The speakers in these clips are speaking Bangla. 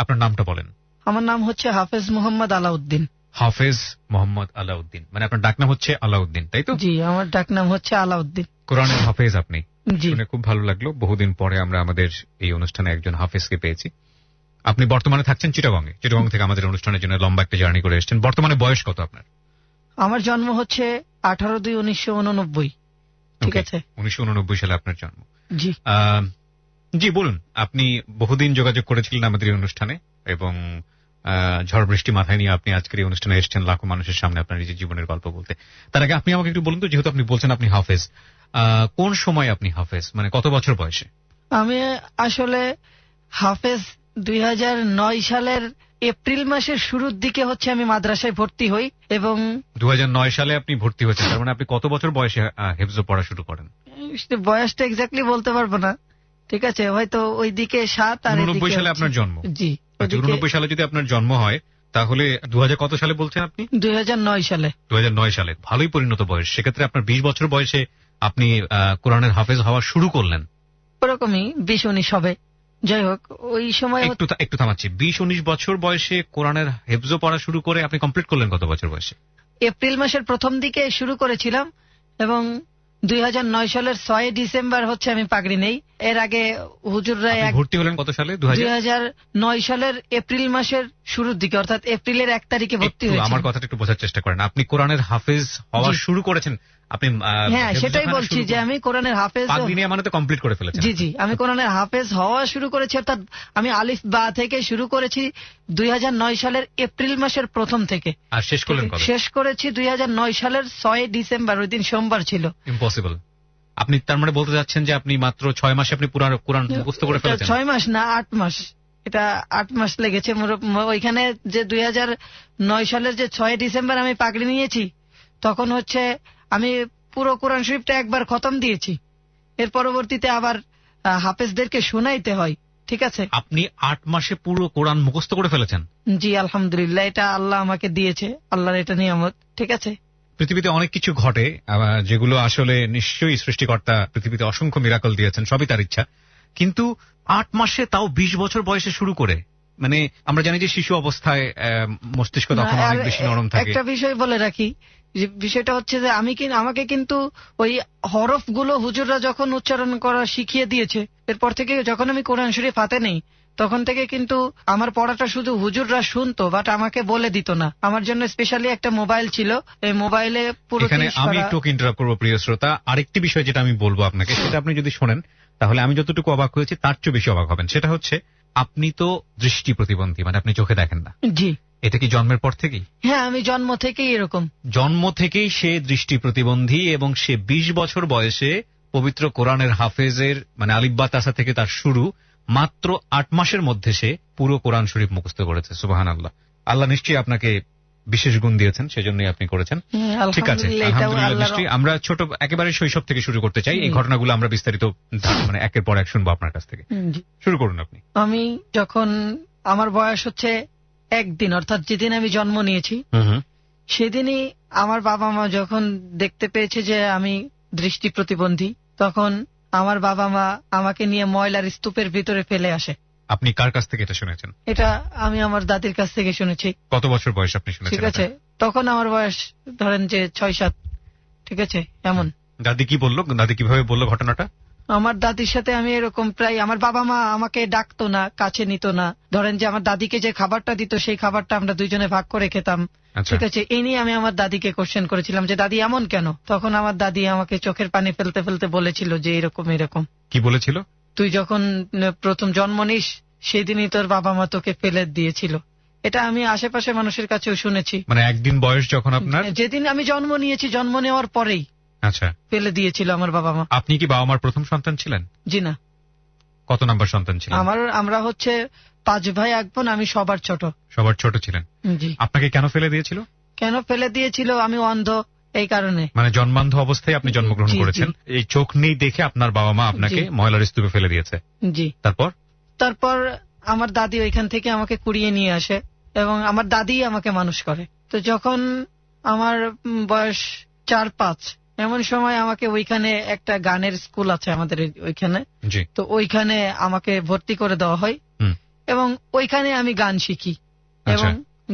আপনার নামটা বলেন। আমার নাম হচ্ছে হাফেজ মোহাম্মদ আলাউদ্দিন। হাফেজ মোহাম্মদ আলাউদ্দিন, মানে আপনার ডাকনাম হচ্ছে আলাউদ্দিন, তাই তো? জি, আমার ডাকনাম হচ্ছে আলাউদ্দিন। কোরআনের হাফেজ আপনি। জি, শুনে খুব ভালো লাগলো। বহুদিন পরে আমরা আমাদের এই অনুষ্ঠানে একজন হাফেজকে পেয়েছি। আপনি বর্তমানে থাকছেন চিটাগংয়ে। চিটাগং থেকে আমাদের অনুষ্ঠানের জন্য লম্বা একটা জার্নি করে এসেছেন। বর্তমানে বয়স কত আপনার? আমার জন্ম হচ্ছে 18/2/1989। ঠিক আছে, 1989 সালে আপনার জন্ম। জি জি, বলুন। আপনি বহুদিন যোগাযোগ করেছিলেন আমাদের এই অনুষ্ঠানে এবং ঝড় বৃষ্টি মাথায় নিয়ে আপনি আজকের এই অনুষ্ঠানে এসেছেন লাখো মানুষের সামনে আপনার নিজের জীবনের গল্প বলতে। তার আগে আপনি আমাকে একটু বলুন তো, যেহেতু আপনি বলছেন আপনি হাফেজ, কোন সময় আপনি হাফেজ, মানে কত বছর বয়সে? আমি আসলে হাফেজ 2009 সালের এপ্রিল মাসের শুরুর দিকে হচ্ছে আমি মাদ্রাসায় ভর্তি হই এবং 2009 সালে আপনি ভর্তি হয়েছেন। তার মানে আপনি কত বছর বয়সে হেফজ পড়া শুরু করেন? বয়সটা এক্স্যাক্টলি বলতে পারবো না, ঠিক আছে, হয়তো ওইদিকে 7 আর 89 সালে আপনার জন্ম। জি, 89 সালে যদি আপনার জন্ম হয় তাহলে 2000 কত সালে বলছেন আপনি? 2009 সালে। 2009 সালে ভালোই পরিণত বয়স। সেক্ষেত্রে আপনার 20 বছর বয়সে আপনি কোরআনের হাফেজ হওয়া শুরু করলেন। ওরকমই 20-19 হবে। যাই হোক, ওই সময় একটু থামাচ্ছি। 20-19 বছর বয়সে কোরআনের হেফজ পড়া শুরু করে আপনি কমপ্লিট করলেন কত বছর বয়সে? এপ্রিল মাসের প্রথম দিকে শুরু করেছিলাম এবং 2009 সালের 6 ডিসেম্বর হচ্ছে আমি পাগড়ি নেই। এর আগে হুজুররা ভর্তি হলেন কত সালে? 2009 সালের এপ্রিল মাসের শুরুর দিকে, অর্থাৎ এপ্রিলের 1 তারিখে ভর্তি হয়েছি। আমার কথাটা একটু বোঝার চেষ্টা করেন। আপনি কোরআনের হাফেজ হওয়া শুরু করেছেন, আপনি? হ্যাঁ, সেটাই বলছি যে আমি কোরআনের হাফেজ পাগড়ি নিয়ে মানে তো কমপ্লিট করে ফেলেছেন। জি, আমি কোরআনের হাফেজ হওয়া শুরু করেছি, অর্থাৎ আমি আলিফ বা থেকে শুরু করেছি 2009 সালের এপ্রিল মাসের প্রথম থেকে। আর শেষ করলেন কবে? শেষ করেছি 2009 সালের 6 ডিসেম্বর, ওই দিন সোমবার ছিল। ইম্পসিবল। আপনি তার মানে বলতে যাচ্ছেন যে আপনি মাত্র 6 মাসে আপনি পুরো কোরআন মুখস্থ করে ফেলেছেন? 6 মাস না, 8 মাস। এটা 8 মাস লেগেছে। ওইখানে যে 2009 সালের যে 6 ডিসেম্বর আমি পাগড়ি নিয়েছি, তখন হচ্ছে আমি পুরো কোরআন শরীফটা একবার খতম দিয়েছি। এর পরবর্তীতে আবার হাফেজদেরকে শোনাইতে হয়, ঠিক আছে। আপনি 8 মাসে পুরো কোরআন মুখস্থ করে ফেলেছেন? জি, আলহামদুলিল্লাহ, এটা আল্লাহ আমাকে দিয়েছে, আল্লাহর এটা নিয়ামত, ঠিক আছে। পৃথিবীতে অনেক কিছু ঘটে যেগুলো আসলে নিশ্চয়ই সৃষ্টিকর্তা পৃথিবীতে অসংখ্য মিরাকল দিয়েছেন, সবই তার ইচ্ছা। কিন্তু 8 মাসে, তাও 20 বছর বয়সে শুরু করে, মানে আমরা জানি যে শিশু অবস্থায় মস্তিষ্ক তখন অনেক বেশি নরম থাকে। একটা বিষয় বলে রাখি, যে বিষয়টা হচ্ছে যে আমাকে কিন্তু ওই হরফগুলো হুজুররা যখন উচ্চারণ করা শিখিয়ে দিয়েছে, এরপর থেকে যখন আমি কোরআন শরীফ হাতে নেই, তখন থেকে কিন্তু আমার পড়াটা শুধু হুজুররা শুনতো, বাট আমাকে বলে দিত না। আমার জন্য স্পেশালি একটা মোবাইল ছিল, এই মোবাইলে পুরো। এখানে আমি একটু ইন্টারাপ্ট করবো প্রিয় শ্রোতা। আরেকটি বিষয় যেটা আমি বলবো আপনাকে, সেটা আপনি যদি শোনেন তাহলে আমি যতটুকু অবাক হয়েছি তার চেয়ে বেশি অবাক হবেন। সেটা হচ্ছে, আপনি তো দৃষ্টি প্রতিবন্ধী, মানে আপনি চোখে দেখেন না। জি। এটা কি জন্মের পর থেকেই? হ্যাঁ, আমি জন্ম থেকেই এরকম। জন্ম থেকেই সে দৃষ্টি প্রতিবন্ধী এবং সে 20 বছর বয়সে পবিত্র কোরআনের হাফেজের মানে আলিফ বা তাসা থেকে তার শুরু, মাত্র 8 মাসের মধ্যে সে পুরো কোরআন শরীফ মুখস্থ করেছে। সুবহানাল্লাহ। আল্লাহ নিশ্চয়ই আপনাকে বিশেষ গুণ দিয়েছেন, সেজন্যই আপনি করেছেন। ঠিক আছে, আলহামদুলিল্লাহ। নিশ্চয়ই আমরা ছোট একেবারে শৈশব থেকে শুরু করতে চাই। এই ঘটনাগুলো আমরা বিস্তারিত মানে একের পর এক শুনবো আপনার কাছ থেকে। শুরু করুন আপনি। আমি যখন আমার বয়স হচ্ছে 1 দিন, অর্থাৎ যেদিন আমি জন্ম নিয়েছি, সেদিনই আমার বাবা মা যখন দেখতে পেয়েছে যে আমি দৃষ্টি প্রতিবন্ধী, তখন আমার বাবা মা আমাকে নিয়ে ময়লার স্তূপের ভিতরে ফেলে আসে। আপনি কার কাছ থেকে এটা শুনেছেন? এটা আমি আমার দাদির কাছ থেকে শুনেছি। কত বছর বয়স আপনি শুনেছেন? ঠিক আছে, তখন আমার বয়স ধরেন যে 6-7, ঠিক আছে, এমন। দাদি কি বললো? দাদি কিভাবে বললো ঘটনাটা? আমার দাদির সাথে আমি এরকম প্রায়, আমার বাবা মা আমাকে ডাকতো না, কাছে নিত না। ধরেন যে আমার দাদিকে যে খাবারটা দিত, সেই খাবারটা আমরা দুইজনে ভাগ করে খেতাম, ঠিক আছে। এই নিয়ে আমি আমার দাদিকে কোশ্চেন করেছিলাম যে দাদি এমন কেন? তখন আমার দাদি আমাকে চোখের পানি ফেলতে ফেলতে বলেছিল যে এরকম। কি বলেছিল? তুই যখন প্রথম জন্ম নিস, সেদিনই তোর বাবা মা তোকে ফেলে দিয়েছিল। এটা আমি আশেপাশে মানুষের কাছেও শুনেছি। মানে একদিন বয়স যখন আপনার, যেদিন আমি জন্ম নিয়েছি, জন্ম নেওয়ার পরেই আচ্ছা ফেলে দিয়েছিল আমার বাবা মা। আপনি কি বাবা মার প্রথম সন্তান ছিলেন? জি না। কত নাম্বার সন্তান ছিলেন? আমরা হচ্ছে 5 ভাই 1 বোন, আমি সবার ছোট। সবার ছোট ছিলেন? জি। আপনাকে কেন ফেলে দিয়েছিল? কেন ফেলে দিয়েছিল? আমি অন্ধ, এই কারণে। মানে জন্মান্ধ অবস্থায় আপনি জন্মগ্রহণ করেছেন, এই চোখ নেই দেখে আপনার বাবা মা আপনাকে ময়লার স্তূপে ফেলে দিয়েছে। জি। তারপর আমার দাদি ওইখান থেকে আমাকে কুড়িয়ে নিয়ে আসে এবং আমার দাদি আমাকে মানুষ করে। তো যখন আমার বয়স 4-5, এমন সময় আমাকে ওইখানে একটা গানের স্কুল আছে আমাদের ওইখানে, তো ওইখানে আমাকে ভর্তি করে দেওয়া হয় এবং এবং ওইখানে আমি গান শিখি। এবং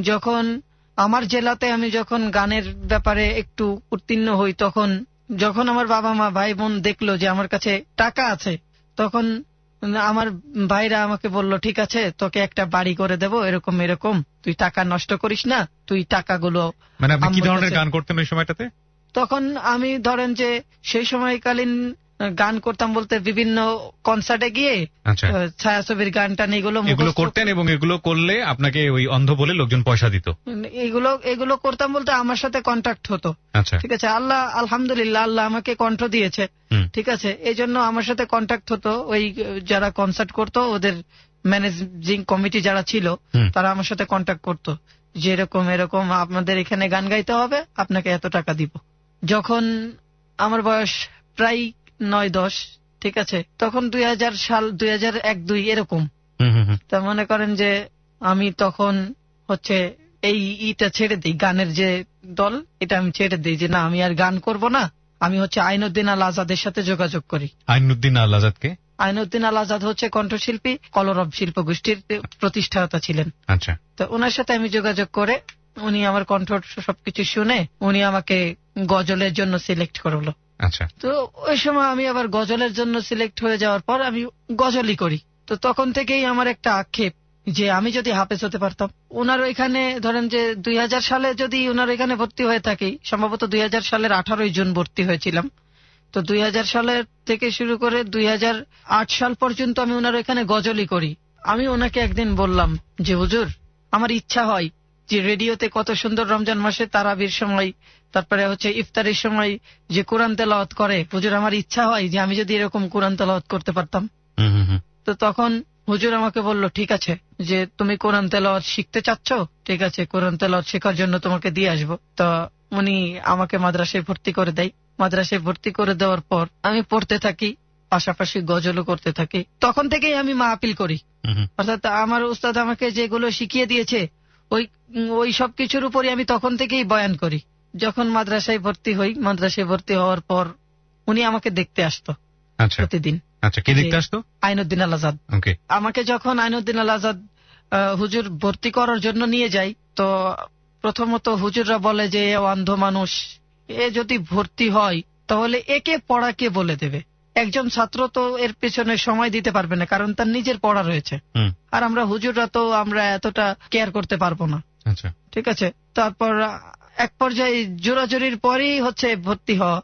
যখন আমার জেলাতে আমি যখন গানের ব্যাপারে একটু উত্তীর্ণ হই, তখন যখন আমার বাবা মা ভাই বোন দেখলো যে আমার কাছে টাকা আছে, তখন আমার ভাইরা আমাকে বলল, ঠিক আছে, তোকে একটা বাড়ি করে দেব, এরকম এরকম, তুই টাকা নষ্ট করিস না, তুই টাকাগুলো। মানে আপনি কি ধরনের গান করতেন ওই সময়টাতে? তখন আমি ধরেন যে সেই সময়কালীন গান করতাম বলতে বিভিন্ন কনসার্টে গিয়ে ছায়াছবির গান টান এগুলো করতেন, এবং এগুলো করলে আপনাকে ওই অন্ধ বলে লোকজন পয়সা দিত। এগুলো করতাম বলতে আমার সাথে কন্ট্যাক্ট হতো। ঠিক আছে, আল্লাহ আলহামদুলিল্লাহ, আল্লাহ আমাকে কণ্ঠ দিয়েছে। ঠিক আছে, এই জন্য আমার সাথে কন্ট্যাক্ট হতো। ওই যারা কনসার্ট করতো, ওদের ম্যানেজিং কমিটি যারা ছিল, তারা আমার সাথে কন্ট্যাক্ট করতো যে এরকম এরকম আপনাদের এখানে গান গাইতে হবে, আপনাকে এত টাকা দিব। যখন আমার বয়স প্রায় 9-10, ঠিক আছে, তখন 2000 সাল, 2001-2 এরকম। তা মনে করেন যে আমি তখন হচ্ছে এইটা ছেড়ে দিই, গানের যে দল, এটা আমি ছেড়ে দিই, যে না, আমি আর গান করব না। আমি হচ্ছে আইনুদ্দিন আল আজাদের সাথে যোগাযোগ করি। আইনুদ্দিন আল আজাদকে? আইনুদ্দিন আল আজাদ হচ্ছে কণ্ঠশিল্পী, কলরব শিল্প গোষ্ঠীর প্রতিষ্ঠাতা ছিলেন। আচ্ছা। তো ওনার সাথে আমি যোগাযোগ করে, উনি আমার কণ্ঠ সবকিছু শুনে উনি আমাকে গজলের জন্য সিলেক্ট করলো। আচ্ছা। তো ওই সময় আমি আবার গজলের জন্য সিলেক্ট হয়ে যাওয়ার পর আমি গজলই করি। তো তখন থেকেই আমার একটা আক্ষেপ যে আমি যদি হাফেজ হতে পারতাম। ওনার ওইখানে ধরেন যে 2000 সালে যদি ওনার ওইখানে ভর্তি হয়ে থাকি, সম্ভবত 2000 সালের 18 জুন ভর্তি হয়েছিলাম। তো 2000 সালের থেকে শুরু করে 2008 সাল পর্যন্ত আমি ওনার ওইখানে গজলই করি। আমি ওনাকে একদিন বললাম যে হুজুর, আমার ইচ্ছা হয় যে রেডিওতে কত সুন্দর রমজান মাসে তারাবির সময়, তারপরে হচ্ছে ইফতারের সময় যে কোরআন তেলাওয়াত করে, হুজুর আমার ইচ্ছা হয় যে আমি যদি এরকম কোরআন তেলাওয়াত করতে পারতাম। তো তখন হুজুর আমাকে বলল, ঠিক আছে, যে তুমি কোরআন তেলাওয়াত শিখতে চাচ্ছ, ঠিক আছে, কোরআন তেলাওয়াত শেখার জন্য তোমাকে দিয়ে আসবো। তো উনি আমাকে মাদ্রাসায় ভর্তি করে দেয়। মাদ্রাসায় ভর্তি করে দেওয়ার পর আমি পড়তে থাকি, পাশাপাশি গজলও করতে থাকি। তখন থেকেই আমি মাহফিল করি। অর্থাৎ আমার উস্তাদ আমাকে যেগুলো শিখিয়ে দিয়েছে, ওই সব কিছুর উপরই আমি তখন থেকেই বয়ান করি। যখন মাদ্রাসায় ভর্তি হই, মাদ্রাসায় ভর্তি হওয়ার পর উনি আমাকে দেখতে আসতো প্রতিদিন। আচ্ছা, কে দেখতে আসতো? আইনুদ্দিন আল আজাদ। আমাকে যখন আইনুদ্দিন আল আজাদ হুজুর ভর্তি করার জন্য নিয়ে যায়, তো প্রথমত হুজুররা বলে যে অন্ধ মানুষ, এ যদি ভর্তি হয় তাহলে একে পড়া কে বলে দেবে? একজন ছাত্র তো এর পেছনে সময় দিতে পারবে না, কারণ তার নিজের পড়া রয়েছে। আর আমরা হুজুররা তো আমরা এতটা কেয়ার করতে পারবো না। ঠিক আছে, তারপর এক পর্যায়ে জোরাজোরির পরেই হচ্ছে ভর্তি হওয়া।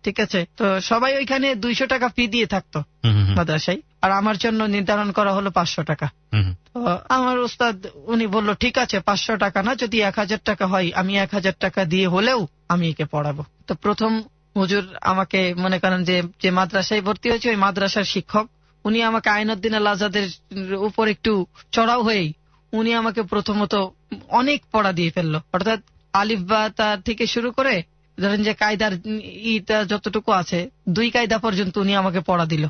ঠিক আছে, তো সবাই ওইখানে 200 টাকা ফি দিয়ে থাকতো মাদ্রাসায়, আর আমার জন্য নির্ধারণ করা হলো 500 টাকা। তো আমার উস্তাদ উনি বলল, ঠিক আছে, 500 টাকা না, যদি 1000 টাকা হয় আমি 1000 টাকা দিয়ে হলেও আমি একে পড়াবো। তো প্রথম হুজুর আমাকে মনে করেন যে মাদ্রাসায় ভর্তি হয়েছে, ওই মাদ্রাসার শিক্ষক উনি আমাকে আইনুদ্দিন আল আজাদের উপর একটু চড়াও হয়েই উনি আমাকে প্রথমত অনেক পড়া দিয়ে ফেললো। অর্থাৎ আলিফ বা তার থেকে শুরু করে ধরেন যে কায়দার ইটা যতটুকু আছে, 2 কায়দা পর্যন্ত উনি আমাকে পড়া দিল।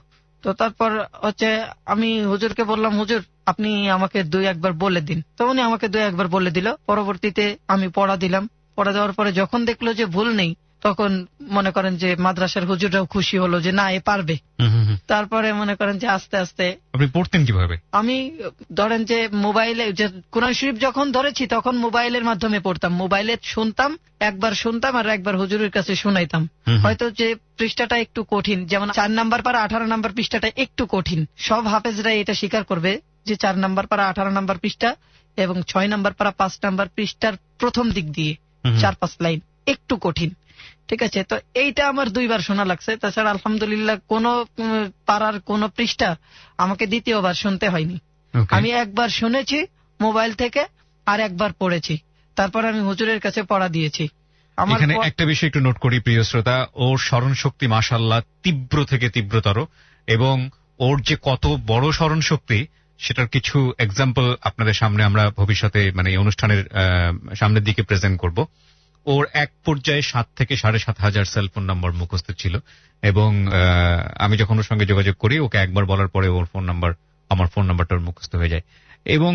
তো তারপর হচ্ছে আমি হুজুরকে বললাম, হুজুর আপনি আমাকে 2-1 বার বলে দিন। তো উনি আমাকে 2-1 বার বলে দিল। পরবর্তীতে আমি পড়া দিলাম। পড়া দেওয়ার পরে যখন দেখলো যে ভুল নেই, তখন মনে করেন যে মাদ্রাসার হুজুররাও খুশি হলো যে না, এ পারবে। তারপরে মনে করেন যে আস্তে আস্তে। আপনি পড়তেন কিভাবে? আমি ধরেন যে মোবাইলে কোরআন শরীফ যখন ধরেছি তখন মোবাইলের মাধ্যমে পড়তাম। মোবাইলে শুনতাম, একবার শুনতাম আর একবার হুজুরের কাছে শুনাইতাম। হয়তো যে পৃষ্ঠাটা একটু কঠিন, যেমন 4 নাম্বার পারা 18 নাম্বার পৃষ্ঠাটা একটু কঠিন। সব হাফেজরা এটা স্বীকার করবে যে 4 নাম্বার পারা 18 নাম্বার পৃষ্ঠা এবং 6 নাম্বার পারা 5 নাম্বার পৃষ্ঠার প্রথম দিক দিয়ে 4-5 লাইন একটু কঠিন। ঠিক আছে, তো এইটা আমার 2 বার শোনা লাগছে। তাছাড়া আলহামদুলিল্লাহ কোন পারার কোন পৃষ্ঠা আমাকে 2য় বার শুনতে হয়নি। আমি একবার শুনেছি মোবাইল থেকে, আর একবার পড়েছি, তারপর আমি হুজুরের কাছে পড়া দিয়েছি। এখানে একটা বিষয় একটু নোট করি প্রিয় শ্রোতা, ওর স্মরণ শক্তি মাশাআল্লাহ তীব্র থেকে তীব্রতর, এবং ওর যে কত বড় স্মরণ শক্তি সেটার কিছু এক্সাম্পল আপনাদের সামনে আমরা ভবিষ্যতে মানে অনুষ্ঠানের সামনের দিকে প্রেজেন্ট করব। ওর এক পর্যায়ে 7 থেকে 7,500 সেলফোন নাম্বার মুখস্থ ছিল, এবং আমি যখন ওর সঙ্গে যোগাযোগ করি, ওকে একবার বলার পরে ওর ফোন নাম্বার, আমার ফোন নাম্বারটা ওর মুখস্থ হয়ে যায়, এবং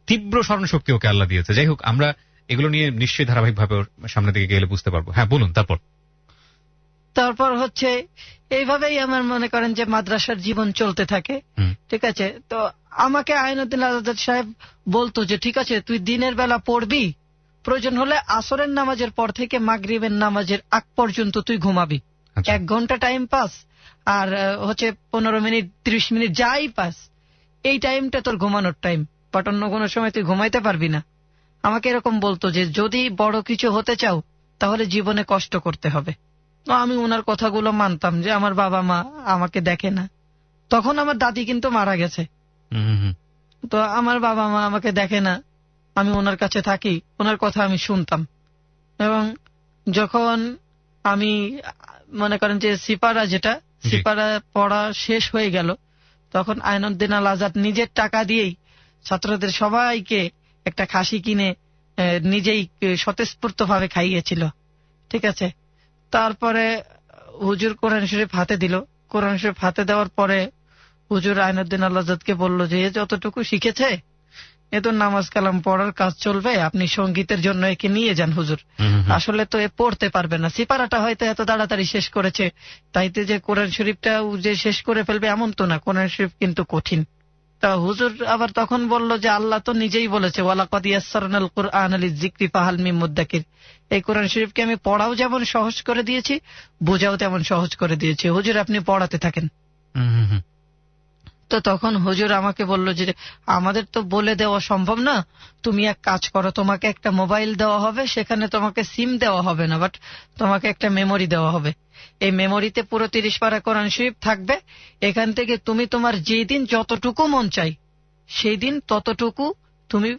তীব্র স্মরণ শক্তি ওকে আল্লাহ দিয়েছে। যাই হোক, আমরা এগুলো নিয়ে নিশ্চয়ই ধারাবাহিকভাবে সামনের দিকে গেলে বুঝতে পারবো। হ্যাঁ বলুন। তারপর তারপর হচ্ছে এইভাবেই আমার মনে করেন যে মাদ্রাসার জীবন চলতে থাকে। ঠিক আছে, তো আমাকে আইনুদ্দিন আজাদ সাহেব বলতো যে ঠিক আছে তুই দিনের বেলা পড়বি, প্রয়োজন হলে আসরের নামাজের পর থেকে মাগরিবের নামাজের আগ পর্যন্ত তুই ঘুমাবি, 1 ঘন্টা টাইম পাস আর হচ্ছে 15 মিনিট 30 মিনিট যাই পাস, এই টাইমটা তোর ঘুমানোর টাইম, বাট অন্য কোনো সময় তুই ঘুমাইতে পারবি না। আমাকে এরকম বলতো যে যদি বড় কিছু হতে চাও তাহলে জীবনে কষ্ট করতে হবে। তো আমি ওনার কথাগুলো মানতাম যে আমার বাবা মা আমাকে দেখে না, তখন আমার দাদি কিন্তু মারা গেছে, তো আমার বাবা মা আমাকে দেখে না, আমি ওনার কাছে থাকি, ওনার কথা আমি শুনতাম। এবং যখন আমি মনে করেন যে সিপারা সিপারা পড়া শেষ হয়ে গেল, তখন আইনুদ্দিন আল আজাদ নিজের টাকা দিয়েই ছাত্রদের সবাইকে একটা খাসি কিনে নিজেই স্বতঃস্ফূর্ত ভাবে খাইয়েছিল। ঠিক আছে, তারপরে হুজুর কোরআন শরীফ হাতে দিল। কোরআন শরীফ হাতে দেওয়ার পরে হুজুর আইনুদ্দিন আল আজাদকে বলল যে এ যতটুকু শিখেছে এ তো নামাজ কালাম পড়ার কাজ চলবে, আপনি সঙ্গীতের জন্য একে নিয়ে যান হুজুর। আসলে তো এ পড়তে পারবে না, সিপারাটা হয়তো এত তাড়াতাড়ি শেষ করেছে, তাইতে যে কোরআন শরীফটা যে শেষ করে ফেলবে এমন তো না, কোরআন শরীফ কিন্তু কঠিন। তা হুজুর আবার তখন বলল যে আল্লাহ তো নিজেই বলেছে ওয়ালাকাদ ইয়াসসারনাল কুরআনা লিযিকরি ফাহাল মিন মুদ্দাকির, এই কোরআন শরীফকে আমি পড়াও যেমন সহজ করে দিয়েছি, বোঝাও তেমন সহজ করে দিয়েছি, হুজুর আপনি পড়াতে থাকেন। তো তখন হুজুর আমাকে বলল যে আমাদের তো বলে দেওয়া সম্ভব না, তুমি এক কাজ করো, তোমাকে একটা মোবাইল দেওয়া হবে, সেখানে তোমাকে সিম দেওয়া হবে না, বাট তোমাকে একটা মেমোরি দেওয়া হবে, এই মেমোরিতে পুরো 30 পারা কোরআন শরীফ থাকবে, এখান থেকে তুমি তোমার যেই দিন যতটুকু মন চাই সেই দিন ততটুকু তুমি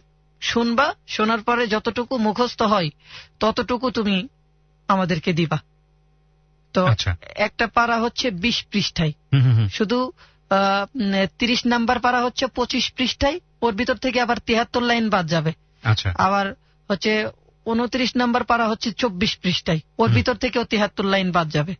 শুনবা, শোনার পরে যতটুকু মুখস্থ হয় ততটুকু তুমি আমাদেরকে দিবা। তো একটা পারা হচ্ছে 20 পৃষ্ঠায়, শুধু 30 নাম্বার পারা হচ্ছে 25 পৃষ্ঠায়, ওর ভিতর থেকে আবার 73 লাইন বাদ যাবে। আবার হচ্ছে 29 নাম্বার পারা হচ্ছে 24 পৃষ্ঠায়, ওর ভিতর থেকেও 73 লাইন বাদ যাবে।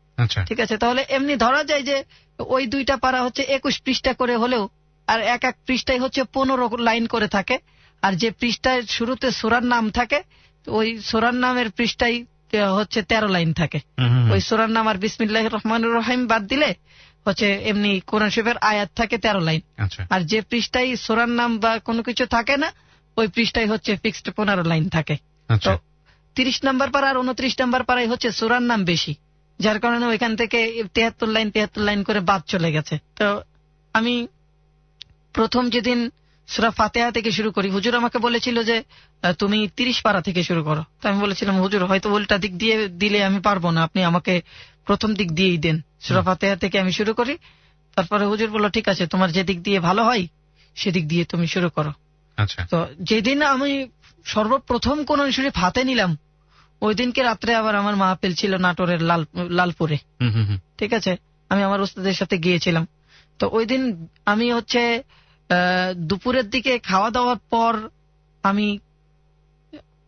ঠিক আছে, তাহলে এমনি ধরা যায় যে ওই দুইটা পারা হচ্ছে 21 পৃষ্ঠা করে হলেও, আর এক এক পৃষ্ঠায় হচ্ছে 15 লাইন করে থাকে, আর যে পৃষ্ঠায় শুরুতে সূরার নাম থাকে ওই সূরার নামের পৃষ্ঠায় হচ্ছে 13 লাইন থাকে। ওই সূরার নাম আর বিসমিল্লাহির রহমানির রহিম বাদ দিলে হচ্ছে এমনি কোরআন শরীফের আয়াত থাকে 13 লাইন। আর যে পৃষ্ঠায় সূরার নাম বা কোনো কিছু থাকে না ওই পৃষ্ঠায় হচ্ছে ফিক্সড 15 লাইন থাকে। তো 30 নাম্বার পারা আর 29 নাম্বার পারায় হচ্ছে সূরার নাম বেশি, যার কারণে ওইখান থেকে 73 লাইন করে বাদ চলে গেছে। তো আমি প্রথম যেদিন সূরা ফাতিহা থেকে শুরু করি, হুজুর আমাকে বলেছিল যে তুমি 30 পারা থেকে শুরু করো। তো আমি বলেছিলাম হুজুর হয়তো উল্টা দিক দিয়ে দিলে আমি পারবো না, আপনি আমাকে প্রথম দিক দিয়েই দেন, সূরা ফাতিহা থেকে আমি শুরু করি। তারপরে হুজুর বলল ঠিক আছে, তোমার যে দিক দিয়ে ভালো হয় সেদিক দিয়ে তুমি শুরু করো। তো যেদিন আমি সর্বপ্রথম কোরআন শরীফ হাতে নিলাম ওই দিনকে রাত্রে আবার আমার মাহফিল ছিল নাটোরের লালপুরে। ঠিক আছে, আমি আমার উস্তাদের সাথে গিয়েছিলাম। তো ওই দিন আমি হচ্ছে দুপুরের দিকে খাওয়া দাওয়ার পর আমি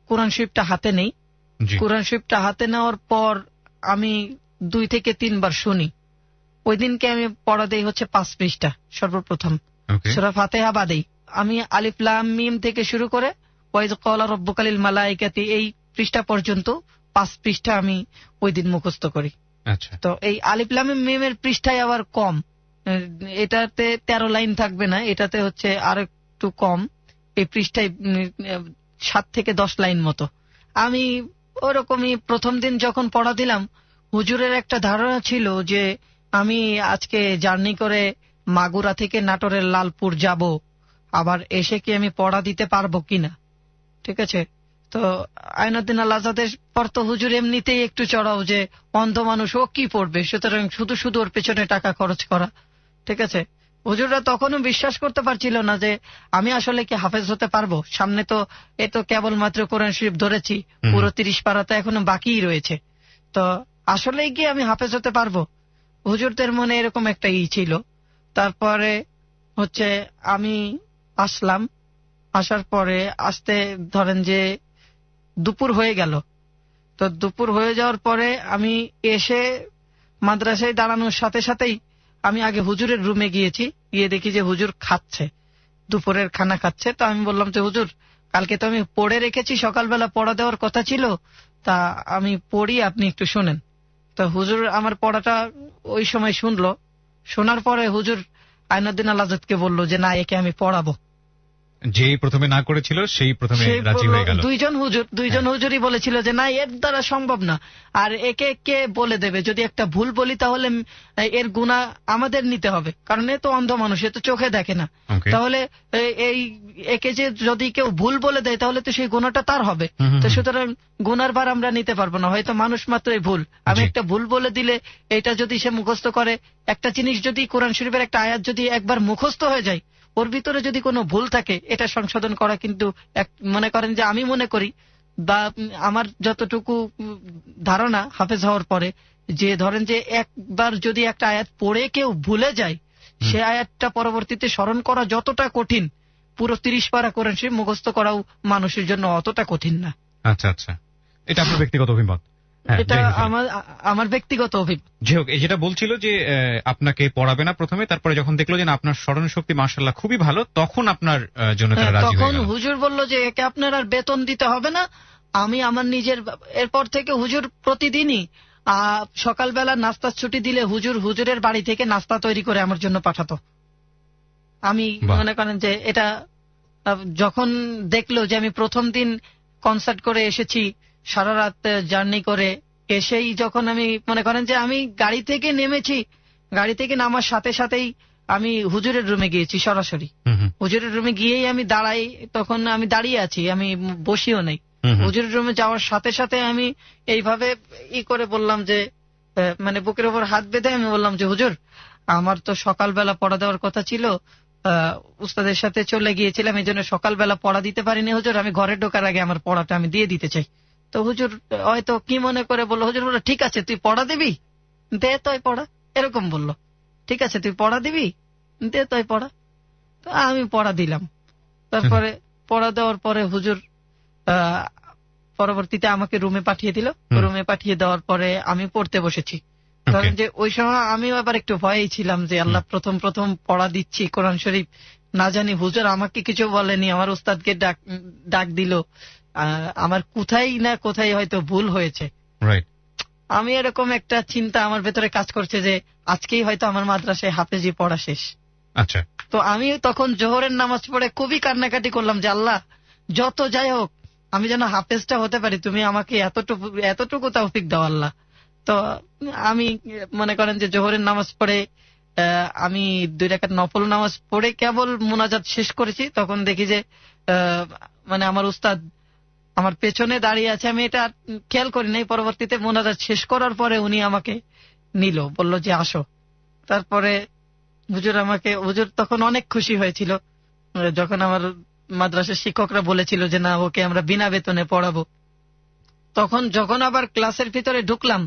কোরআন শরীফটা হাতে নেই। কোরআন শরীফটা হাতে নেওয়ার পর আমি 2 থেকে 3 বার শুনি। ওই দিনকে আমি পড়া দেই হচ্ছে 5 পৃষ্ঠা সর্বপ্রথম, সূরা ফাতিহা বাদেই। আমি আলিফ লাম মিম থেকে শুরু করে ওয়াইজ ক্বালা রাব্বুকা লিল মালাইকাতি এই পৃষ্ঠা পর্যন্ত 5 পৃষ্ঠা আমি ওই দিন মুখস্থ করি। তো এই আলিফ লাম মিমের পৃষ্ঠায় আবার কম, এটাতে 13 লাইন থাকবে না, এটাতে হচ্ছে আর একটু কম, এই পৃষ্ঠায় 7 থেকে 10 লাইন মতো। আমি ওরকমই প্রথম দিন যখন পড়া দিলাম হুজুরের একটা ধারণা ছিল যে আমি আজকে জার্নি করে মাগুরা থেকে নাটোরের লালপুর যাব, আবার এসে কি আমি পড়া দিতে পারবো কিনা। ঠিক আছে, তো আইনুদ্দিন আল আজাদের পর তো হুজুর এমনিতেই একটু চড়াও যে অন্ধ মানুষ ও কি পড়বে, সুতরাং শুধু শুধু ওর পেছনে টাকা খরচ করা। ঠিক আছে, হুজুররা তখনও বিশ্বাস করতে পারছিল না যে আমি আসলে কি হাফেজ হতে পারবো। সামনে তো এ তো কেবলমাত্র কোরআন শরীফ ধরেছি, পুরো 30 পারা তো এখনো বাকিই রয়েছে, তো আসলেই কি আমি হাফেজ হতে পারবো। হুজুরদের মনে এরকম একটা ছিল। তারপরে হচ্ছে আমি আসলাম, আসার পরে আসতে ধরেন যে দুপুর হয়ে গেল। তো দুপুর হয়ে যাওয়ার পরে আমি এসে মাদ্রাসায় দাঁড়ানোর সাথে সাথেই আমি আগে হুজুরের রুমে গিয়েছি, গিয়ে দেখি যে হুজুর খাচ্ছে, দুপুরের খানা খাচ্ছে। তো আমি বললাম যে হুজুর কালকে তো আমি পড়ে রেখেছি, সকালবেলা পড়া দেওয়ার কথা ছিল, তা আমি পড়ি, আপনি একটু শোনেন। তো হুজুর আমার পড়াটা ওই সময় শুনলো, শোনার পরে হুজুর আইনুদ্দিন আল আজাদকে বলল যে না, একে আমি পড়াবো। যেই প্রথমে না করেছিল সেই প্রথমে রাজি হয়ে গেল। দুইজন হুজুরই বলেছিল যে না, এর দ্বারা সম্ভব না, আর একে কে বলে দেবে, যদি একটা ভুল বলি তাহলে এর গুনাহ আমাদের নিতে হবে, কারণ এ তো অন্ধ মানুষ, এ তো চোখে দেখে না। তাহলে একে যে যদি কেউ ভুল বলে দেয় তাহলে তো সেই গুনাহটা তার হবে। তো সুতরাং গুনার ভার আমরা নিতে পারবো না, হয়তো মানুষ মাত্রই ভুল। আমি একটা ভুল বলে দিলে এটা যদি সে মুখস্থ করে, একটা জিনিস যদি কোরআন শরীফের একটা আয়াত যদি একবার মুখস্থ হয়ে যায়, ওর ভিতরে যদি কোনো ভুল থাকে এটা সংশোধন করা কিন্তু মনে করেন যে আমি মনে করি বা আমার যতটুকু ধারণা হাফেজ হওয়ার পরে, যে ধরেন যে একবার যদি একটা আয়াত পড়ে কেউ ভুলে যায়, সে আয়াতটা পরবর্তীতে স্মরণ করা যতটা কঠিন, পুরো 30 পারা কোরআন শরীফ মুখস্থ করাও মানুষের জন্য অতটা কঠিন না। আচ্ছা আচ্ছা, এটা আপনার ব্যক্তিগত অভিমত? এটা আমার ব্যক্তিগত অভিমত। যাই হোক, যেটা বলছিল যে আপনাকে পড়াবে না প্রথমে, তারপরে যখন দেখলো যে আপনার স্মরণ শক্তি মাশাআল্লাহ খুবই ভালো, তখন আপনার জন্য তারা রাজি হয়ে গেল। তখন হুজুর বলল যে একে আপনার আর বেতন দিতে হবে না, আমি আমার নিজের। এরপর থেকে হুজুর প্রতিদিনই সকালবেলা নাস্তার ছুটি দিলে হুজুরের বাড়ি থেকে নাস্তা তৈরি করে আমার জন্য পাঠাতো। আমি মনে করেন যে এটা যখন দেখলো যে আমি প্রথম দিন কনসার্ট করে এসেছি, সারা রাত জার্নি করে এসেই যখন আমি মনে করেন যে আমি গাড়ি থেকে নেমেছি, গাড়ি থেকে নামার সাথে সাথেই আমি হুজুরের রুমে গিয়েছি সরাসরি। হুজুরের রুমে গিয়েই আমি দাঁড়াই, তখন আমি দাঁড়িয়ে আছি, আমি বসিও নেই। হুজুরের রুমে যাওয়ার সাথে সাথে আমি এইভাবে করে বললাম যে, মানে বুকের ওপর হাত বেঁধে আমি বললাম যে হুজুর, আমার তো সকালবেলা পড়া দেওয়ার কথা ছিল, উস্তাদের সাথে চলে গিয়েছিলাম, এই জন্য সকালবেলা পড়া দিতে পারিনি হুজুর, আমি ঘরে ঢোকার আগে আমার পড়াটা আমি দিয়ে দিতে চাই। তো হুজুর হয়তো কি মনে করে বললো, হুজুর বললো ঠিক আছে তুই পড়া দিবি, দে তোই পড়া, এরকম বললো। ঠিক আছে তুই পড়া দিবি, দে তোই পড়া। তো আমি পড়া দিলাম। তারপরে পড়া দেওয়ার পরে হুজুর পরবর্তীতে আমাকে রুমে পাঠিয়ে দিল। রুমে পাঠিয়ে দেওয়ার পরে আমি পড়তে বসেছি। কারণ যে ওই সময় আমিও আবার একটু ভয়েই ছিলাম যে আল্লাহ, প্রথম প্রথম পড়া দিচ্ছি কোরআন শরীফ, না জানি হুজুর আমাকে কিছু বলেনি, আমার উস্তাদকে ডাক দিল, আমার কোথায় হয়তো ভুল হয়েছে। আমি এরকম একটা চিন্তা আমার ভেতরে কাজ করছে যে আজকেই হয়তো আমার মাদ্রাসায় হাফেজি পড়া শেষ। আচ্ছা, তো আমি তখন জোহরের নামাজ পড়ে খুবই কান্নাকাটি করলাম যে আল্লাহ, যত যাই হোক আমি যেন হাফেজটা হতে পারি, তুমি আমাকে এতটুকু তৌফিক দাও আল্লাহ। তো আমি মনে করেন যে জোহরের নামাজ পড়ে আমি 2 রাকাত নফল নামাজ পড়ে কেবল মুনাজাত শেষ করেছি, তখন দেখি যে মানে আমার উস্তাদ আমার পেছনে দাঁড়িয়ে আছে। আমি এটা খেয়াল করি নাই, পরবর্তীতে মুনাজাত শেষ করার পরে উনি আমাকে নিল, বলল যে আসো। তারপরে হুজুর তখন অনেক খুশি হয়েছিল যখন আমার মাদ্রাসার শিক্ষকরা বলেছিল যে না, ওকে আমরা বিনা বেতনে পড়াবো। তখন যখন আবার ক্লাসের ভিতরে ঢুকলাম,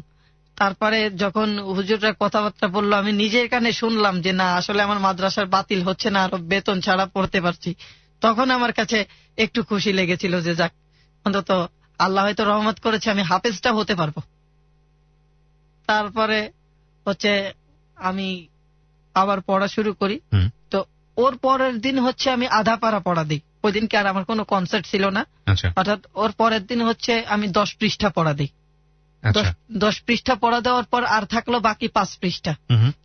তারপরে যখন হুজুররা কথাবার্তা বললো, আমি নিজের কানে শুনলাম যে না, আসলে আমার মাদ্রাসার বাতিল হচ্ছে না, আরো বেতন ছাড়া পড়তে পারছি। তখন আমার কাছে একটু খুশি লেগেছিল যে যাক, অন্তত আল্লাহ হয়তো রহমত করেছে, আমি হাফেজটা হতে পারবো। তারপরে হচ্ছে আমি আবার পড়া শুরু করি। তো ওর পরের দিন হচ্ছে আমি আধা পারা পড়া দিই। ওই দিনকে আর আমার কোনো কনসার্ট ছিল না, অর্থাৎ ওর পরের দিন হচ্ছে আমি 10 পৃষ্ঠা পড়া দিই। 10 পৃষ্ঠা পড়া দেওয়ার পর আর থাকলো বাকি 5 পৃষ্ঠা।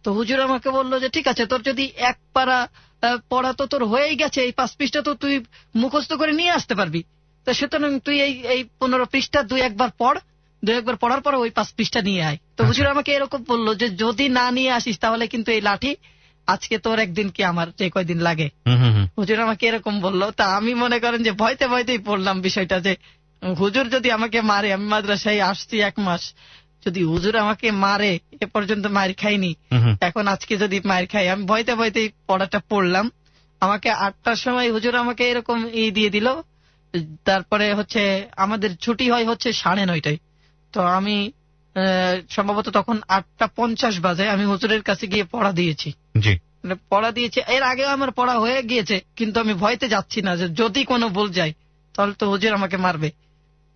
তো হুজুর আমাকে বললো যে ঠিক আছে, তোর যদি এক পারা পড়া তো তোর হয়েই গেছে, এই 5 পৃষ্ঠা তো তুই মুখস্থ করে নিয়ে আসতে পারবি, তো সুতরাং তুই এই 15 পৃষ্ঠা 2-1 বার পড়, 2-1 বার পড়ার পর ওই 5 পৃষ্ঠা নিয়ে আয়। তো হুজুর আমাকে এরকম বললো যে যদি না নিয়ে আসিস তাহলে কিন্তু এই লাঠি আজকে তোর একদিন কি আমার যে কয়দিন লাগে। হুজুর আমাকে এরকম বললো। তা আমি মনে করেন যে ভয়তেই পড়লাম বিষয়টা, যে হুজুর যদি আমাকে মারে, আমি মাদ্রাসায় আসছি 1 মাস, যদি হুজুর আমাকে মারে, এ পর্যন্ত মার খাইনি, এখন আজকে যদি মার খাই, আমি ভয়তেই পড়াটা পড়লাম। আমাকে 8টার সময় হুজুর আমাকে এরকম দিয়ে দিল। তারপরে হচ্ছে আমাদের ছুটি হয় হচ্ছে 9:30টায়। তো আমি সম্ভবত তখন 8:50 বাজে আমি হুজুরের কাছে গিয়ে পড়া দিয়েছি। এর আগেও আমার পড়া হয়ে গিয়েছে, কিন্তু আমি ভয়তে যাচ্ছি না যে যদি কোনো ভুল যায় তাহলে তো হুজুর আমাকে মারবে।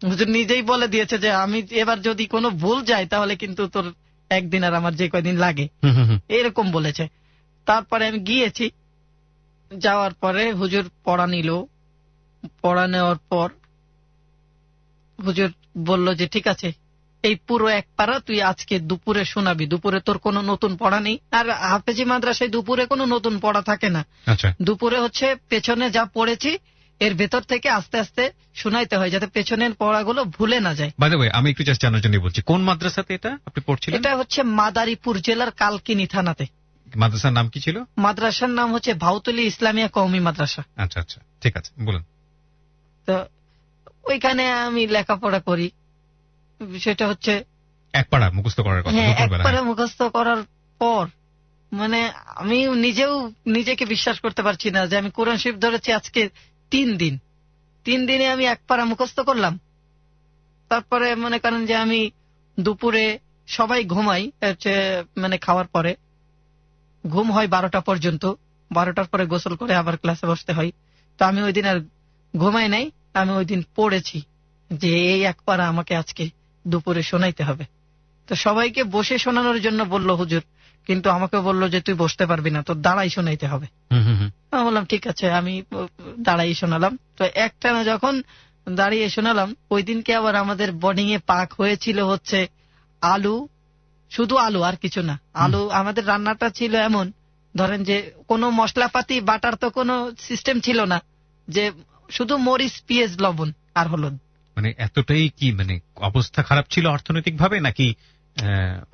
হুজুর নিজেই বলে দিয়েছে যে আমি এবার যদি কোনো ভুল যায় তাহলে কিন্তু তোর একদিন আর আমার যে কয়দিন লাগে, এরকম বলেছে। তারপরে আমি গিয়েছি, যাওয়ার পরে হুজুর পড়া নিল। পড়া নেওয়ার পর হুজুর বলল যে ঠিক আছে, এই পুরো এক পারা তুই আজকে দুপুরে শোনাবি, দুপুরে তোর কোনো নতুন পড়া নেই। আর হাফেজি মাদ্রাসায় দুপুরে কোনো নতুন পড়া থাকে না, আচ্ছা, দুপুরে হচ্ছে পেছনে যা পড়েছি এর ভেতর থেকে আস্তে আস্তে শোনাইতে হয়, যাতে পেছনের পড়াগুলো ভুলে না যায়। বাই দ্য ওয়ে, আমি একটু জাস্ট জানার জন্য বলছি, কোন মাদ্রাসাতে এটা আপনি পড়ছিলেন? এটা হচ্ছে মাদারীপুর জেলার কালকিনি থানাতে। মাদ্রাসার নাম কি ছিল? মাদ্রাসার নাম হচ্ছে ভাউতলি ইসলামিয়া কওমি মাদ্রাসা। আচ্ছা আচ্ছা, ঠিক আছে, বলুন। তো ওইখানে আমি লেখাপড়া করি। সেটা হচ্ছে এক পাড়া মুখস্থ করার কথা। হ্যাঁ, দুপুরবেলা, একবারে মুখস্থ করার পর মানে আমি নিজেও নিজেকে বিশ্বাস করতে পারছি না যে আমি কোরআন শরীফ ধরেছি আজকে 3 দিন। 3 দিনে আমি এক পারা মুখস্থ করলাম। তারপরে মনে করেন যে আমি দুপুরে সবাই ঘুমাই, হচ্ছে মানে খাওয়ার পরে ঘুম হয় 12টা পর্যন্ত। 12টার পরে গোসল করে আবার ক্লাসে বসতে হয়। তো আমি ওই দিন আর ঘুমাই নাই, আমি ওই দিন পড়েছি যে এই এক পারা আমাকে আজকে দুপুরে শোনাইতে হবে। তো সবাইকে বসে শোনানোর জন্য বলল হুজুর, কিন্তু আমাকে বলল যে তুই বসতে পারবি না, তোর দাঁড়াই শোনাইতে হবে। আমি বললাম ঠিক আছে, আমি দাঁড়াই শোনালাম। তো একটানা যখন দাঁড়িয়ে শোনালাম, ওই দিনকে আবার আমাদের বোর্ডিং এ পাক হয়েছিল হচ্ছে আলু, শুধু আলু আর কিছু না। আলু, আমাদের রান্নাটা ছিল এমন, ধরেন যে কোনো মশলাপাতি বাটার তো কোনো সিস্টেম ছিল না, যে শুধু মরিচ, পেঁয়াজ, লবণ আর হলুদ। মানে এতটাই কি মানে অবস্থা খারাপ ছিল অর্থনৈতিক ভাবে, নাকি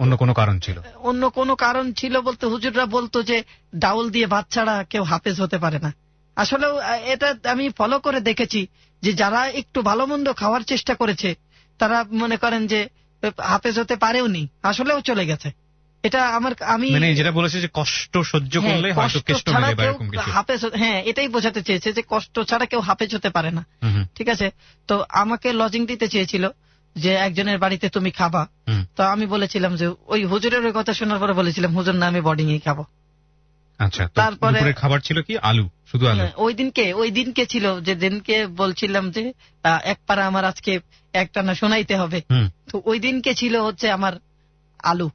অন্য কোনো কারণ ছিল? অন্য কোনো কারণ ছিল বলতে হুজুররা বলতো যে ডাউল দিয়ে ভাত ছাড়া কেউ হাফেজ হতে পারে না। আসলেও এটা আমি ফলো করে দেখেছি যে যারা একটু ভালো মন্দ খাওয়ার চেষ্টা করেছে তারা মনে করেন যে হাফেজ হতে পারেওনি, আসলেও চলে গেছে। এটা আমি মানে যেটা বলেছে যে কষ্ট সহ্য করলে হয়তো কেষ্ট মিলে বা এরকম কিছু। হাফেজ, হ্যাঁ এটাই বোঝাতে চেয়েছে যে কষ্ট ছাড়া কেউ হাফেজ হতে পারে না। ঠিক আছে, তো আমাকে লজিং দিতে চেয়েছিল যে একজনের বাড়িতে তুমি খাবা। তো আমি বলেছিলাম যে ওই হুজুরের ওই কথা শোনার পরে বলেছিলাম হুজুর না, আমি বোর্ডিং এ খাবো। আচ্ছা, তারপরে খাবার ছিল কি? আলু, শুধু আলু? ওই দিনকে ছিল যে দিনকে বলছিলাম যে এক পারা আমার আজকে একটানা শোনাইতে হবে। তো ওই দিনকে ছিল হচ্ছে আমার আলু,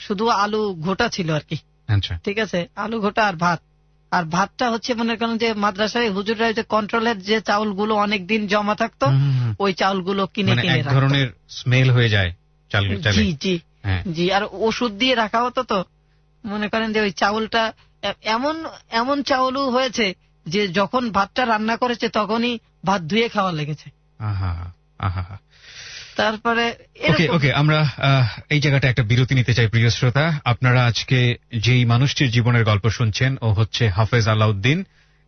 শুধু আলু ঘোটা ছিল আর কি। আচ্ছা, ঠিক আছে, আলু ঘোটা আর ভাত। আর ভাতটা হচ্ছে মনে করেন যে মাদ্রাসায় হুজুররা যে কন্ট্রোলের যে চাউলগুলো অনেকদিন জমা থাকতো, ওই চাউলগুলো কিনে মানে কিনে এক ধরনের স্মেল হয়ে যায় চাল। জি জি জি, আর ওষুধ দিয়ে রাখা হতো। তো মনে করেন যে ওই চাউলটা এমন এমন চাউলও হয়েছে যে যখন ভাতটা রান্না করেছে তখনই ভাত ধুয়ে খাওয়া লেগেছে। আহা আহা। তারপরে ওকে, আমরা এই জায়গাটা একটা বিরতি নিতে চাই। প্রিয় শ্রোতা, আপনারা আজকে যেই মানুষটির জীবনের গল্প শুনছেন ও হচ্ছে হাফেজ আলাউদ্দিন,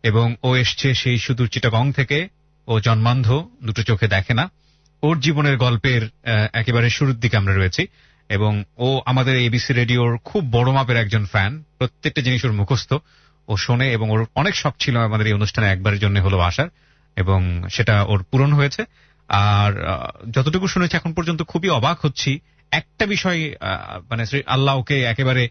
এবং ও এসছে সেই সুদূর চিটাগং থেকে। ও জন্মান্ধ, দুটো চোখে দেখে না। ওর জীবনের গল্পের একেবারে শুরুর দিকে আমরা রয়েছি, এবং ও আমাদের এবিসি রেডিওর খুব বড় মাপের একজন ফ্যান। প্রত্যেকটা জিনিস ওর মুখস্থ, ও শোনে, এবং ওর অনেক শখ ছিল আমাদের এই অনুষ্ঠানে একবারের জন্য হলো আসার, এবং সেটা ওর পূরণ হয়েছে। আর যতটুকু শুনেছি এখন পর্যন্ত খুবই অবাক হচ্ছি। একটা বিষয় মানে আল্লাহ ওকে একেবারে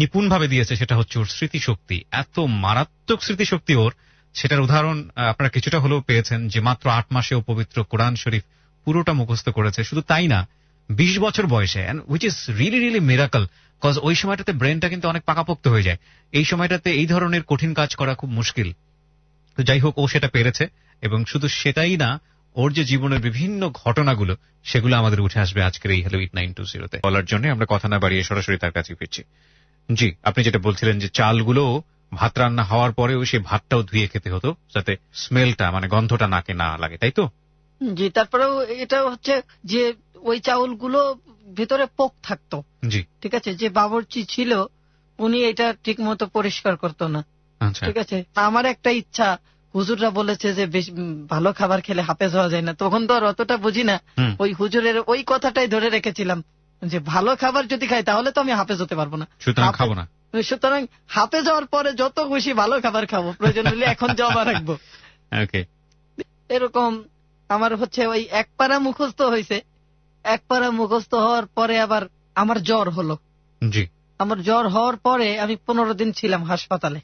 নিপুণ ভাবে দিয়েছে, সেটা হচ্ছে ওর স্মৃতিশক্তি। এত মারাত্মক স্মৃতিশক্তি ওর, সেটার উদাহরণ আপনারা কিছুটা হলেও পেয়েছেন যে মাত্র 8 মাসে ও পবিত্র কোরআন শরীফ পুরোটা মুখস্থ করেছে। শুধু তাই না, 20 বছর বয়সে, which is really really miracle, cause ওই সময়টাতে ব্রেনটা কিন্তু অনেক পাকাপোক্ত হয়ে যায়। এই সময়টাতে এই ধরনের কঠিন কাজ করা খুব মুশকিল। তো যাই হোক, ও সেটা পেরেছে, এবং শুধু সেটাই না, ওর যে জীবনের বিভিন্ন ঘটনাগুলো সেগুলো আমাদের উঠে আসবে আজকের এই হ্যালো 8920-তে বলার জন্য। আমরা কথা না বাড়িয়ে সরাসরি তার কাছে ফিরছি। জি, আপনি যেটা বলছিলেন যে চালগুলো ভাত রান্না হওয়ার পরেও সেই ভাতটাও ধুয়ে খেতে হতো যাতে স্মেলটা মানে গন্ধটা নাকে না লাগে, তাই তো? জি, তারপরেও এটা হচ্ছে যে ওই চাউলগুলো ভিতরে পোক থাকতো। জি, ঠিক আছে, যে বাবুর্চি ছিল উনি এটা ঠিক মতো পরিষ্কার করতো না। ঠিক আছে, আমার একটা ইচ্ছা, হুজুররা বলেছে যে বেশ ভালো খাবার খেলে হাফেজ হওয়া যায় না, তখন তো আর অতটা বুঝি না। ওই হুজুরের ওই কথাটাই ধরে রেখেছিলাম যে ভালো খাবার যদি খাই তাহলে তো আমি হাফেজ হতে পারবো না, সুতরাং খাবো না। সুতরাং হাফেজ হওয়ার পরে যত খুশি ভালো খাবার খাবো, প্রয়োজন হলে এখন জমা রাখবো। এরকম আমার হচ্ছে ওই এক পারা মুখস্থ হয়েছে। এক পারা মুখস্থ হওয়ার পরে আবার আমার জ্বর হলো। জি, আমার জ্বর হওয়ার পরে আমি 15 দিন ছিলাম হাসপাতালে।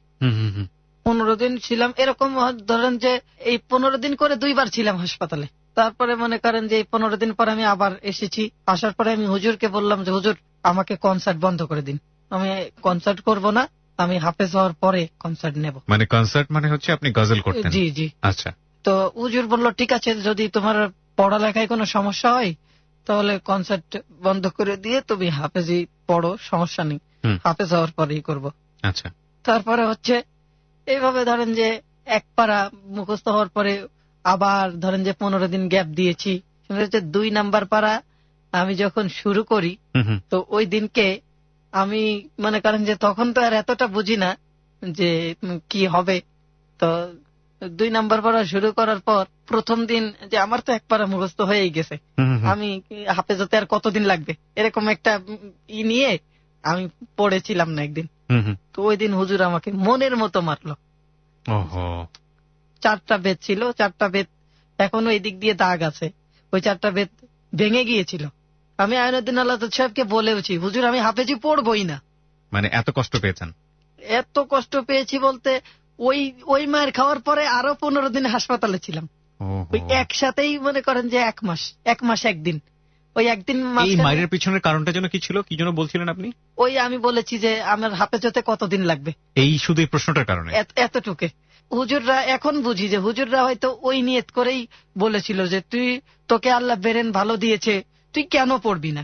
15 দিন ছিলাম, এরকম ধরেন যে এই 15 দিন করে 2 বার ছিলাম হাসপাতালে। তারপরে মনে করেন যে এই 15 দিন পর আমি আবার এসেছি। আসার পরে আমি হুজুরকে বললাম যে হুজুর আমাকে কনসার্ট বন্ধ করে দিন, আমি কনসার্ট করব না, আমি হাফেজ হওয়ার পরে কনসার্ট নেব। মানে কনসার্ট মানে হচ্ছে আপনি গজল করতেন? জি জি। আচ্ছা। তো হুজুর বলল ঠিক আছে, যদি তোমার পড়ালেখায় কোনো সমস্যা হয় তাহলে কনসার্ট বন্ধ করে দিয়ে তুমি হাফেজি পড়ো, সমস্যা নেই, হাফেজ হওয়ার পরেই করব। আচ্ছা। তারপরে হচ্ছে এইভাবে ধরেন যে এক পারা মুখস্থ হওয়ার পরে আবার ধরেন যে 15 দিন গ্যাপ দিয়েছি। 2 নাম্বার পারা আমি যখন শুরু করি, তো ওই দিনকে আমি মনে করেন যে তখন তো আর এতটা বুঝি না যে কি হবে। তো 2 নাম্বার পারা শুরু করার পর প্রথম দিন যে আমার তো এক পারা মুখস্থ হয়েই গেছে, আমি হাফেজ হতে আর কতদিন লাগবে, এরকম একটা নিয়ে আমি পড়েছিলাম না একদিন। তো ওই দিন হুজুর আমাকে মনের মতো মারলো। 4টা বেদ ছিল, 4টা বেদ এখনো এই দিক দিয়ে দাগ আছে, ওই 4টা বেদ ভেঙে গিয়েছিল। আমি আইনুদ্দিন আল্লাহ সাহেবকে বলেওছি, হুজুর আমি হাফেজি পড়বই না। মানে এত কষ্ট পেয়েছেন? এত কষ্ট পেয়েছি বলতে ওই মায়ের খাওয়ার পরে আরো 15 দিন হাসপাতালে ছিলাম, ওই একসাথেই মনে করেন যে 1 মাস 1 দিন। ওই একদিন মায়ের পিছনের কারণটা যেন কি ছিল, কি যেন বলছিলেন আপনি? ওই আমি বলেছি যে আমার হাফেজ হতে কতদিন লাগবে, এই শুধু এই প্রশ্নটার কারণে এতটুকু। হুজুররা এখন বুঝি যে হুজুররা হয়তো ওই নিয়ত করেই বলেছিল যে তোকে আল্লাহ বেরেন ভালো দিয়েছে, তুই কেন পড়বি না,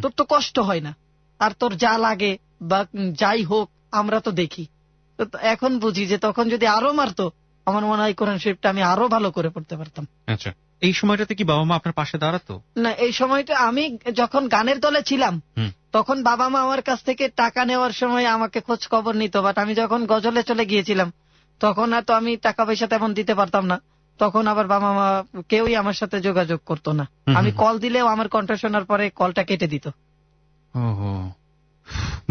তোর তো কষ্ট হয় না, আর তোর যা লাগে বা যাই হোক আমরা তো দেখি। তো এখন বুঝি যে তখন যদি আরো মারতো, আমার মনে হয় কোরআন শরীফটা আমি আরো ভালো করে পড়তে পারতাম। আচ্ছা, এই সময়টাতে কি বাবা মা আপনার পাশে দাঁড়াতো? না, এই সময়টা আমি যখন গানের দলে ছিলাম তখন বাবা মা আমার কাছ থেকে টাকা নেওয়ার সময় আমাকে খোঁজ খবর নিত, বাট আমি যখন গজলে চলে গিয়েছিলাম তখন আর তো আমি টাকা পয়সা তেমন দিতে পারতাম না। তখন আবার বাবা মা কেউই আমার সাথে যোগাযোগ করতো না, আমি কল দিলেও আমার কণ্ঠ শোনার পরে কলটা কেটে দিত।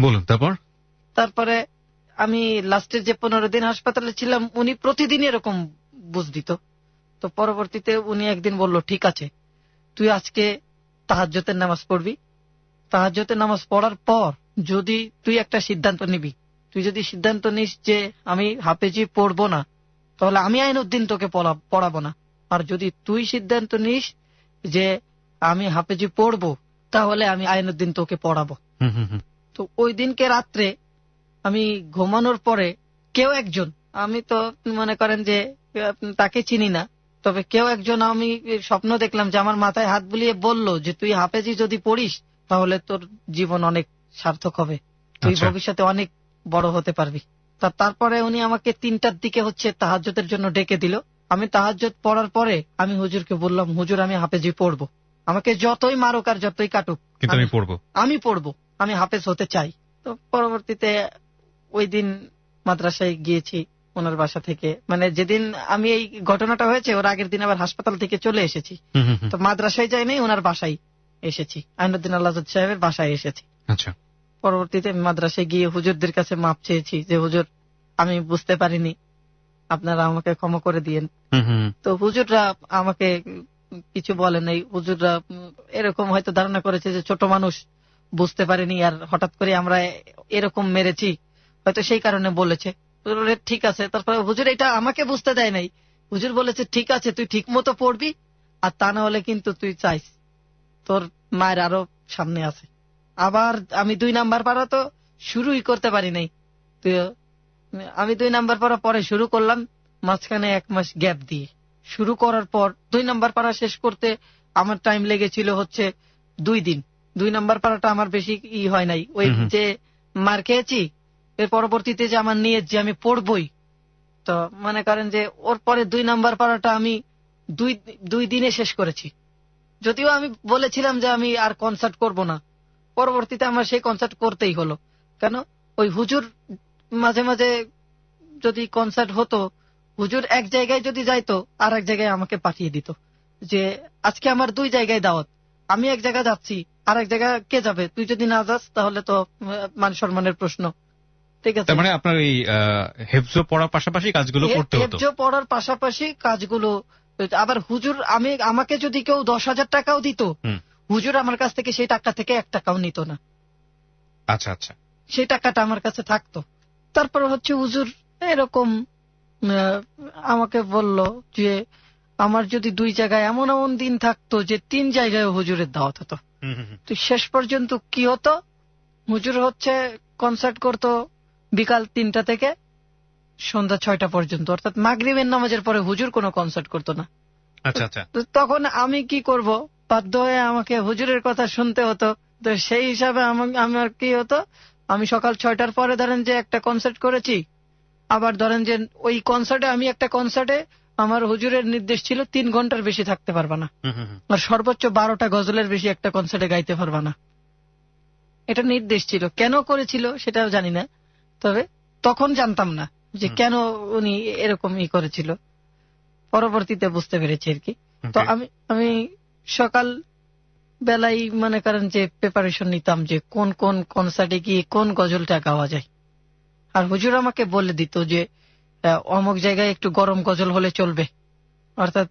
বলুন তারপরে আমি লাস্টের যে 15 দিন হাসপাতালে ছিলাম উনি প্রতিদিন এরকম বুঝ দিত। তো পরবর্তীতে উনি একদিন বলল, ঠিক আছে তুই আজকে তাহাজ্জুদের নামাজ পড়বি, তাহাজ্জুদের নামাজ পড়ার পর যদি তুই একটা সিদ্ধান্ত নিবি, তুই যদি সিদ্ধান্ত নিস যে আমি হাফেজি পড়বো না, তাহলে আমি আইনুদ্দিন তোকে পড়াবো না, আর যদি তুই সিদ্ধান্ত নিস যে আমি হাফেজি পড়বো, তাহলে আমি আইনুদ্দিন তোকে পড়াবো। তো ওই দিনকে রাত্রে আমি ঘুমানোর পরে কেউ একজন, আমি তো মনে করেন যে তাকে চিনি না, তবে কেউ একজন আমি স্বপ্ন দেখলাম যে আমার মাথায় হাত বুলিয়ে বলল যে তুই হাফেজি যদি পড়িস তাহলে তোর জীবন অনেক সার্থক হবে, তুই ভবিষ্যতে অনেক বড় হতে পারবি। তারপরে উনি আমাকে 3টার দিকে হচ্ছে তাহাজ্জুদের জন্য ডেকে দিল। আমি তাহাজ্জুদ পড়ার পরে আমি হুজুরকে বললাম, হুজুর আমি হাফেজি পড়বো, আমাকে যতই মারুক আর যতই কাটুক আমি পড়বো, আমি হাফেজ হতে চাই। তো পরবর্তীতে ওই দিন মাদ্রাসায় গিয়েছি ওনার বাসা থেকে, মানে যেদিন আমি এই ঘটনাটা হয়েছে ওর আগের দিন আবার হাসপাতাল থেকে চলে এসেছি। তো মাদ্রাসায় যাই নাই, ওনার বাসায় এসেছি, আইনুদ্দিন আল্লাহ সাহেবের বাসায় এসেছি। আচ্ছা, পরবর্তীতে মাদ্রাসায় গিয়ে হুজুরদের কাছে মাপ চেয়েছি যে হুজুর আমি বুঝতে পারিনি, আপনারা আমাকে ক্ষমা করে দিয়েন। তো হুজুররা আমাকে কিছু বলে নাই, হুজুররা এরকম হয়তো ধারণা করেছে যে ছোট মানুষ বুঝতে পারেনি আর হঠাৎ করে আমরা এরকম মেরেছি, হয়তো সেই কারণে বলেছে। ঠিক আছে, তারপরে হুজুর এটা আমাকে বুঝতে দেয় নাই, হুজুর বলেছে ঠিক আছে তুই ঠিক মতো পড়বি, আর তা না হলে কিন্তু তুই চাইস তোর মায়ের আরো সামনে আছে। আবার আমি 2 নাম্বার পারা তো শুরুই করতে পারি নাই, তো আমি 2 নাম্বার পারা পরে শুরু করলাম, মাঝখানে 1 মাস গ্যাপ দিয়ে শুরু করার পর 2 নাম্বার পারা শেষ করতে আমার টাইম লেগেছিল হচ্ছে 2 দিন। 2 নাম্বার পারাটা আমার বেশি হয় নাই, ওই যে মার খেয়েছি এর পরবর্তীতে যে আমার নিয়ে যে আমি পড়বই, তো মনে করেন যে ওর পরে 2 নাম্বার পারাটা আমি 2 দিনে শেষ করেছি। যদিও আমি বলেছিলাম যে আমি আর কনসার্ট করব না, পরবর্তীতে আমার সেই কনসার্ট করতেই হলো। কেন, ওই হুজুর মাঝে মাঝে যদি কনসার্ট হতো, হুজুর এক জায়গায় যদি যাইতো আর এক জায়গায় আমাকে পাঠিয়ে দিত যে আজকে আমার 2 জায়গায় দাওয়াত, আমি এক জায়গায় যাচ্ছি আর এক জায়গায় কে যাবে, তুই যদি না যাস তাহলে তো মান সম্মানের প্রশ্ন। ঠিক আছে, মানে আপনার এই হেফজ পড়ার পাশাপাশি কাজগুলো করতে হতো? হেফজ পড়ার পাশাপাশি কাজগুলো। আবার হুজুর আমাকে যদি কেউ 10,000 টাকাও দিত, হুজুর আমার কাছ থেকে সেই টাকা থেকে 1 টাকাও নিত না। আচ্ছা আচ্ছা, সেই টাকাটা আমার কাছে থাকতো। তারপর হচ্ছে হুজুর এরকম আমাকে বলল যে আমার যদি 2 জায়গায় এমন এমন দিন থাকতো যে 3 জায়গায় হুজুরের দাওয়াত হতো। তো শেষ পর্যন্ত কি হতো, হুজুর হচ্ছে কনসার্ট করতো বিকাল 3টা থেকে সন্ধ্যা 6টা পর্যন্ত, অর্থাৎ মাগরিবের নামাজের পরে হুজুর কোনো কনসার্ট করতো না। আচ্ছা আচ্ছা, তখন আমি কি করব, বাধ্য হয়ে আমাকে হুজুরের কথা শুনতে হতো। তো সেই হিসাবে আমার কি হতো, আমি সকাল 6টার পরে ধরেন যে একটা কনসার্ট করেছি, আবার ধরেন যে ওই কনসার্টে আমি একটা কনসার্টে আমার হুজুরের নির্দেশ ছিল 3 ঘন্টার বেশি থাকতে পারবা না, আর সর্বোচ্চ 12টা গজলের বেশি একটা কনসার্টে গাইতে পারবা না। এটা নির্দেশ ছিল, কেন করেছিল সেটাও জানি না, তবে তখন জানতাম না যে কেন উনি এরকম করেছিল, পরবর্তীতে বুঝতে পেরেছি আর কি। তো আমি সকাল বেলায় মনে করেন যে প্রিপারেশন নিতাম যে কোন কোন কনসার্টে গিয়ে কোন গজলটা গাওয়া যায়, আর হুজুর আমাকে বলে দিত যে অমুক জায়গায় একটু গরম গজল হলে চলবে, অর্থাৎ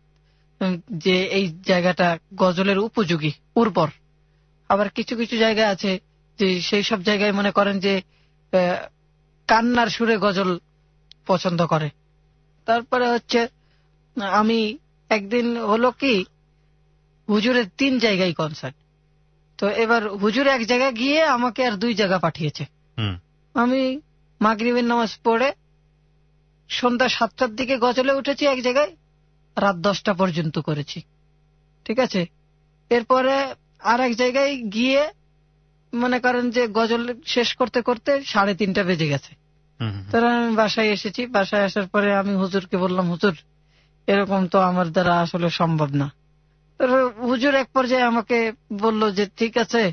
যে এই জায়গাটা গজলের উপযোগী উর্বর। আবার কিছু কিছু জায়গা আছে যে সেই সব জায়গায় মনে করেন যে কান্নার সুরে গজল পছন্দ করে। তারপরে হচ্ছে আমি একদিন হলো কি, হুজুরের 3 জায়গায় কনসার্ট, তো এবার হুজুর এক জায়গায় গিয়ে আমাকে আর 2 জায়গা পাঠিয়েছে। আমি মাগরিবের নামাজ পড়ে সন্ধ্যা 7টার দিকে গজলে উঠেছি এক জায়গায়, রাত 10টা পর্যন্ত করেছি, ঠিক আছে। এরপরে আর এক জায়গায় গিয়ে মনে করেন যে গজল শেষ করতে করতে 3:30 বেজে গেছে। তারপর আমি বাসায় এসেছি, বাসায় আসার পরে আমি হুজুরকে বললাম, হুজুর এরকম তো আমার দ্বারা আসলে সম্ভব না। হুজুর এক পর্যায়ে আমাকে বলল যে ঠিক আছে,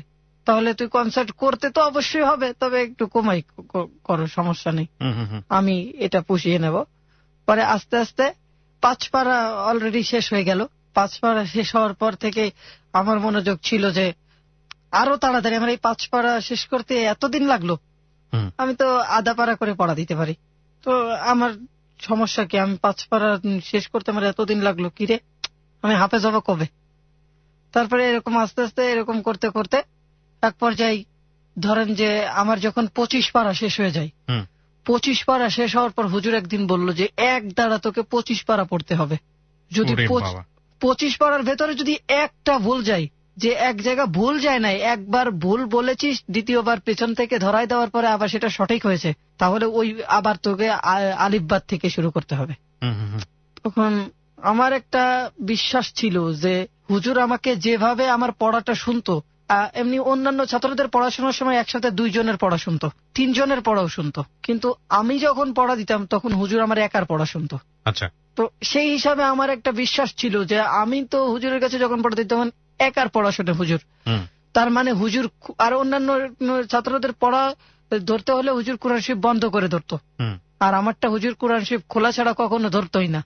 তাহলে তুই কনসার্ট করতে তো অবশ্যই হবে, তবে একটু কমাই করো, সমস্যা নেই, আমি এটা পুষিয়ে নেব। পরে আস্তে আস্তে 5 পারা অলরেডি শেষ হয়ে গেল। 5 পারা শেষ হওয়ার পর থেকে আমার মনোযোগ ছিল যে আরো তাড়াতাড়ি, আমার এই 5 পারা শেষ করতে এতদিন লাগলো, আমি তো আধা পারা করে পড়া দিতে পারি, তো আমার সমস্যা কি, আমি 5 পারা শেষ করতে আমার এতদিন লাগলো, কিরে আমি হাফেজ হবো কবে। তারপরে এরকম আস্তে আস্তে এরকম করতে করতে এক পর্যায়ে ধরেন যে আমার যখন 25 পারা শেষ হয়ে যায়, 25 পারা শেষ হওয়ার পর হুজুর একদিন বলল যে এক দ্বারা তোকে 25 পারা পড়তে হবে, যদি 25 পারার ভেতরে যদি একটা ভুল যায়, যে এক জায়গা ভুল যায় নাই, একবার ভুল বলেছিস, দ্বিতীয়বার পেছন থেকে ধরাই দেওয়ার পরে আবার সেটা সঠিক হয়েছে, তাহলে ওই আবার তোকে আলিফবাত থেকে শুরু করতে হবে। তখন আমার একটা বিশ্বাস ছিল যে হুজুর আমাকে যেভাবে আমার পড়াটা শুনতো, এমনি অন্যান্য ছাত্রদের পড়াশোনার সময় একসাথে 2 জনের পড়া শুনতো, 3 জনের পড়াও শুনতো, কিন্তু আমি যখন পড়া দিতাম তখন হুজুর আমার একার পড়া শুনতো। আচ্ছা, তো সেই হিসাবে আমার একটা বিশ্বাস ছিল যে আমি তো হুজুরের কাছে যখন পড়া দিতাম তখন একার পড়া শুনে হুজুর, তার মানে হুজুর আর অন্যান্য ছাত্রদের পড়া ধরতে হলে হুজুর কোরআন শরীফ বন্ধ করে ধরতো, আর আমারটা হুজুর কোরআন শরীফ খোলা ছাড়া কখনো ধরতই না।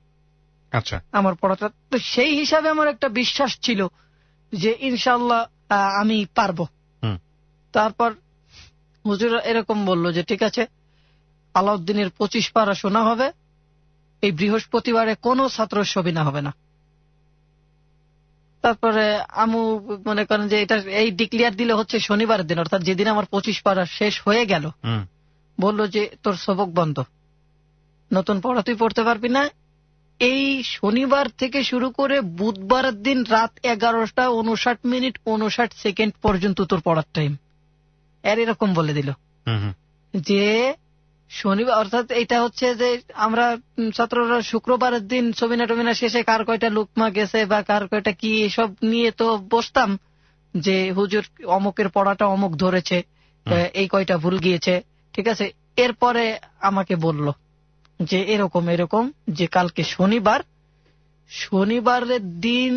আচ্ছা, আমার পড়াটা তো সেই হিসাবে আমার একটা বিশ্বাস ছিল যে ইনশাআল্লাহ আমি পারবো। তারপর হুজুর এরকম বলল যে ঠিক আছে, আলাউদ্দিনের 25 পারা শোনা হবে, এই বৃহস্পতিবারে কোনো ছাত্র সবিনা হবে না। তারপরে আমু মনে করেন যে এটা এই ডিক্লিয়ার দিলে হচ্ছে শনিবারের দিন, অর্থাৎ যেদিন আমার 25 পারা শেষ হয়ে গেল, বলল যে তোর সবক বন্ধ, নতুন পড়া তুই পড়তে পারবি না, এই শনিবার থেকে শুরু করে বুধবারের দিন রাত 11:59 পর্যন্ত তোর পড়ার টাইম। এর এরকম বলে দিল যে শনিবার, অর্থাৎ এটা হচ্ছে যে আমরা ছাত্ররা শুক্রবারের দিন সবিনা টবিনা শেষে কার কয়টা লুকমা গেছে বা কার কয়টা কি এসব নিয়ে তো বসতাম যে হুজুর অমুকের পড়াটা অমুক ধরেছে, এই কয়টা ভুল গিয়েছে, ঠিক আছে। এরপরে আমাকে বলল যে এরকম এরকম যে কালকে শনিবারের দিন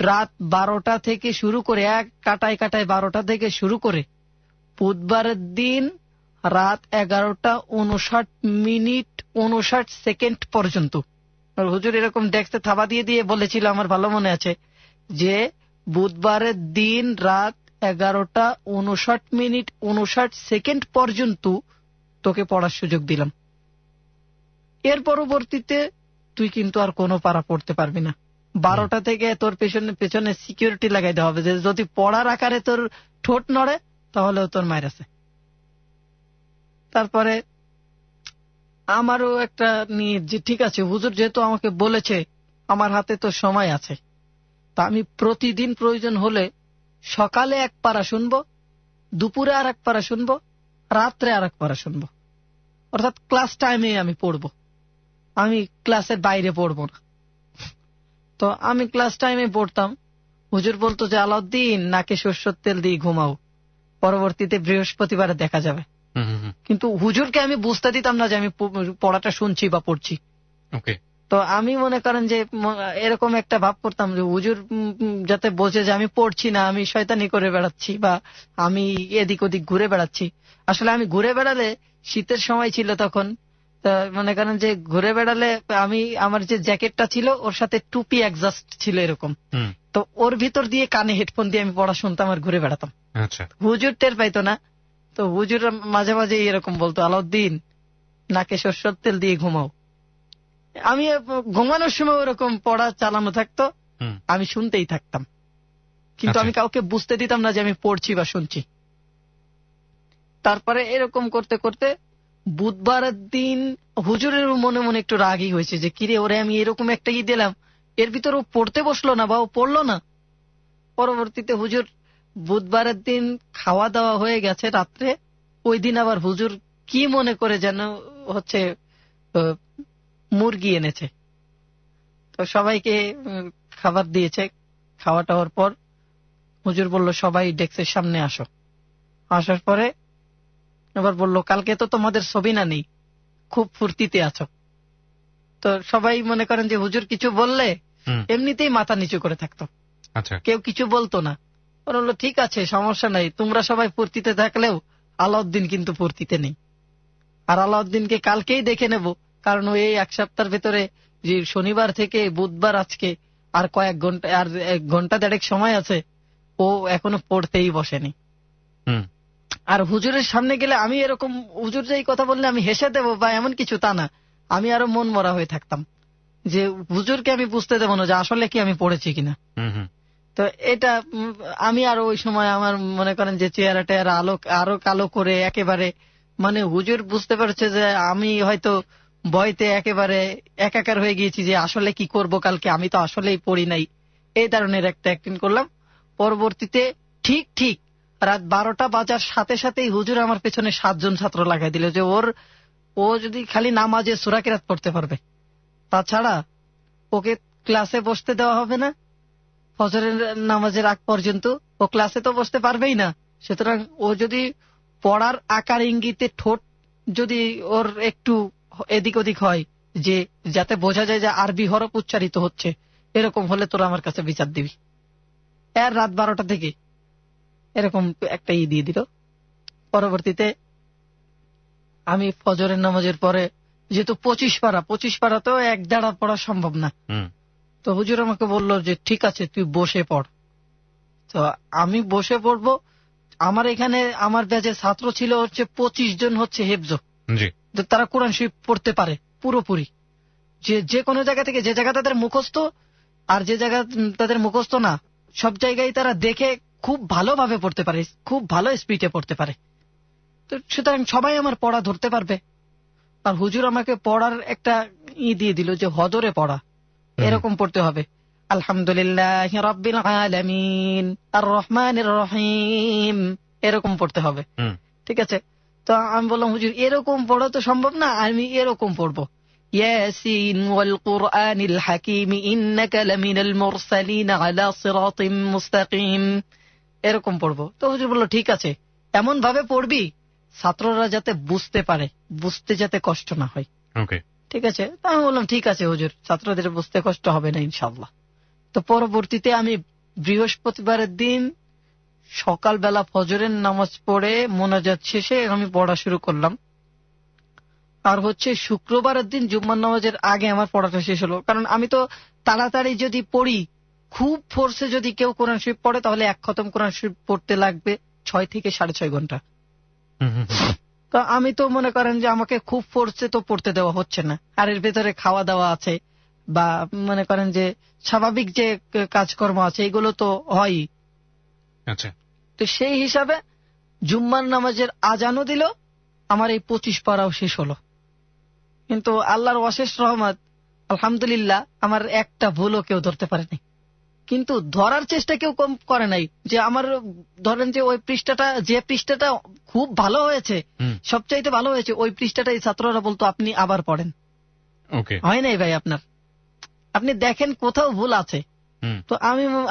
রাত 12টা থেকে শুরু করে, এক কাটায় কাটায় 12টা থেকে শুরু করে বুধবারের দিন রাত 11:59 পর্যন্ত। আর হুজুর এরকম ডেস্কে থাবা দিয়ে দিয়ে বলেছিল, আমার ভালো মনে আছে, যে বুধবারের দিন রাত 11:59 পর্যন্ত তোকে পড়ার সুযোগ দিলাম, এর পরবর্তীতে তুই কিন্তু আর কোনো পারা পড়তে পারবি না। 12টা থেকে তোর পেছনে সিকিউরিটি লাগাই দেওয়া হবে, যে যদি পড়ার আকারে তোর ঠোঁট নড়ে তাহলেও তোর মায়ের আছে। তারপরে আমারও একটা নিয়ে যে ঠিক আছে, হুজুর যেহেতু আমাকে বলেছে, আমার হাতে তো সময় আছে, তা আমি প্রতিদিন প্রয়োজন হলে সকালে 1 পারা শুনবো, দুপুরে আর 1 পারা শুনবো, রাত্রে আর 1 পারা শুনবো, অর্থাৎ ক্লাস টাইমে আমি পড়বো, আমি ক্লাসের বাইরে পড়বো না। তো আমি ক্লাস টাইমে পড়তাম, হুজুর বলতো যে আলাউদ্দিন নাকে সরষের তেল দিয়ে ঘুমাও, পরবর্তীতে বৃহস্পতিবারে দেখা যাবে। কিন্তু হুজুরকে আমি বুঝতে দিতাম না যে আমি পড়াটা শুনছি বা পড়ছি। ওকে। তো আমি মনে করেন যে এরকম একটা ভাব করতাম যে হুজুর যাতে বোঝে যে আমি পড়ছি না, আমি শয়তানি করে বেড়াচ্ছি বা আমি এদিক ওদিক ঘুরে বেড়াচ্ছি। আসলে আমি ঘুরে বেড়ালে, শীতের সময় ছিল তখন, মনে করেন যে ঘুরে বেড়ালে আমি আমার যে জ্যাকেটটা ছিল ওর সাথে টুপি অ্যাডজাস্ট ছিল এরকম, তো ওর ভিতর দিয়ে কানে হেডফোন দিয়ে আমি পড়া শুনতাম আর ঘুরে বেড়াতাম। আচ্ছা। হুজুর টের পাইতো না। তো হুজুর মাঝে মাঝে এরকম বলতো, আলাউদ্দিন নাকে সরষের তেল দিয়ে ঘুমাও। আমি ঘুমানোর সময় ওরকম পড়া চালানো থাকতো, আমি শুনতেই থাকতাম, কিন্তু আমি কাউকে বুঝতে দিতাম না যে আমি পড়ছি বা শুনছি। তারপরে এরকম করতে করতে বুধবারের দিন হুজুরের মনে মনে একটু রাগই হয়েছে যে কিরে ওরে আমি এরকম একটা দিলাম, এর ভিতর ও পড়তে বসলো না বা ও পড়লো না। পরবর্তীতে হুজুর বুধবারের দিন খাওয়া দাওয়া হয়ে গেছে রাত্রে, ওই দিন আবার হুজুর কি মনে করে যেন হচ্ছে মুরগি এনেছে, তো সবাইকে খাবার দিয়েছে। খাওয়া টাওয়ার পর হুজুর বলল সবাই ডেস্কের সামনে আসো। আসার পরে এবার বলল কালকে তো তোমাদের সবিনা নেই, খুব ফুর্তিতে আছো। তো সবাই মনে করেন যে হুজুর কিছু বললে এমনিতেই মাথা নিচু করে থাকতো, কেউ কিছু বলতো না। বললো ঠিক আছে সমস্যা নাই, তোমরা সবাই ফুর্তিতে থাকলেও আলাউদ্দিন কিন্তু ফুর্তিতে নেই, আর আলাউদ্দিনকে কালকেই দেখে নেব, কারণ এই এক সপ্তাহের ভেতরে যে শনিবার থেকে বুধবার আজকে আর কয়েক ঘন্টা, আর 1 ঘন্টা 1.5 সময় আছে, ও এখনো পড়তেই বসেনি। আর হুজুরের সামনে গেলে আমি এরকম, হুজুর যে এই কথা বললে আমি হেসে দেবো বা এমন কিছু তা না, আমি আরো মন মরা হয়ে থাকতাম যে হুজুরকে আমি বুঝতে দেবো না যে আসলে কি আমি পড়েছি কিনা। তো এটা আমি আরো ওই সময় আমার মনে করেন যে চেহারাটা আরো কালো করে একেবারে, মানে হুজুর বুঝতে পারছে যে আমি হয়তো ভয়তে একেবারে একাকার হয়ে গিয়েছি যে আসলে কি করব কালকে, আমি তো আসলেই পড়ি নাই, এই ধরনের একটা অ্যাক্টিং করলাম। পরবর্তীতে ঠিক রাত 12টা বাজার সাথে সাথেই হুজুর আমার পেছনে 7 জন ছাত্র লাগাই দিল যে ও যদি খালি নামাজে সূরা কিরাত পড়তে পারবে, তাছাড়া ওকে ক্লাসে বসতে দেওয়া হবে না, ফজরের নামাজের আগ পর্যন্ত ও ক্লাসে তো বসতে পারবেই না। সুতরাং ও যদি পড়ার আকার ইঙ্গিতে ঠোঁট যদি ওর একটু এদিক ওদিক হয়, যে যাতে বোঝা যায় যে আরবি হরফ উচ্চারিত হচ্ছে, এরকম হলে তোরা আমার কাছে বিচার দিবি। এর রাত 12টা থেকে এরকম একটা দিয়ে দিল। পরবর্তীতে আমি ফজরের নামাজের পরে, যেহেতু 25 পারা তো এক দাঁড়া পড়া সম্ভব না, তো হুজুর আমাকে বললো যে ঠিক আছে তুই বসে পড়। তো আমি বসে পড়বো। আমার এখানে আমার ব্যাচে ছাত্র ছিল হচ্ছে 25 জন হচ্ছে হেফজ, তারা কোরআন শরীফ পড়তে পারে পুরোপুরি, যে কোনো জায়গা থেকে, যে জায়গা তাদের মুখস্থ আর যে জায়গা তাদের মুখস্থ না, সব জায়গায় তারা দেখে খুব ভালোভাবে পড়তে পারে, খুব ভালো স্পিডে পড়তে পারে। তো সুতরাং সবাই আমার পড়া ধরতে পারবে। আর হুজুর আমাকে পড়ার একটা দিয়ে দিল যে হজরে পড়া এরকম পড়তে হবে, আলহামদুলিল্লাহ রাব্বিল আলামিন আর রহমানির রহিম, এরকম পড়তে হবে। ঠিক আছে, তো আমি বললাম হুজুর এরকম পড়া তো সম্ভব না, আমি এরকম পড়বো, ইয়াসিন ওয়াল কুরআনিল হাকিম ইন্নাকা লামিনাল মুরসালিন আলা সিরাতিম মুস্তাকিম, এরকম পড়বো। তো হুজুর বলল ঠিক আছে, এমন ভাবে পড়বি ছাত্ররা যাতে বুঝতে পারে, বুঝতে যাতে কষ্ট না হয়। ঠিক আছে, তা আমি বললাম ঠিক আছে হুজুর, ছাত্রদের বুঝতে কষ্ট হবে না ইনশাআল্লাহ। তো পরবর্তীতে আমি বৃহস্পতিবারের দিন সকালবেলা ফজরের নামাজ পড়ে মোনাজাত শেষে আমি পড়া শুরু করলাম। আর হচ্ছে শুক্রবারের দিন জুম্মার নামাজের আগে আমার পড়াটা শেষ হলো, কারণ আমি তো তাড়াতাড়ি যদি পড়ি, খুব ফোর্সে যদি কেউ কোরআন শরীফ পড়ে তাহলে এক খতম কোরআন শরীফ পড়তে লাগবে 6 থেকে 6.5 ঘন্টা। তো আমি তো মনে করেন যে আমাকে খুব ফোর্সে তো পড়তে দেওয়া হচ্ছে না, আর এর ভেতরে খাওয়া দাওয়া আছে বা মনে করেন যে স্বাভাবিক যে কাজকর্ম আছে এগুলো তো হয়ই। আচ্ছা, তো সেই হিসাবে জুম্মার নামাজের আজানও দিল, আমার এই 25 পারাও শেষ হলো। কিন্তু আল্লাহর অশেষ রহমত, আলহামদুলিল্লাহ আমার একটা ভুলও কেউ ধরতে পারেনি। কিন্তু ধরার চেষ্টা কেউ কম করে নাই, যে আমার ধরেন যে ওই পৃষ্ঠাটা, যে পৃষ্ঠাটা খুব ভালো হয়েছে, সবচাইতে ভালো হয়েছে, ওই পৃষ্ঠাটা এই ছাত্ররা বলতো আপনি আবার পড়েন। হয় নাই ভাই আপনার, আপনি দেখেন কোথাও ভুল আছে, হুম। তো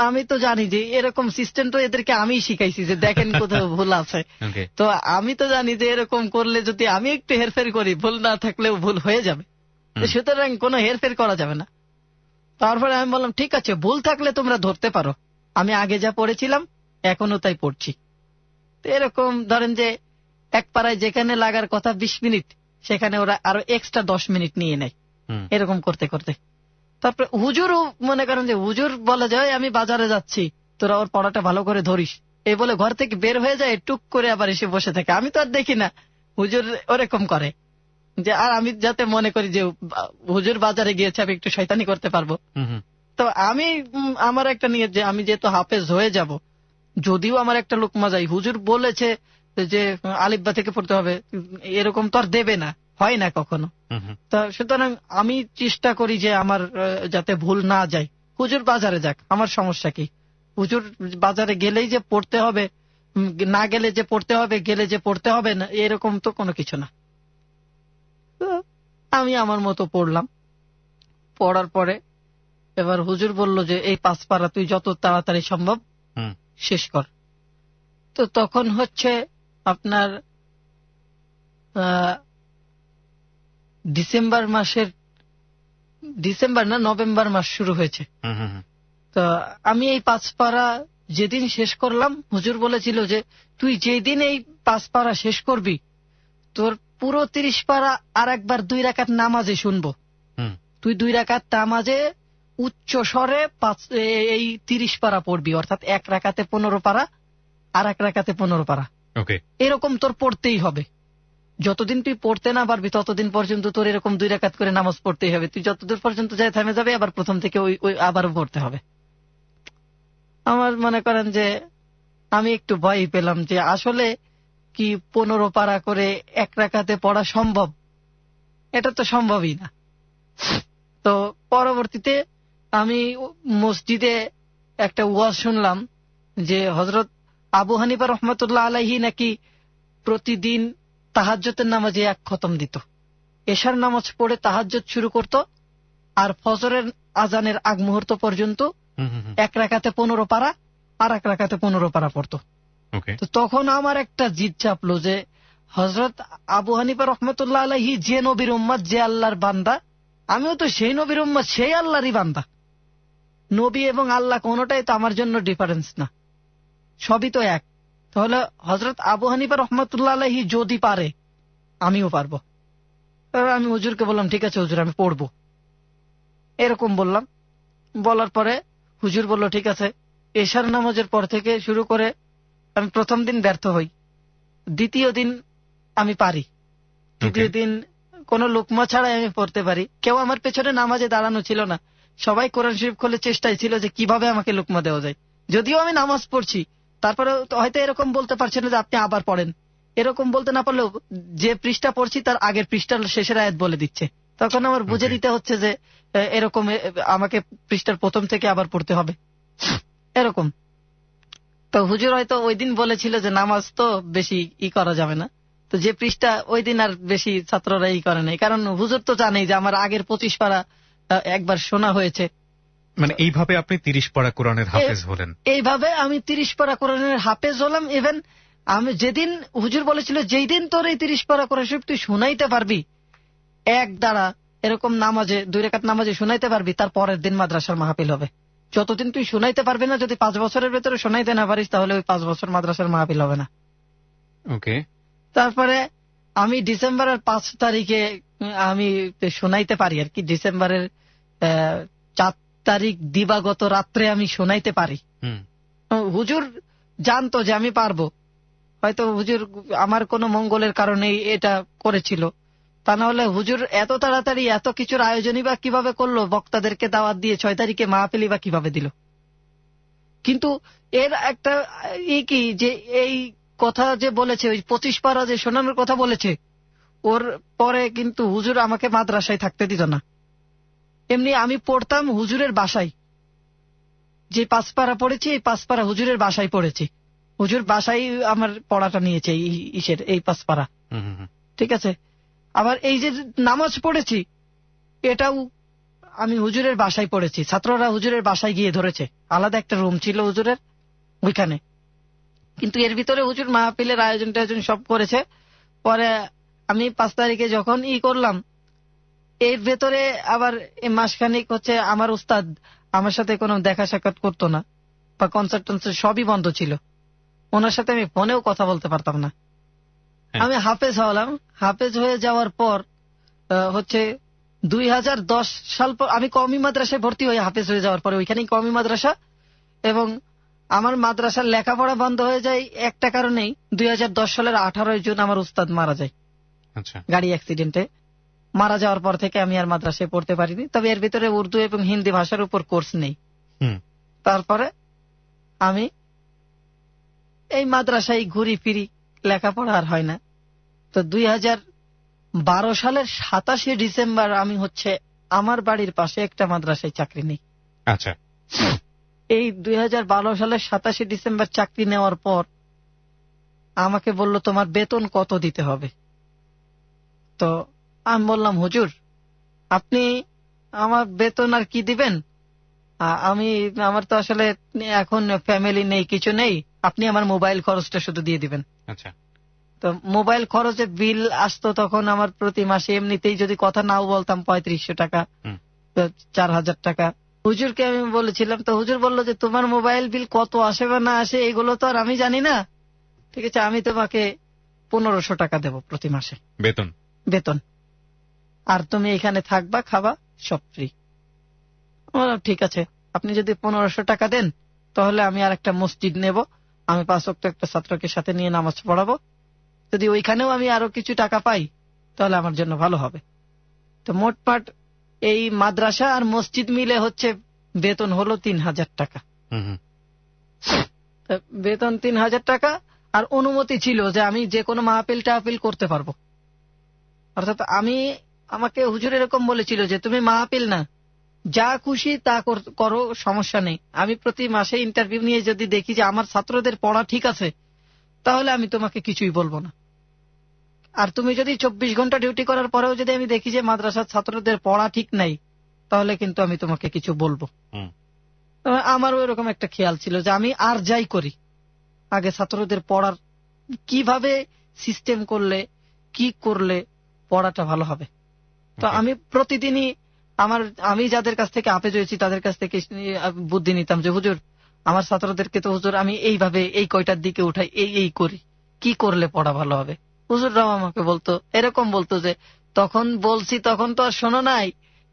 আমি তো জানি যে এরকম সিস্টেম তো এদেরকে আমি শিখাইছি যে দেখেন কোথাও ভুল আছে। ওকে। তো আমি তো জানি যে এরকম করলে যদি আমি একটু হেরফের করি ভুল না থাকলেও ভুল হয়ে যাবে, তো সুতরাং কোনো হেরফের করা যাবে না। তারপরে আমি বললাম ঠিক আছে, ভুল থাকলে তোমরা ধরতে পারো, আমি আগে যা পড়েছিলাম এখনো তাই পড়ছি। তো এরকম ধরেন যে এক পাড়ায় যেখানে লাগার কথা 20 মিনিট সেখানে ওরা আরো এক্সট্রা 10 মিনিট নিয়ে নেয় এরকম করতে করতে। তারপরে হুজুরও মনে করেন যে হুজুর বলে যায় আমি বাজারে যাচ্ছি, তোরা ওর পড়াটা ভালো করে ধরিস, এই বলে ঘর থেকে বের হয়ে যায়, টুক করে আবার এসে বসে থাকে। আমি তো আর দেখি না, হুজুর ওরকম করে যে, আর আমি যাতে মনে করি যে হুজুর বাজারে গিয়েছে আমি একটু শয়তানি করতে পারবো। তো আমি আমার একটা নিয়ত যে আমি যেহেতু হাফেজ হয়ে যাব, যদিও আমার একটা লোকমা যাই, হুজুর বলেছে যে আলিফবা থেকে পড়তে হবে, এরকম তো আর দেবে না, হয় না কখনো। তা সুতরাং আমি চেষ্টা করি যে আমার যাতে ভুল না যায়। হুজুর বাজারে যাক, আমার সমস্যা কি? হুজুর বাজারে গেলেই যে পড়তে হবে, না গেলে যে পড়তে হবে, গেলে যে পড়তে হবে না, এরকম তো কোনো কিছু না। তো আমি আমার মতো পড়লাম। পড়ার পরে এবার হুজুর বলল যে এই 5 পারা তুই যত তাড়াতাড়ি সম্ভব শেষ কর। তো তখন হচ্ছে আপনার নভেম্বর মাস শুরু হয়েছে। তো আমি এই 5 পারা যেদিন শেষ করলাম, হুজুর বলেছিল যে তুই যেদিন এই 5 পারা শেষ করবি তোর পুরো 30 পারা আর একবার 2 রাকাত নামাজে শুনবো। তুই 2 রাকাত নামাজে উচ্চ স্বরে এই 30 পারা পড়বি, অর্থাৎ 1 রাকাতে 15 পারা আর 1 রাকাতে 15 পারা। এরকম তোর পড়তেই হবে। যতদিন তুই পড়তে না পারবি ততদিন পর্যন্ত তোর এরকম 2 রাকাত করে নামাজ পড়তেই হবে। তুই যতদূর পর্যন্ত যায় থেমে যাবে, আবার প্রথম থেকে ওই আবারও পড়তে হবে। আমার মনে করেন যে আমি একটু ভয় পেলাম যে আসলে কি 15 পারা করে 1 রাকাতে পড়া সম্ভব? এটা তো সম্ভবই না। তো পরবর্তীতে আমি মসজিদে একটা ওয়াজ শুনলাম যে হযরত আবু হানিফা রহমাতুল্লাহ আলাইহি নাকি প্রতিদিন তাহাজ্জুদের নামাজে 1 খতম দিত। এশার নামাজ পড়ে তাহাজ্জুদ শুরু করত, আর ফজরের আজানের আগ মুহূর্ত পর্যন্ত 1 রাকাতে 15 পারা আর 1 রাকাতে 15 পারা পড়তো। তো তখন আমার একটা জিদ চাপলো যে হযরত আবু হানিফা রহমাতুল্লাহ আলাইহি যে নবীর উম্মত, যে আল্লাহর বান্দা, আমিও তো সেই নবীর উম্মত, সেই আল্লাহরই বান্দা। নবী এবং আল্লাহ কোনোটাই তো আমার জন্য ডিফারেন্স না, সবই তো এক। তাহলে হযরত আবু হানিফা রহমাতুল্লাহ আলাইহি যদি পারে আমিও পারবো। আমি হুজুরকে বললাম ঠিক আছে হুজুর আমি পড়বো, এরকম বললাম। বলার পরে হুজুর বলল ঠিক আছে। এশার নামাজের পর থেকে শুরু করে আমি প্রথম দিন ব্যর্থ হই, দ্বিতীয় দিন আমি পারি, তৃতীয় দিন কোন লোকমা ছাড়াই আমি পড়তে পারি। কেউ আমার পেছনে নামাজে দাঁড়ানো ছিল না, সবাই কোরআন শরীফ খুলে চেষ্টাই ছিল যে কিভাবে আমাকে লোকমা দেওয়া যায়। যদিও আমি নামাজ পড়ছি, তারপরে হয়তো এরকম বলতে পারছে না যে আপনি আবার পড়েন, এরকম বলতে না পারলেও যে পৃষ্ঠা পড়ছি তার আগের পৃষ্ঠার শেষের আয়াত বলে দিচ্ছে। তখন আমার বুঝে দিতে হচ্ছে যে এরকম আমাকে পৃষ্ঠার প্রথম থেকে আবার পড়তে হবে, এরকম। তো হুজুর হয়তো ওই দিন বলেছিল যে নামাজ তো বেশি করা যাবে না, তো যে পৃষ্ঠা ওই দিন আর বেশি ছাত্ররা করে নাই, কারণ হুজুর তো জানেই যে আমার আগের 25 পারা একবার শোনা হয়েছে। মানে এইভাবে আপনি 30 পারা কোরআনের হাফেজ হলেন? এইভাবে আমি 30 পারা কোরআনের হাফেজ হলাম। ইভেন আমি যেদিন হুজুর বলেছিল যেই দিন তোর এই 30 পারা কোরআন শরীফ তুই শুনাইতে পারবি এক দ্বারা, এরকম নামাজে 2 রাকাত নামাজে শুনাইতে পারবি, তার পরের দিন মাদ্রাসার মাহফিল হবে। যতদিন তুই শুনাইতে পারবি না, যদি 5 বছরের ভেতরে শুনাইতে না পারিস, তাহলে ওই 5 বছর মাদ্রাসার মাহফিল হবে না। ওকে। তারপরে আমি ডিসেম্বরের 5 তারিখে আমি শোনাইতে পারি আর কি, ডিসেম্বরের 4 তারিখ দিবাগত রাত্রে আমি শোনাইতে পারি। হুজুর জানতো যে আমি পারবো, হয়তো হুজুর আমার কোনো মঙ্গলের কারণে এটা করেছিল, তা না হলে হুজুর এত তাড়াতাড়ি এত কিছুর আয়োজনই বা কিভাবে করলো, বক্তাদেরকে দাওয়াত দিয়ে 6 তারিখে মাহফিলই বা কিভাবে দিল। কিন্তু এর একটা কি যে এই কথা যে বলেছে, ওই 25 পারা যে শোনানোর কথা বলেছে, ওর পরে কিন্তু হুজুর আমাকে মাদ্রাসায় থাকতে দিত না। এমনি আমি পড়তাম হুজুরের বাসায়, যে 5 পারা পড়েছি এই 5 পারা হুজুরের বাসায় পড়েছি, হুজুর বাসায় আমার পড়াটা নিয়েছে এই 5 পারা। ঠিক আছে। আবার এই যে নামাজ পড়েছি এটাও আমি হুজুরের বাসায় পড়েছি, ছাত্ররা হুজুরের বাসায় গিয়ে ধরেছে, আলাদা একটা রুম ছিল হুজুরের ওইখানে। কিন্তু এর ভিতরে হুজুর মাহফিলের আয়োজন টায়োজন সব করেছে। পরে আমি 5 তারিখে যখন করলাম, এর ভেতরে আবার মাসখানিক হচ্ছে আমার উস্তাদ আমার সাথে কোনো দেখা সাক্ষাৎ করতো না, বা কনসার্ট টনসার্ট সবই বন্ধ ছিল। ওনার সাথে আমি ফোনেও কথা বলতে পারতাম না। আমি হাফেজ হলাম। হাফেজ হয়ে যাওয়ার পর হচ্ছে 2010 সাল পর আমি কওমি মাদ্রাসায় ভর্তি হই। হাফেজ হয়ে যাওয়ার পরে ওইখানেই কওমি মাদ্রাসা, এবং আমার মাদ্রাসার লেখাপড়া বন্ধ হয়ে যায় একটা কারণেই, 2010 সালের 18 জুন আমার উস্তাদ মারা যায় গাড়ি অ্যাক্সিডেন্টে। মারা যাওয়ার পর থেকে আমি আর মাদ্রাসায় পড়তে পারিনি, তবে এর ভিতরে উর্দু এবং হিন্দি ভাষার উপর কোর্স নেই। তারপরে আমি এই মাদ্রাসায় ঘুরি ফিরি, লেখাপড়া আর হয় না। তো 2012 সালের 27 ডিসেম্বর আমি হচ্ছে আমার বাড়ির পাশে একটা মাদ্রাসায় চাকরি নিই। আচ্ছা, এই 2012 সালের 27 ডিসেম্বর চাকরি নেওয়ার পর আমাকে বলল, তোমার বেতন কত দিতে হবে? তো আমি বললাম, হুজুর আপনি আমার বেতন আর কি দিবেন, আমার তো আসলে এখন ফ্যামিলি নেই, কিছু নেই, আপনি আমার মোবাইল খরচটা শুধু দিয়ে দিবেন। আচ্ছা। তো মোবাইল খরচে বিল আসতো তখন আমার প্রতি মাসে, এমনিতেই যদি কথা নাও বলতাম 3500 টাকা, 4000 টাকা। হুজুরকে আমি বলেছিলাম, তো হুজুর বললো যে তোমার মোবাইল বিল কত আসে বা না আসে এগুলো তো আর আমি জানি না, ঠিক আছে আমি তোমাকে 1500 টাকা দেবো প্রতি মাসে বেতন, আর তুমি এখানে থাকবা, খাবা, সব ফ্রি। ঠিক আছে, আপনি যদি 1500 টাকা দেন তাহলে আমি আর একটা মসজিদ নেব, আমি 5 ওয়াক্ত একটা ছাত্রকে সাথে নিয়ে নামাজ পড়াবো, যদি ওইখানেও আমি আরো কিছু টাকা পাই তাহলে আমার জন্য ভালো হবে। তো মোটমাট এই মাদ্রাসা আর মসজিদ মিলে হচ্ছে বেতন হলো 3000 টাকা। বেতন 3000 টাকা, আর অনুমতি ছিল যে আমি যে কোনো মাহফিল টাহফিল করতে পারবো। অর্থাৎ আমাকে হুজুর এরকম বলেছিল যে তুমি মাহফিল না, যা খুশি তা করো, সমস্যা নেই। আমি প্রতি মাসে ইন্টারভিউ নিয়ে যদি দেখি যে আমার ছাত্রদের পড়া ঠিক আছে তাহলে আমি তোমাকে কিছুই বলবো না। আর তুমি যদি 24 ঘন্টা ডিউটি করার পরেও যদি আমি দেখি যে মাদ্রাসার ছাত্রদের পড়া ঠিক নাই তাহলে কিন্তু আমি তোমাকে কিছু বলবো। আমারও এরকম একটা খেয়াল ছিল যে আমি আর যাই করি, আগে ছাত্রদের পড়ার কিভাবে সিস্টেম করলে, কি করলে পড়াটা ভালো হবে। তো আমি প্রতিদিনই আমি যাদের কাছ থেকে হাফেজ হয়েছি তাদের কাছ থেকে বুদ্ধি নিতাম যে হুজুর আমার ছাত্রদেরকে তো হুজুর আমি এইভাবে এই কয়টার দিকে উঠাই, এই করি, কি করলে পড়া ভালো হবে। হুজুররাও আমাকে বলতো, এরকম বলতো যে তখন বলছি তখন তো আর শোনো নাই,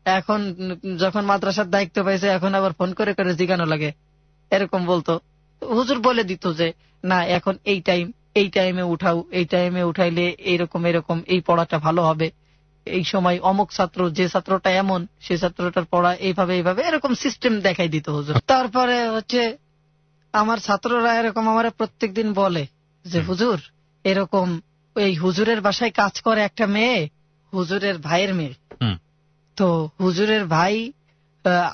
এখন যখন মাদ্রাসার দায়িত্ব পাইছে এখন আবার ফোন করে করে জিজ্ঞানো লাগে, এরকম বলতো। হুজুর বলে দিত যে না এখন এই টাইমে উঠাও, এই টাইমে উঠাইলে এইরকম এই পড়াটা ভালো হবে, এই সময় অমুক ছাত্র, যে ছাত্রটা এমন সে ছাত্রটার পড়া এইভাবে এরকম সিস্টেম দেখাই দিত হুজুর। তারপরে হচ্ছে আমার ছাত্ররা এরকম আমার প্রত্যেকদিন বলে যে হুজুর এরকম এই হুজুরের বাসায় কাজ করে একটা মেয়ে, হুজুরের ভাইয়ের মেয়ে, তো হুজুরের ভাই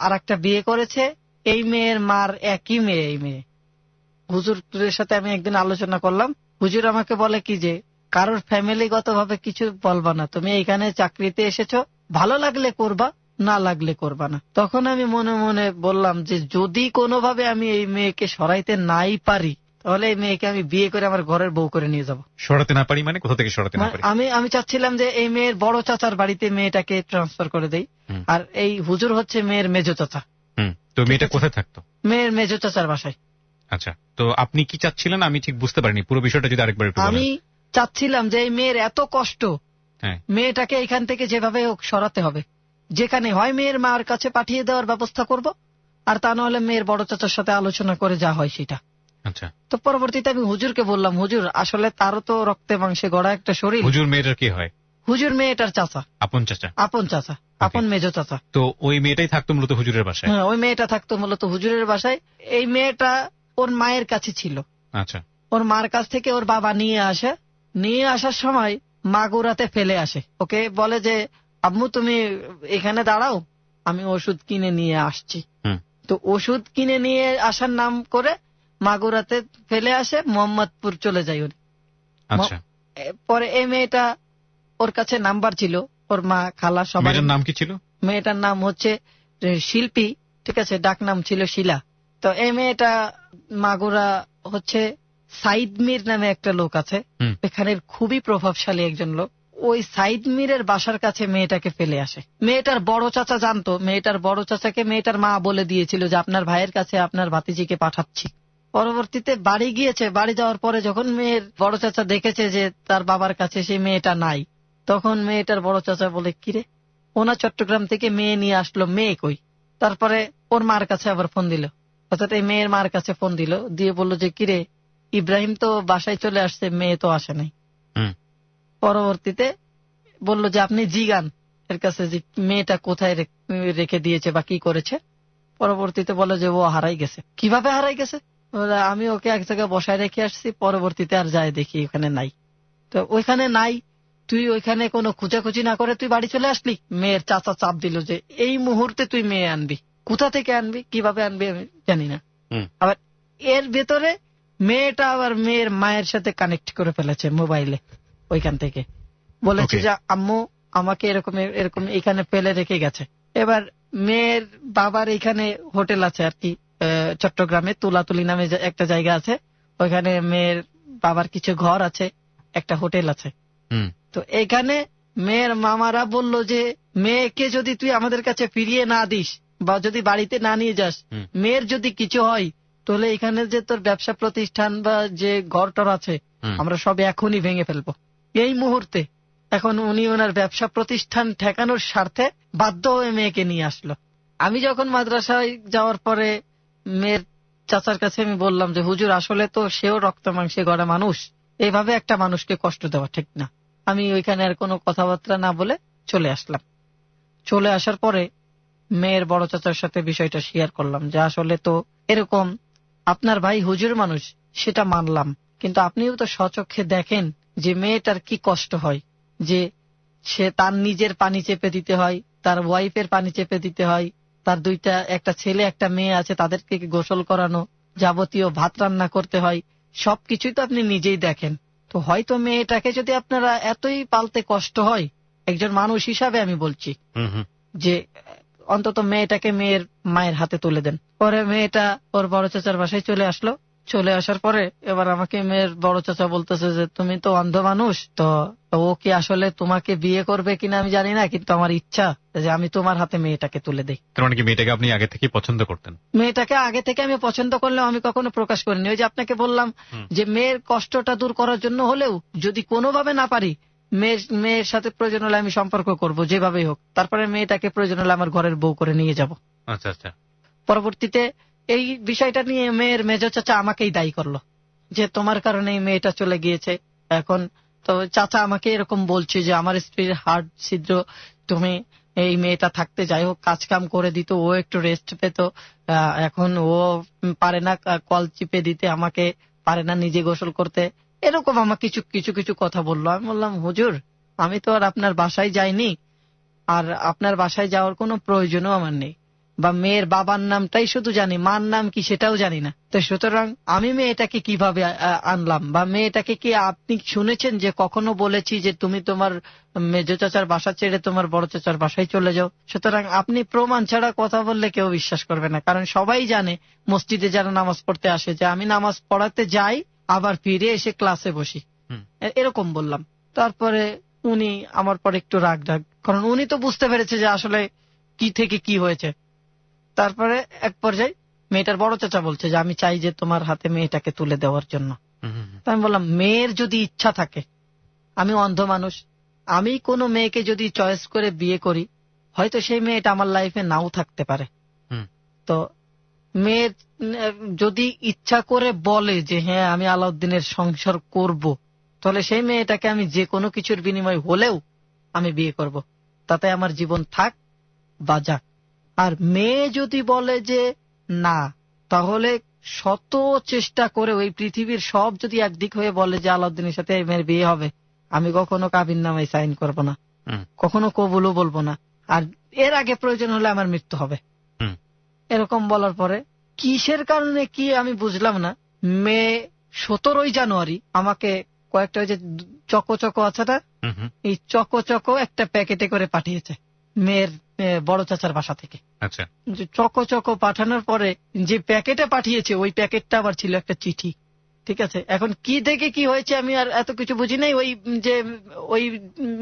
আর একটা বিয়ে করেছে, এই মেয়ের মার একই মেয়ে। এই মেয়ে হুজুরের সাথে আমি একদিন আলোচনা করলাম, হুজুর আমাকে বলে কি যে কারোর ফ্যামিলিগত ভাবে কিছু বলবা না, তুমি এখানে চাকরিতে এসেছো, ভালো লাগলে করবা, না লাগলে করবা না। তখন আমি মনে মনে বললাম যে যদি কোনোভাবে আমি এই মেয়েকে সরাইতে নাই পারি তাহলে এই মেয়েকে আমি বিয়ে করে আমার ঘরের বউ করে নিয়ে যাব। সরাতে না পারি মানে কোথা থেকে সরাতে না পারি? আমি চাচ্ছিলাম যে এই মেয়ের বড় চাচার বাড়িতে মেয়েটাকে ট্রান্সফার করে দেই, আর এই হুজুর হচ্ছে মেয়ের মেজো চাচা। তো মেয়েটা কোথায় থাকতো? মেয়ের মেজো চাচার বাসায়। আচ্ছা, তো আপনি কি চাচ্ছিলেন? আমি ঠিক বুঝতে পারিনি পুরো বিষয়টা, যদি আরেকবার একটু বলেন। আমি চাচ্ছিলাম যে এই মেয়ের এত কষ্ট, মেয়েটাকে এখান থেকে যেভাবে হোক সরাতে হবে, যেখানে হয় মেয়ের মার কাছে পাঠিয়ে দেওয়ার ব্যবস্থা করব, আর তা নাহলে মেয়ের বড় চাচার সাথে আলোচনা করে যা হয় সেটা। আচ্ছা, তো পরবর্তীতে আমি হুজুরকে বললাম, হুজুর আসলে তারও তো রক্তে মাংসে গড়া একটা শরীর। হুজুর মেয়েটার কি হয়? হুজুর মেয়েটার চাচা, আপন চাচা, আপন মেজো চাচা। তো ওই মেয়েটাই থাকতো মূলত হুজুরের বাসায়? হ্যাঁ, ওই মেয়েটা থাকতো মূলত হুজুরের বাসায়। এই মেয়েটা ওর মায়ের কাছে ছিল। আচ্ছা, ওর মার কাছ থেকে ওর বাবা নিয়ে আসে, নিয়ে আসার সময় মাগুরাতে ফেলে আসে, ওকে বলে যে আম্মু তুমি এখানে দাঁড়াও, আমি ওষুধ কিনে নিয়ে আসছি। তো ওষুধ কিনে নিয়ে আসার নাম করে মাগুরাতে ফেলে আসে, মোহাম্মদপুর চলে যায় উনি। পরে এই মেয়েটা, ওর কাছে নাম্বার ছিল, ওর মা খালা সবার। নাম কি ছিল? মেয়েটার নাম হচ্ছে শিল্পী, ঠিক আছে, ডাক নাম ছিল শিলা। তো এই মেয়েটা মাগুরা হচ্ছে সাইদ মীর নামে একটা লোক আছে, এখানের খুবই প্রভাবশালী একজন লোক। ওই সাইদ মীরের বাসার কাছে মেয়েটাকে ফেলে আসে। মেয়েটার বড় চাচা জানতো, মেয়েটার বড় চাচাকে মেয়েটার মা বলে দিয়েছিল যে আপনার ভাইয়ের কাছে আপনার ভাতিজিকে পাঠাচ্ছি। পরবর্তীতে বাড়ি গিয়েছে, বাড়ি যাওয়ার পরে যখন মেয়ের বড় চাচা দেখেছে যে তার বাবার কাছে সেই মেয়েটা নাই, তখন মেয়েটার বড় চাচা বলে, কিরে, ওনা চট্টগ্রাম থেকে মেয়ে নিয়ে আসলো, মেয়ে কই? তারপরে ওর মার কাছে আবার ফোন দিল, অর্থাৎ এই মেয়ের মার কাছে ফোন দিল, দিয়ে বললো যে কিরে, ইব্রাহিম তো বাসায় চলে আসছে, মেয়ে তো আসে নাই। পরবর্তীতে বললো যে আপনি জিগান এর কাছে যে মেয়েটা কোথায় রেখে দিয়েছে বা কি করেছে। পরবর্তীতে বলে যে ও হারাই গেছে। কিভাবে হারাই গেছে? আমি ওকে এক জায়গায় বসায় রেখে আসছি, পরবর্তীতে আর যায় দেখি ওখানে নাই। তো ওইখানে নাই, তুই ওইখানে কোনো খুঁজাখুঁজি না করে তুই বাড়ি চলে আসলি। মেয়ের চাচা চাপ দিল যে এই মুহূর্তে তুই মেয়ে আনবি, কোথা থেকে আনবি, কিভাবে আনবি আমি জানি না। আবার এর ভেতরে মেয়েটা আবার মেয়ের মায়ের সাথে কানেক্ট করে ফেলেছে মোবাইলে, ওইখান থেকে বলেছে যে আম্মু আমাকে এরকম এরকম এখানে ফেলে রেখে গেছে। এবার মেয়ের বাবার এখানে হোটেল আছে আর কি, চট্টগ্রামে তুলাতুলি নামে একটা জায়গা আছে, ওইখানে মেয়ের বাবার কিছু ঘর আছে, একটা হোটেল আছে। তো এখানে মেয়ের মামারা বলল যে মেয়েকে যদি তুই আমাদের কাছে ফিরিয়ে না দিস বা যদি বাড়িতে না নিয়ে যাস, মেয়ের যদি কিছু হয়, তাহলে এখানে যে তোর ব্যবসা প্রতিষ্ঠান বা যে ঘরটর আছে আমরা সব এখনই ভেঙে ফেলবো এই মুহূর্তে। এখন উনি ওনার ব্যবসা প্রতিষ্ঠান ঠেকানোর স্বার্থে বাধ্য হয়ে মেয়েকে নিয়ে আসলো। আমি যখন মাদ্রাসায় যাওয়ার পরে মেয়ের চাচার কাছে আমি বললাম যে হুজুর, আসলে তো সেও রক্ত মাংসে গড়া মানুষ, এইভাবে একটা মানুষকে কষ্ট দেওয়া ঠিক না। আমি ওইখানে আর কোনো কথাবার্তা না বলে চলে আসলাম। চলে আসার পরে মেয়ের বড় চাচার সাথে বিষয়টা শেয়ার করলাম যে আসলে তো এরকম, আপনার ভাই হুজুর মানুষ সেটা মানলাম, কিন্তু আপনিও তো স্বচক্ষে দেখেন যে মেয়েটার কি কষ্ট হয়, যে সে তার নিজের পানি চেপে দিতে হয়, তার ওয়াইফের পানি চেপে দিতে হয়, তার একটা ছেলে একটা মেয়ে আছে, তাদেরকে গোসল করানো, যাবতীয় ভাত রান্না করতে হয়, সবকিছুই তো আপনি নিজেই দেখেন। তো হয়তো মেয়েটাকে যদি আপনারা এতই পালতে কষ্ট হয়, একজন মানুষ হিসাবে আমি বলছি যে অন্তত মেয়েটাকে মেয়ের মায়ের হাতে তুলে দেন। পরে মেয়েটা ওর বড় চাচার বাসায় চলে আসলো। চলে আসার পরে এবার আমাকে মেয়ের বড় চাচা বলতেছে যে তুমি তো অন্ধ মানুষ, তো ও কি আসলে তোমাকে বিয়ে করবে কিনা আমি জানি না, কিন্তু আমার ইচ্ছা যে আমি তোমার হাতে মেয়েটাকে তুলে দেই। তার মানে কি মেয়েটাকে আপনি আগে থেকে পছন্দ করতেন? মেয়েটাকে আগে থেকে আমি পছন্দ করলেও আমি কখনো প্রকাশ করিনি। ওই যে আপনাকে বললাম যে মেয়ের কষ্টটা দূর করার জন্য হলেও যদি কোনোভাবে না পারি, মেয়ের সাথে প্রয়োজন হলে আমি সম্পর্ক করব যেভাবেই হোক, তারপরে মেয়েটাকে প্রয়োজন হলে আমার ঘরের বউ করে নিয়ে যাব। আচ্ছা আচ্ছা। পরবর্তীতে এই বিষয়টা নিয়ে মেয়ের মেজ চাচা আমাকেই দায়ী করলো যে তোমার কারণে এই মেয়েটা চলে গিয়েছে। এখন তো চাচা আমাকে এরকম বলছে যে আমার স্ত্রীর হার্ট ছিদ্র, তুমি এই মেয়েটা থাকতে যাই হোক কাজ কাম করে দিত, ও একটু রেস্ট পেত, এখন ও পারে না কল চিপে দিতে, আমাকে পারে না নিজে গোসল করতে, এরকম আমার কিছু কিছু কথা বললো। আমি বললাম হুজুর, আমি তো আর আপনার বাসায় যাইনি, আর আপনার বাসায় যাওয়ার কোনো প্রয়োজনও আমার নেই, বা মেয়ের বাবার নামটাই শুধু জানি, মার নাম কি সেটাও জানি না। তো সুতরাং আমি মেয়েটাকে কিভাবে আনলাম, বা মেয়েটাকে কি আপনি শুনেছেন যে কখনো বলেছি যে তুমি তোমার মেজ চাচার বাসা ছেড়ে তোমার বড় চাচার বাসায় চলে যাও? সুতরাং আপনি প্রমাণ ছাড়া কথা বললে কেউ বিশ্বাস করবে না, কারণ সবাই জানে মসজিদে যারা নামাজ পড়তে আসে যে আমি নামাজ পড়াতে যাই আবার ফিরে এসে ক্লাসে বসি, এরকম বললাম। তারপরে উনি আমার পর একটু রাগ, কারণ উনি তো বুঝতে পেরেছে যে আসলে কি থেকে কি হয়েছে। তারপরে এক পর্যায়ে মেয়েটার বড় চাচা বলছে যে আমি চাই যে তোমার হাতে মেয়েটাকে তুলে দেওয়ার জন্য। আমি বললাম মেয়ের যদি ইচ্ছা থাকে, আমি অন্ধ মানুষ, আমি কোনো মেয়েকে যদি চয়েস করে বিয়ে করি, হয়তো সেই মেয়েটা আমার লাইফে নাও থাকতে পারে। তো মেয়ের যদি ইচ্ছা করে বলে যে হ্যাঁ আমি আলাউদ্দিনের সংসার করব, তাহলে সেই মেয়েটাকে আমি যে কোনো কিছুর বিনিময় হলেও আমি বিয়ে করব, তাতে আমার জীবন থাক বা যাক। আর মেয়ে যদি বলে যে না, তাহলে শত চেষ্টা করে ওই পৃথিবীর সব যদি একদিক হয়ে বলে যে আলাউদ্দিনের সাথে এই মেয়ের বিয়ে হবে, আমি কখনো কাবিননামায় সাইন করব না, কখনো কবুলও বলবো না, আর এর আগে প্রয়োজন হলে আমার মৃত্যু হবে। এরকম বলার পরে কিসের কারণে কি আমি বুঝলাম না, মেয়ে 17ই জানুয়ারি আমাকে কয়েকটা ওই যে চকো চকো আছে না, এই চকো চকো একটা প্যাকেটে করে পাঠিয়েছে। মেয়ের বড় চাচার বাসা থেকে। আচ্ছা, চকো পাঠানোর পরে যে প্যাকেটে পাঠিয়েছে ওই প্যাকেটটা আবার ছিল একটা চিঠি। ঠিক আছে, এখন কি থেকে কি হয়েছে আমি আর এত কিছু বুঝি নাই। ওই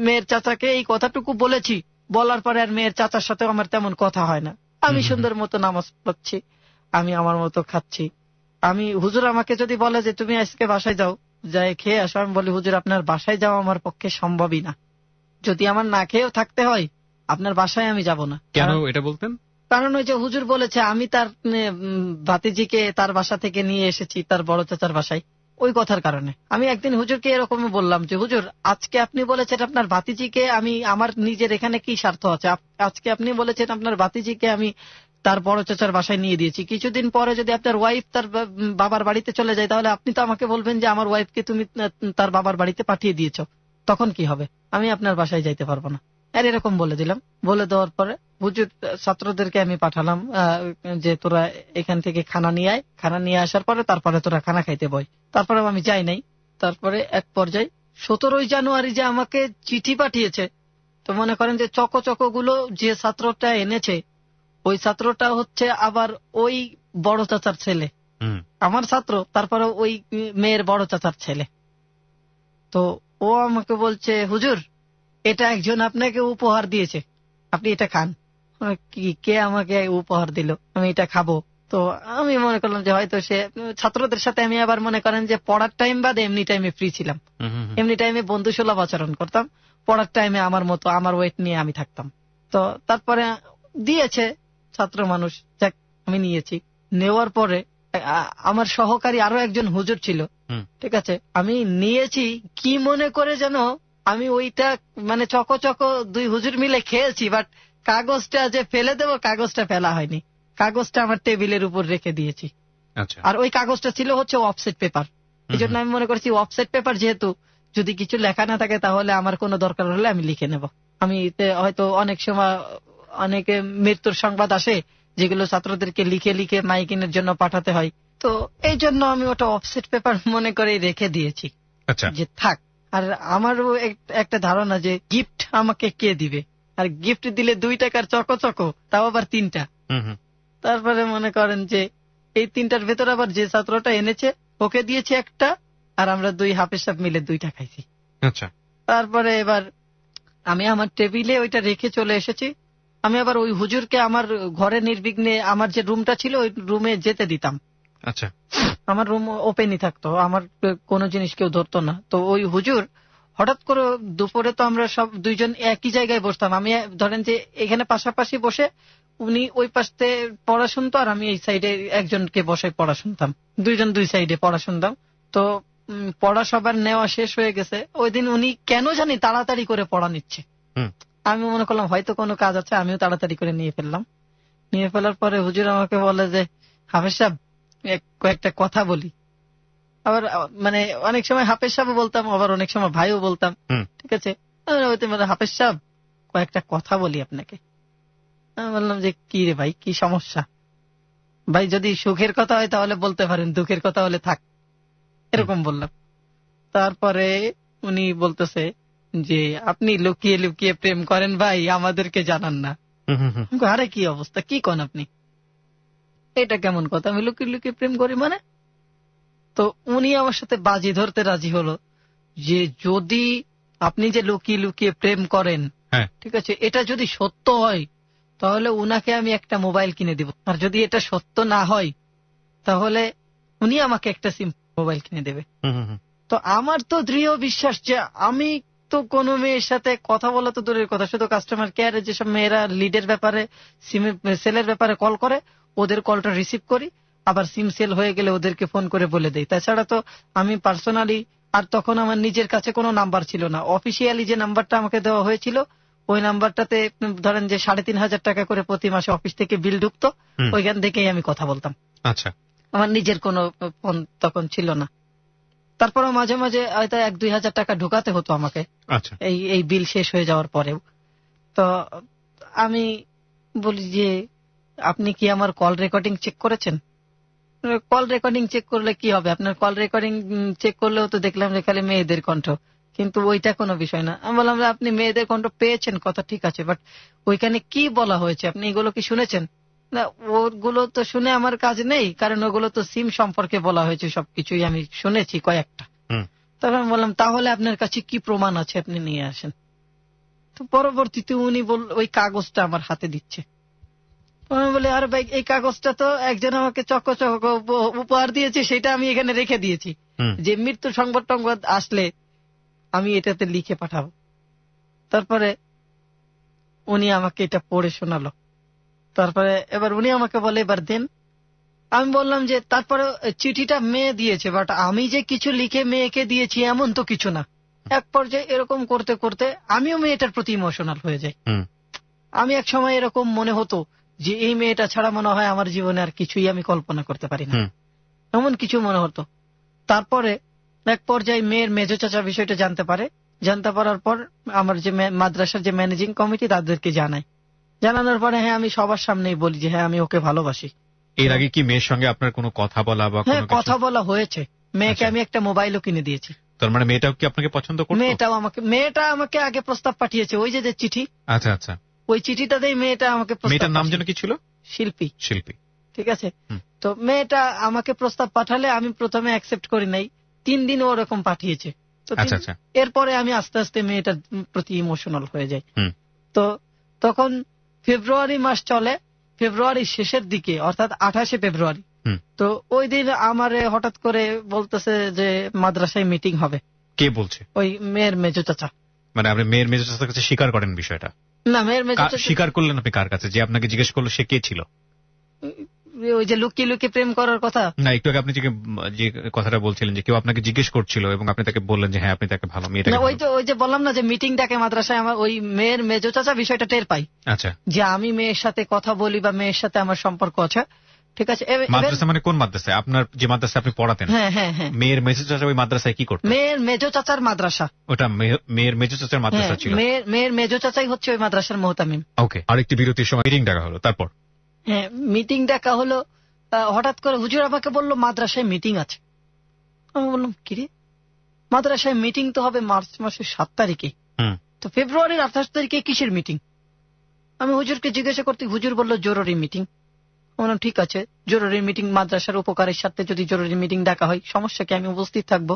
মেয়ের চাচাকে এই কথাটুকু বলেছি, বলার পরে আর মেয়ের চাচার সাথে আমার তেমন কথা হয় না। আমি সুন্দর মতো নামাজ পড়ছি, আমি আমার মতো খাচ্ছি। আমি হুজুর আমাকে যদি বলে যে তুমি আজকে বাসায় যাও, যাই খেয়ে আসো, আমি বলি হুজুর আপনার বাসায় যাওয়া আমার পক্ষে সম্ভবই না। যদি আমার না খেয়েও থাকতে হয় আপনার বাসায় আমি যাব না। কেন এটা বলতেন? কারণ ওই যে হুজুর বলেছে আমি তার ভাতিজিকে তার বাসা থেকে নিয়ে এসেছি তার বড় চাচার বাসায়, ওই কথার কারণে। আমি একদিন হুজুরকে এরকম বললাম যে হুজুর আজকে আপনি বলেছেন আপনার ভাতিজিকে, আমি আমার নিজের এখানে কি স্বার্থ আছে? আজকে আপনি বলেছেন আপনার ভাতিজিকে আমি তার বড় চাচার বাসায় নিয়ে দিয়েছি, কিছুদিন পরে যদি আপনার ওয়াইফ তার বাবার বাড়িতে চলে যায় তাহলে আপনি তো আমাকে বলবেন যে আমার ওয়াইফকে তুমি তার বাবার বাড়িতে পাঠিয়ে দিয়েছো, তখন কি হবে? আমি আপনার বাসায় যাইতে পারবো না। আর এরকম বলে দিলাম। বলে দেওয়ার পরে হুজুর ছাত্রদেরকে আমি পাঠালাম যে তোরা এখান থেকে খানা নিয়ে আয়, খানা নিয়ে আসার পরে তারপরে তোরা খানা খাইতে বই। তারপরে আমি যাই নাই। তারপরে এক পর্যায়ে 17 জানুয়ারি যে আমাকে চিঠি পাঠিয়েছে, তো মনে করেন যে চকো গুলো যে ছাত্রটা এনেছে ওই ছাত্রটা হচ্ছে আবার ওই বড় চাচার ছেলে, আমার ছাত্র, তারপরে ওই মেয়ের বড় চাচার ছেলে। তো ও আমাকে বলছে হুজুর এটা একজন আপনাকে উপহার দিয়েছে, আপনি এটা খান। কে আমাকে উপহার দিল, আমি এটা খাবো? তো আমি মনে করলাম যে হয়তো সে ছাত্রদের সাথে, আমি আবার মনে করেন যে পড়ার টাইম বাদে এমনি টাইমে ফ্রি ছিলাম, এমনি টাইমে বন্ধুসুলভ আচরণ করতাম, পড়ার টাইমে আমার মতো আমার ওয়েট নিয়ে আমি থাকতাম। তো তারপরে দিয়েছে ছাত্র মানুষ, যাক আমি নিয়েছি। নেওয়ার পরে আমার সহকারী আরো একজন হুজুর ছিল, ঠিক আছে, আমি নিয়েছি কি মনে করে যেন আমি ওইটা মানে চকো দুই হুজুর মিলে খেয়েছি, বাট কাগজটা যে ফেলে দেবো কাগজটা ফেলা হয়নি, কাগজটা আমার টেবিলের উপর রেখে দিয়েছি। আর ওই কাগজটা ছিল হচ্ছে অফসেট পেপার। এই জন্য আমি মনে করছি অফসেট পেপার যেহেতু যদি কিছু লেখা না থাকে তাহলে আমার কোনো দরকার হলে আমি লিখে নেব। আমি হয়তো অনেক সময় অনেকে মৃত্যুর সংবাদ আসে যেগুলো ছাত্রদেরকে লিখে লিখে মাইকিনের জন্য পাঠাতে হয়, তো এই জন্য আমি ওটা অফসেট পেপার মনে করে রেখে দিয়েছি যে থাক। আর আমারও একটা ধারণা যে গিফট আমাকে কে দিবে, আর গিফট দিলে 2 টাকার চকো তাও আবার 3টা। তারপরে মনে করেন যে এই 3টার ভেতর আবার যে ছাত্রটা এনেছে ওকে দিয়েছে একটা, আর আমরা 2 হাফেজ সাহেব মিলে 2টা খাইছি। তারপরে এবার আমি আমার টেবিলে ওইটা রেখে চলে এসেছি। আমি আবার ওই হুজুরকে আমার ঘরে নির্বিঘ্নে আমার যে রুমটা ছিল ওই রুমে যেতে দিতাম। আচ্ছা, আমার রুম ওপেনই থাকতো, আমার কোনো জিনিস কেউ ধরতো না। তো ওই হুজুর হঠাৎ করে দুপুরে তো আমরা সব 2 জন একই জায়গায় বসতাম, আমি ধরেন যে এখানে পাশাপাশি বসে উনি ওই পাশে পড়া শুনতো আর আমি এই সাইডে একজনকে বসে পড়া শুনতাম, 2 জন 2 সাইডে পড়া শুনতাম। তো পড়া সবার নেওয়া শেষ হয়ে গেছে, ওই দিন উনি কেন জানি তাড়াতাড়ি করে পড়া নিচ্ছে। আমি মনে করলাম হয়তো কোনো কাজ আছে, আমিও তাড়াতাড়ি করে নিয়ে ফেললাম। নিয়ে ফেলার পরে হুজুর আমাকে বলে যে হাফেজ সাহেব কয়েকটা কথা বলি। আবার মানে অনেক সময় হাফেজ সাহেব বলতাম, আবার অনেক সময় ভাইও বলতাম, ঠিক আছে। হাফেজ সাহেব কয়েকটা কথা বলি আপনাকে। আমি বললাম যে কি রে ভাই, কি সমস্যা? ভাই যদি সুখের কথা হয় তাহলে বলতে পারেন, দুঃখের কথা হলে থাক, এরকম বললাম। তারপরে উনি বলতেছে যে আপনি লুকিয়ে লুকিয়ে প্রেম করেন ভাই, আমাদেরকে জানান না। আরে কি অবস্থা, কি কন আপনি, এটা কেমন কথা, আমি লুকিয়ে লুকিয়ে প্রেম করি মানে? তো উনি আমার সাথে বাজি ধরতে রাজি হলো যে যদি আপনি যে লুকিয়ে লুকিয়ে প্রেম করেন, ঠিক আছে, এটা যদি সত্য হয় তাহলে উনাকে আমি একটা মোবাইল কিনে দিব, আর যদি এটা সত্য না হয় তাহলে উনি আমাকে একটা সিম মোবাইল কিনে দেবে। তো আমার তো দৃঢ় বিশ্বাস যে আমি তো কোনো মেয়ের সাথে কথা বলা তো দূরের কথা, শুধু কাস্টমার কেয়ারে যেসব মেয়েরা লিডের ব্যাপারে সেলের ব্যাপারে কল করে ওদের কলটা রিসিভ করি, আবার সিম সেল হয়ে গেলে ওদেরকে ফোন করে বলে দেই। তাছাড়া তো আমি পার্সোনালি, আর তখন আমার নিজের কাছে কোনো নাম্বার ছিল না, অফিসিয়ালি যে নাম্বারটা আমাকে দেওয়া হয়েছিল ওই নাম্বারটাতে ধরেন যে 3,500 টাকা করে প্রতি মাসে অফিস থেকে বিল ঢুকতো, ওইখান থেকেই আমি কথা বলতাম। আচ্ছা, আমার নিজের কোনো ফোন তখন ছিল না। তারপরে মাঝে মাঝে হয়তো 1-2 হাজার টাকা ঢুকাতে হতো আমাকে এই বিল শেষ হয়ে যাওয়ার পরেও। তো আমি বলি যে আপনি কি আমার কল রেকর্ডিং চেক করেছেন? কল রেকর্ডিং চেক করলে কি হবে, আপনার কল রেকর্ডিং চেক করলেও তো দেখলাম যে খালি মেয়েদের কণ্ঠ, কিন্তু ওইটা কোনো বিষয় না। আমি বললাম যে আপনি মেয়েদের কন্ট্রোল পেয়েছেন, কথা ঠিক আছে, বাট ওইখানে কি বলা হয়েছে আপনি এগুলো কি শুনেছেন? না, ওগুলো তো শুনে আমার কাজ নেই, কারণ ওগুলো তো সিম সম্পর্কে বলা হয়েছে, সবকিছুই আমি শুনেছি কয়েকটা। তখন আমি বললাম তাহলে আপনার কাছে কি প্রমাণ আছে আপনি নিয়ে আসেন। তো পরবর্তীতে উনি ওই কাগজটা আমার হাতে দিচ্ছে। আমি বলি আরে ভাই, এই কাগজটা তো একজন আমাকে চকচক উপহার দিয়েছে, সেটা আমি এখানে রেখে দিয়েছি, যে মৃত্যু সংবাদ টংবাদ আসলে আমি এটাতে লিখে পাঠাবো। তারপরে উনি আমাকে এটা পড়ে শোনালো। তারপরে এবার উনি আমাকে বলে এবার দেন। আমি বললাম যে তারপরে চিঠিটা মেয়ে দিয়েছে, বাট আমি যে কিছু লিখে মেয়েকে দিয়েছি এমন তো কিছু না। এক পর্যায়ে এরকম করতে করতে আমিও মেয়েটার প্রতি ইমোশনাল হয়ে যাই। আমি এক সময় এরকম মনে হতো যে এই মেয়েটা ছাড়া মনে হয় আমার জীবনে আর কিছুই আমি কল্পনা করতে পারি না, এমন কিছু মনে হতো। তারপরে এক পর্যায়ে মেয়ের মেজো চাচা বিষয়টা জানতে পারে। জানতে পারার পর আমার যে মাদ্রাসার যে ম্যানেজিং কমিটি তাদেরকে জানায়। জানানোর পরে হ্যাঁ আমি সবার সামনেই বলি যে হ্যাঁ আমি ওকে ভালোবাসি। এর আগে কি মেয়ের সঙ্গে আপনার কোনো কথা বলা বা হ্যাঁ, কথা বলা হয়েছে। মেয়েকে আমি একটা মোবাইলও কিনে দিয়েছি। তার মানে মেয়েটাও কি আপনাকে পছন্দ করতো? মেয়েটা আমাকে আগে প্রস্তাব পাঠিয়েছে, ওই যে চিঠি। আচ্ছা আচ্ছা, ওই চিঠিটাতেই মেয়েটা আমাকে। মেয়েটার নাম যেন কি ছিল? শিল্পী। শিল্পী, ঠিক আছে। তো মেয়েটা আমাকে প্রস্তাব পাঠালে আমি প্রথমে অ্যাকসেপ্ট করি নাই, 3 দিন ওরকম পাঠিয়েছে। এরপরে আমি আস্তে আস্তে মেয়েটার প্রতি ইমোশনাল হয়ে যাই। তো তখন ফেব্রুয়ারি মাস চলে, ফেব্রুয়ারি শেষের দিকে অর্থাৎ 28শে ফেব্রুয়ারি। তো ওই দিন আমার হঠাৎ করে বলতেছে যে মাদ্রাসায় মিটিং হবে। কে বলছে? ওই মেয়ের মেজো চাচা। মানে আপনি মেয়ের মেজো চাচার কাছে স্বীকার করেন বিষয়টা? না, মেয়ের মেজো চাচা স্বীকার করলেন আপনি কার কাছে? যে আপনাকে জিজ্ঞেস করলো সে কে ছিল? ওই যে লুকিয়ে লুকিয়ে প্রেম করার কথা। না, একটু আগে আপনি যে কথাটা বলছিলেন যে কেউ আপনাকে জিজ্ঞেস করছিল এবং আপনি তাকে বললেন যে হ্যাঁ আপনি তাকে ভালো। ওই যে বললাম না যে মিটিং ডাকে মাদ্রাসায়, আমার ওই মেয়ের মেজো চাচা বিষয়টা টের পাই। আচ্ছা, যে আমি মেয়ের সাথে কথা বলি বা মেয়ের সাথে আমার সম্পর্ক আছে। ঠিক আছে। মাদ্রাসা মানে কোন মাদ্রাসায়? আপনার যে মাদ্রাসায় আপনি পড়াতেন? হ্যাঁ হ্যাঁ হ্যাঁ। মেয়ের মেজো চাচা ওই মাদ্রাসায় কি করতেন? মেয়ের মেজো চাচার মাদ্রাসা ওটা। মেয়ের মেজো চাচার মাদ্রাসা ছিল। মেয়ের মেজো চাচাই হচ্ছে ওই মাদ্রাসার মুহতামিম। ওকে, আরেকটি বিরতির সময় মিটিং ডাকা হলো। তারপর হ্যাঁ, মিটিং ডাকা হলো। হঠাৎ করে হুজুর আমাকে বললো মাদ্রাসায় মিটিং আছে। আমি বললাম কিরে, মাদ্রাসায় মিটিং তো হবে মার্চ মাসের 7 তারিখে, তো ফেব্রুয়ারির 28 তারিখে কিসের মিটিং? আমি হুজুরকে জিজ্ঞাসা করতে হুজুর বললো জরুরি মিটিং। বললাম ঠিক আছে, জরুরি মিটিং, মাদ্রাসার উপকারের সাথে যদি জরুরি মিটিং ডাকা হয় সমস্যা কি, আমি উপস্থিত থাকবো।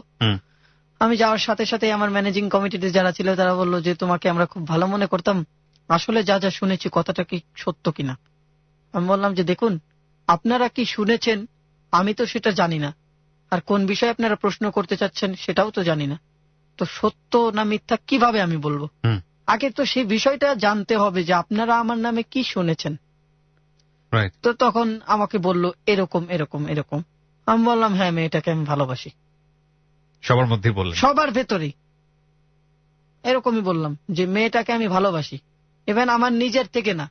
আমি যাওয়ার সাথে সাথে আমার ম্যানেজিং কমিটিতে যারা ছিল তারা বললো যে তোমাকে আমরা খুব ভালো মনে করতাম, আসলে যা যা শুনেছি কথাটা কি সত্য কিনা। আমি বললাম যে দেখুন, আপনারা কি শুনেছেন আমি তো সেটা জানি না, আর কোন বিষয়ে আপনারা প্রশ্ন করতে চাচ্ছেন সেটাও তো জানি না, তো সত্য না মিথ্যা কিভাবে আমি বলবো? আগে তো সেই বিষয়টা জানতে হবে যে আপনারা আমার নামে কি শুনেছেন। তো তখন আমাকে বললো এরকম এরকম এরকম। আমি বললাম হ্যাঁ মেয়েটাকে আমি ভালোবাসি। সবার মধ্যে বললেন? সবার ভেতরেই এরকমই বললাম যে মেয়েটাকে আমি ভালোবাসি। ইভেন আমার নিজের থেকে না,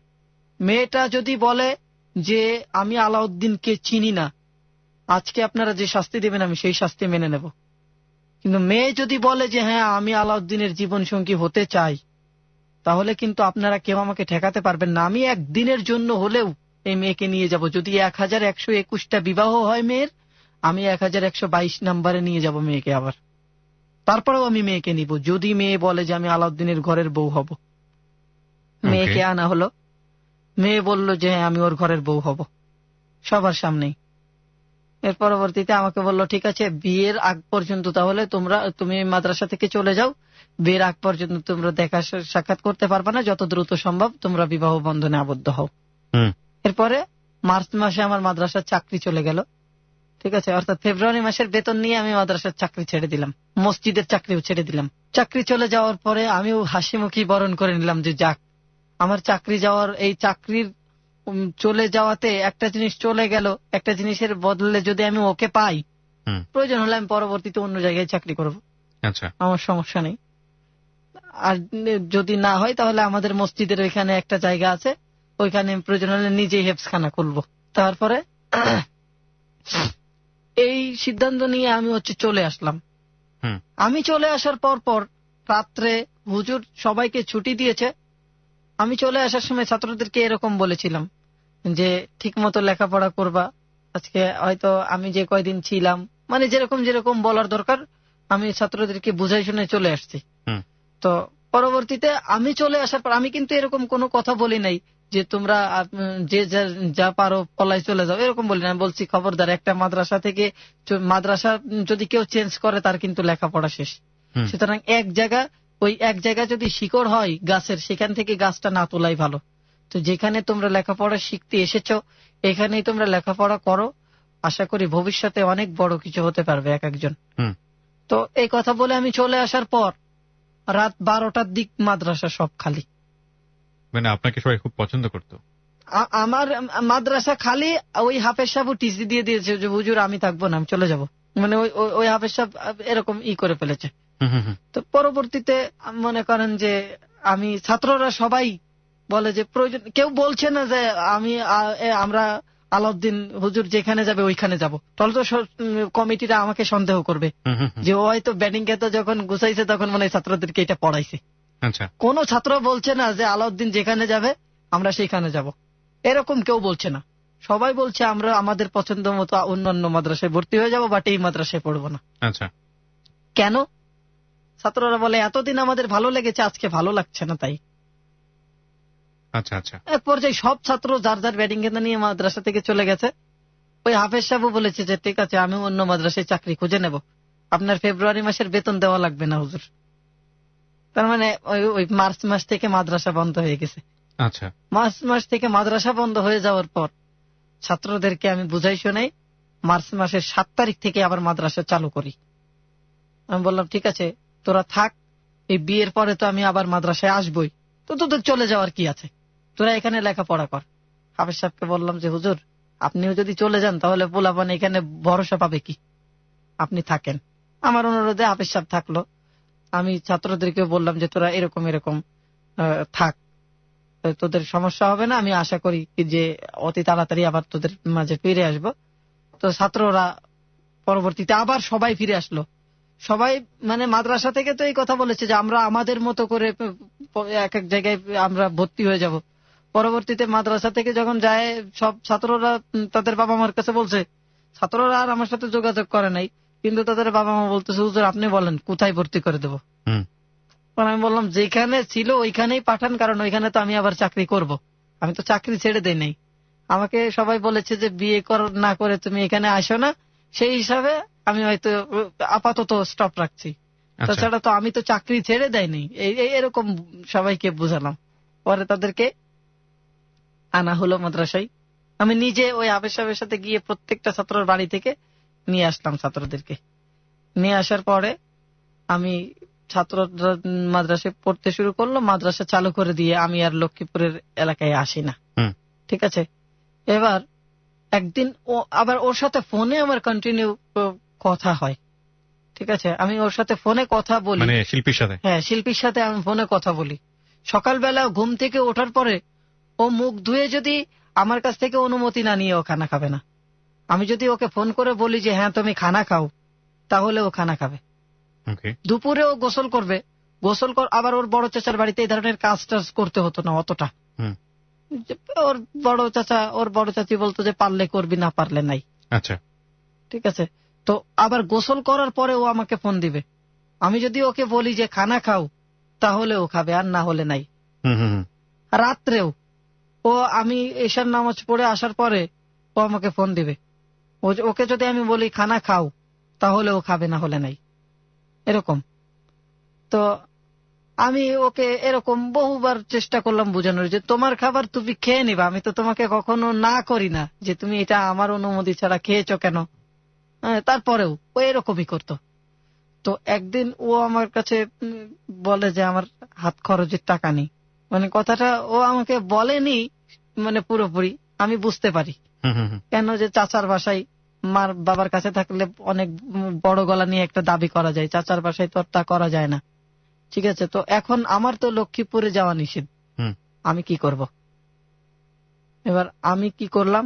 মেয়েটা যদি বলে যে আমি আলাউদ্দিনকে চিনি না, আজকে আপনারা যে শাস্তি দেবেন আমি সেই শাস্তি মেনে নেব, কিন্তু মেয়ে যদি বলে যে হ্যাঁ আমি আলাউদ্দিনের জীবন সঙ্গী হতে চাই, তাহলে কিন্তু আপনারা কেউ আমাকে ঠেকাতে পারবেন না। আমি একদিনের জন্য হলেও এই মেয়েকে নিয়ে যাব। যদি 1121টা বিবাহ হয় মেয়ের, আমি 1122 নম্বরে নিয়ে যাব মেয়েকে আবার। তারপরেও আমি মেয়েকে নিব যদি মেয়ে বলে যে আমি আলাউদ্দিনের ঘরের বউ হব। মেয়েকে আনা হলো, মেয়ে বলল যে হ্যাঁ আমি ওর ঘরের বউ হব সবার সামনেই। এর পরবর্তীতে আমাকে বলল ঠিক আছে, বিয়ের আগ পর্যন্ত তাহলে তুমি মাদ্রাসা থেকে চলে যাও, বিয়ের আগ পর্যন্ত তোমরা দেখা সাক্ষাৎ করতে পারবে না, যত দ্রুত সম্ভব তোমরা বিবাহ বন্ধনে আবদ্ধ হও। এরপরে মার্চ মাসে আমার মাদ্রাসার চাকরি চলে গেল। ঠিক আছে, অর্থাৎ ফেব্রুয়ারি মাসের বেতন নিয়ে আমি মাদ্রাসার চাকরি ছেড়ে দিলাম, মসজিদের চাকরিও ছেড়ে দিলাম। চাকরি চলে যাওয়ার পরে আমিও হাসি মুখী বরণ করে নিলাম যে যাক, আমার চাকরি যাওয়ার, এই চাকরির চলে যাওয়াতে একটা জিনিস চলে গেল, একটা জিনিসের বদলে যদি আমি ওকে পাই, প্রয়োজন হলে আমি পরবর্তীতে অন্য জায়গায় চাকরি করব, আমার সমস্যা নেই। আর যদি না হয় তাহলে আমাদের মসজিদের ওইখানে একটা জায়গা আছে, ওইখানে প্রয়োজন হলে নিজেই হেফজখানা খুলবো। তারপরে এই সিদ্ধান্ত নিয়ে আমি চলে আসলাম। আমি চলে আসার পর রাত্রে হুজুর সবাইকে ছুটি দিয়েছে। আমি চলে আসার সময় ছাত্রদেরকে এরকম বলেছিলাম যে ঠিক মতো লেখাপড়া করবা, আজকে হয়তো আমি যে কয়দিন ছিলাম, মানে যেরকম যেরকম বলার দরকার আমি ছাত্রদেরকে বুঝাই শুনে চলে আসছি। তো পরবর্তীতে আমি চলে আসার পর আমি কিন্তু এরকম কোনো কথা বলি নাই যে তোমরা যে যা পারো পলায় চলে যাও, এরকম বলি না। আমি বলছি খবরদার, একটা মাদ্রাসা থেকে মাদ্রাসা যদি কেউ চেঞ্জ করে তার কিন্তু লেখাপড়া শেষ। সুতরাং ওই এক জায়গা যদি শিকড় হয় গাছের, সেখান থেকে গাছটা না তোলাই ভালো। তো যেখানে তোমরা লেখাপড়া শিখতে এসেছো এখানেই তোমরা লেখাপড়া করো, আশা করি ভবিষ্যতে অনেক বড় কিছু হতে পারবে এক একজন। তো এই কথা বলে আমি চলে আসার পর রাত 12টার দিক মাদ্রাসা সব খালি। মানে আপনাকে সবাই খুব পছন্দ করতো? আমার মাদ্রাসা খালি, ওই হাফেজ সাহেব টিসি দিয়ে দিয়েছে যে হুজুর আমি থাকবো না, আমি চলে যাব। মানে ওই হাফেজ সাহেব এরকম করে ফেলেছে। তো পরবর্তীতে মনে করেন যে আমি ছাত্ররা সবাই বলে যে প্রয়োজন, কেউ বলছে না যে আমরা আলাউদ্দিন হুজুর যেখানে যাবে ওইখানে যাব। তাহলে তো কমিটিরা আমাকে সন্দেহ করবে যে ও হয়তো ব্যাটিং খেতে যখন গুছাইছে তখন মনে হয় ছাত্রদেরকে এটা পড়াইছে। কোন ছাত্র বলছে না যে আলাউদ্দিন যেখানে যাবে আমরা সেখানে যাব, এরকম কেউ বলছে না। সবাই বলছে আমরা আমাদের পছন্দ মতো অন্যান্য মাদ্রাসায় ভর্তি হয়ে যাব, বাট এই মাদ্রাসায় পড়বো না। কেন? ছাত্ররা বলে এতদিন আমাদের ভালো লেগেছে, আজকে ভালো লাগছে না। তাই এক পর্যায়ে সব ছাত্র যার যার ব্যাটিং খেতে নিয়ে মাদ্রাসা থেকে চলে গেছে। ওই হাফেজ সাহেব বলেছে যে ঠিক আছে, আমি অন্য মাদ্রাসায় চাকরি খুঁজে নেব, আপনার ফেব্রুয়ারি মাসের বেতন দেওয়া লাগবে না হুজুর। তার মানে ওই মার্চ মাস থেকে মাদ্রাসা বন্ধ হয়ে গেছে। মার্চ মাস থেকে মাদ্রাসা বন্ধ হয়ে যাওয়ার পর ছাত্রদেরকে আমি বুঝাই শোনাই মার্চ মাসের 7 তারিখ থেকে আবার মাদ্রাসা চালু করি। আমি বললাম ঠিক আছে তোরা থাক, এই বিয়ের পরে তো আমি আবার মাদ্রাসায় আসবই, তো তোদের চলে যাওয়ার কি আছে, তোরা এখানে লেখাপড়া কর। হাফেজ সাহেবকে বললাম যে হুজুর আপনিও যদি চলে যান তাহলে পোলাপান এখানে ভরসা পাবে কি, আপনি থাকেন। আমার অনুরোধে হাফেজ সাহেব থাকলো। আমি ছাত্রদেরকে বললাম যে তোরা এরকম এরকম থাক, তোদের সমস্যা হবে না, আমি আশা করি যে অতি তাড়াতাড়ি আবার তোদের মাঝে ফিরে আসবো। তো ছাত্ররা পরবর্তীতে আবার সবাই ফিরে আসলো। সবাই মানে মাদ্রাসা থেকে তো এই কথা বলেছে যে আমরা আমাদের মতো করে এক এক জায়গায় আমরা ভর্তি হয়ে যাব। পরবর্তীতে মাদ্রাসা থেকে যখন যায় সব ছাত্ররা তাদের বাবা মার কাছে বলছে, ছাত্ররা আর আমার সাথে যোগাযোগ করে নাই, কিন্তু তাদের বাবা মা বলতেছে হুজুর আপনি বলেন কোথায় ভর্তি করে দেবো। আমি বললাম যেখানে ছিল ওইখানেই পাঠান, কারণ ওইখানে তো আমি আবার চাকরি করব, আমি তো চাকরি ছেড়ে দেই নাই। আমাকে সবাই বলেছে যে বিয়ে না করে তুমি এখানে আসো না, সেই হিসাবে আমি হয়তো আপাতত স্টপ রাখছি, তাছাড়া তো আমি তো চাকরি ছেড়ে দেয়নি। এরকম সবাইকে বুঝালাম। পরে তাদেরকে আনা হলো মাদ্রাসায়। আমি নিজে ওই হাফেজ সাহেবের সাথে গিয়ে প্রত্যেকটা ছাত্রের বাড়ি থেকে নিয়ে আসলাম ছাত্রদেরকে। নিয়ে আসার পরে আমি ছাত্ররা মাদ্রাসায় পড়তে শুরু করলো। মাদ্রাসা চালু করে দিয়ে আমি আর লক্ষ্মীপুরের এলাকায় আসি না। ঠিক আছে, এবার একদিন আবার ওর সাথে ফোনে আমার কন্টিনিউ কথা হয়। ঠিক আছে, আমি ওর সাথে ফোনে কথা বলি, মানে শিল্পীর সাথে। হ্যাঁ, শিল্পীর সাথে আমি ফোনে কথা বলি। সকালবেলা ঘুম থেকে ওঠার পরে ও মুখ ধুয়ে যদি আমার কাছ থেকে অনুমতি না নিয়ে ও খানা খাবে না। আমি যদি ওকে ফোন করে বলি যে হ্যাঁ তুমি খানা খাও, তাহলে ও খানা খাবে। দুপুরে ও গোসল করবে, আবার ওর বড় চাচার বাড়িতে এই ধরনের কাজ টাজ করতে হতো না অতটা। ওর বড় চাচি বলতো যে পারলে করবি, না পারলে নাই। আচ্ছা, ঠিক আছে। তো আবার গোসল করার পরে ও আমাকে ফোন দিবে। আমি যদি ওকে বলি যে খানা খাও, তাহলে ও খাবে, আর না হলে নাই। রাত্রেও আমি এশার নামাজ পড়ে আসার পরে ও আমাকে ফোন দিবে। ওকে যদি আমি বলি খানা খাও, তাহলে ও খাবে, না হলে নাই, এরকম। তো আমি ওকে এরকম বহুবার চেষ্টা করলাম বোঝানোর যে তোমার খাবার তুমি খেয়ে নিবা, আমি তো তোমাকে কখনো না করি না যে তুমি এটা আমার অনুমতি ছাড়া খেয়েছো কেন। তারপরেও ও এরকমই করতো। তো একদিন ও আমার কাছে বলে যে আমার হাত খরচের টাকা নেই। মানে কথাটা ও আমাকে বলেনি মানে পুরোপুরি, আমি বুঝতে পারি কেন, যে চাচার বাসায় মার বাবার কাছে থাকলে অনেক বড় গলা নিয়ে একটা দাবি করা যায়, চাচার বাসায় তো তা করা যায় না। ঠিক আছে, তো এখন আমার তো লক্ষ্মীপুরে যাওয়া নিষেধ, আমি কি করব। এবার আমি কি করলাম,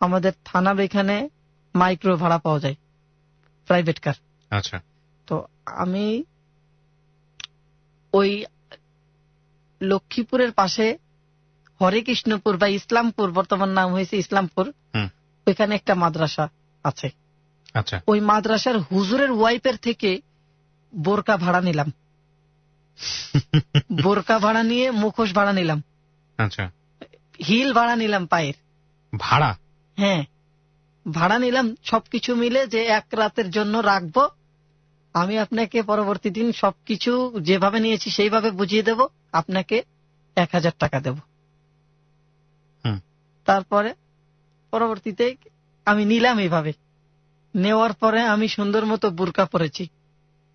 আমাদের থানার এখানে মাইক্রো ভাড়া পাওয়া যায়, প্রাইভেট কার। আচ্ছা, তো আমি ওই লক্ষ্মীপুরের পাশে হরে কৃষ্ণপুর বা ইসলামপুর, বর্তমান নাম হয়েছে ইসলামপুর, ওইখানে একটা মাদ্রাসা আছে। আচ্ছা, ওই মাদ্রাসার হুজুরের ওয়াইফের থেকে বোরকা ভাড়া নিলাম, বোরকা ভাড়া নিয়ে মুখোশ ভাড়া নিলাম, আচ্ছা, হিল ভাড়া নিলাম পায়ের ভাড়া, হ্যাঁ ভাড়া নিলাম, সবকিছু মিলে যে এক রাতের জন্য রাখবো, আমি আপনাকে পরবর্তী দিন সবকিছু যেভাবে নিয়েছি সেইভাবে বুঝিয়ে দেব, আপনাকে 1000 টাকা দেব। তারপরে পরবর্তীতে আমি নিলাম এইভাবে, নেওয়ার পরে আমি সুন্দর মতো বুরকা পরেছি,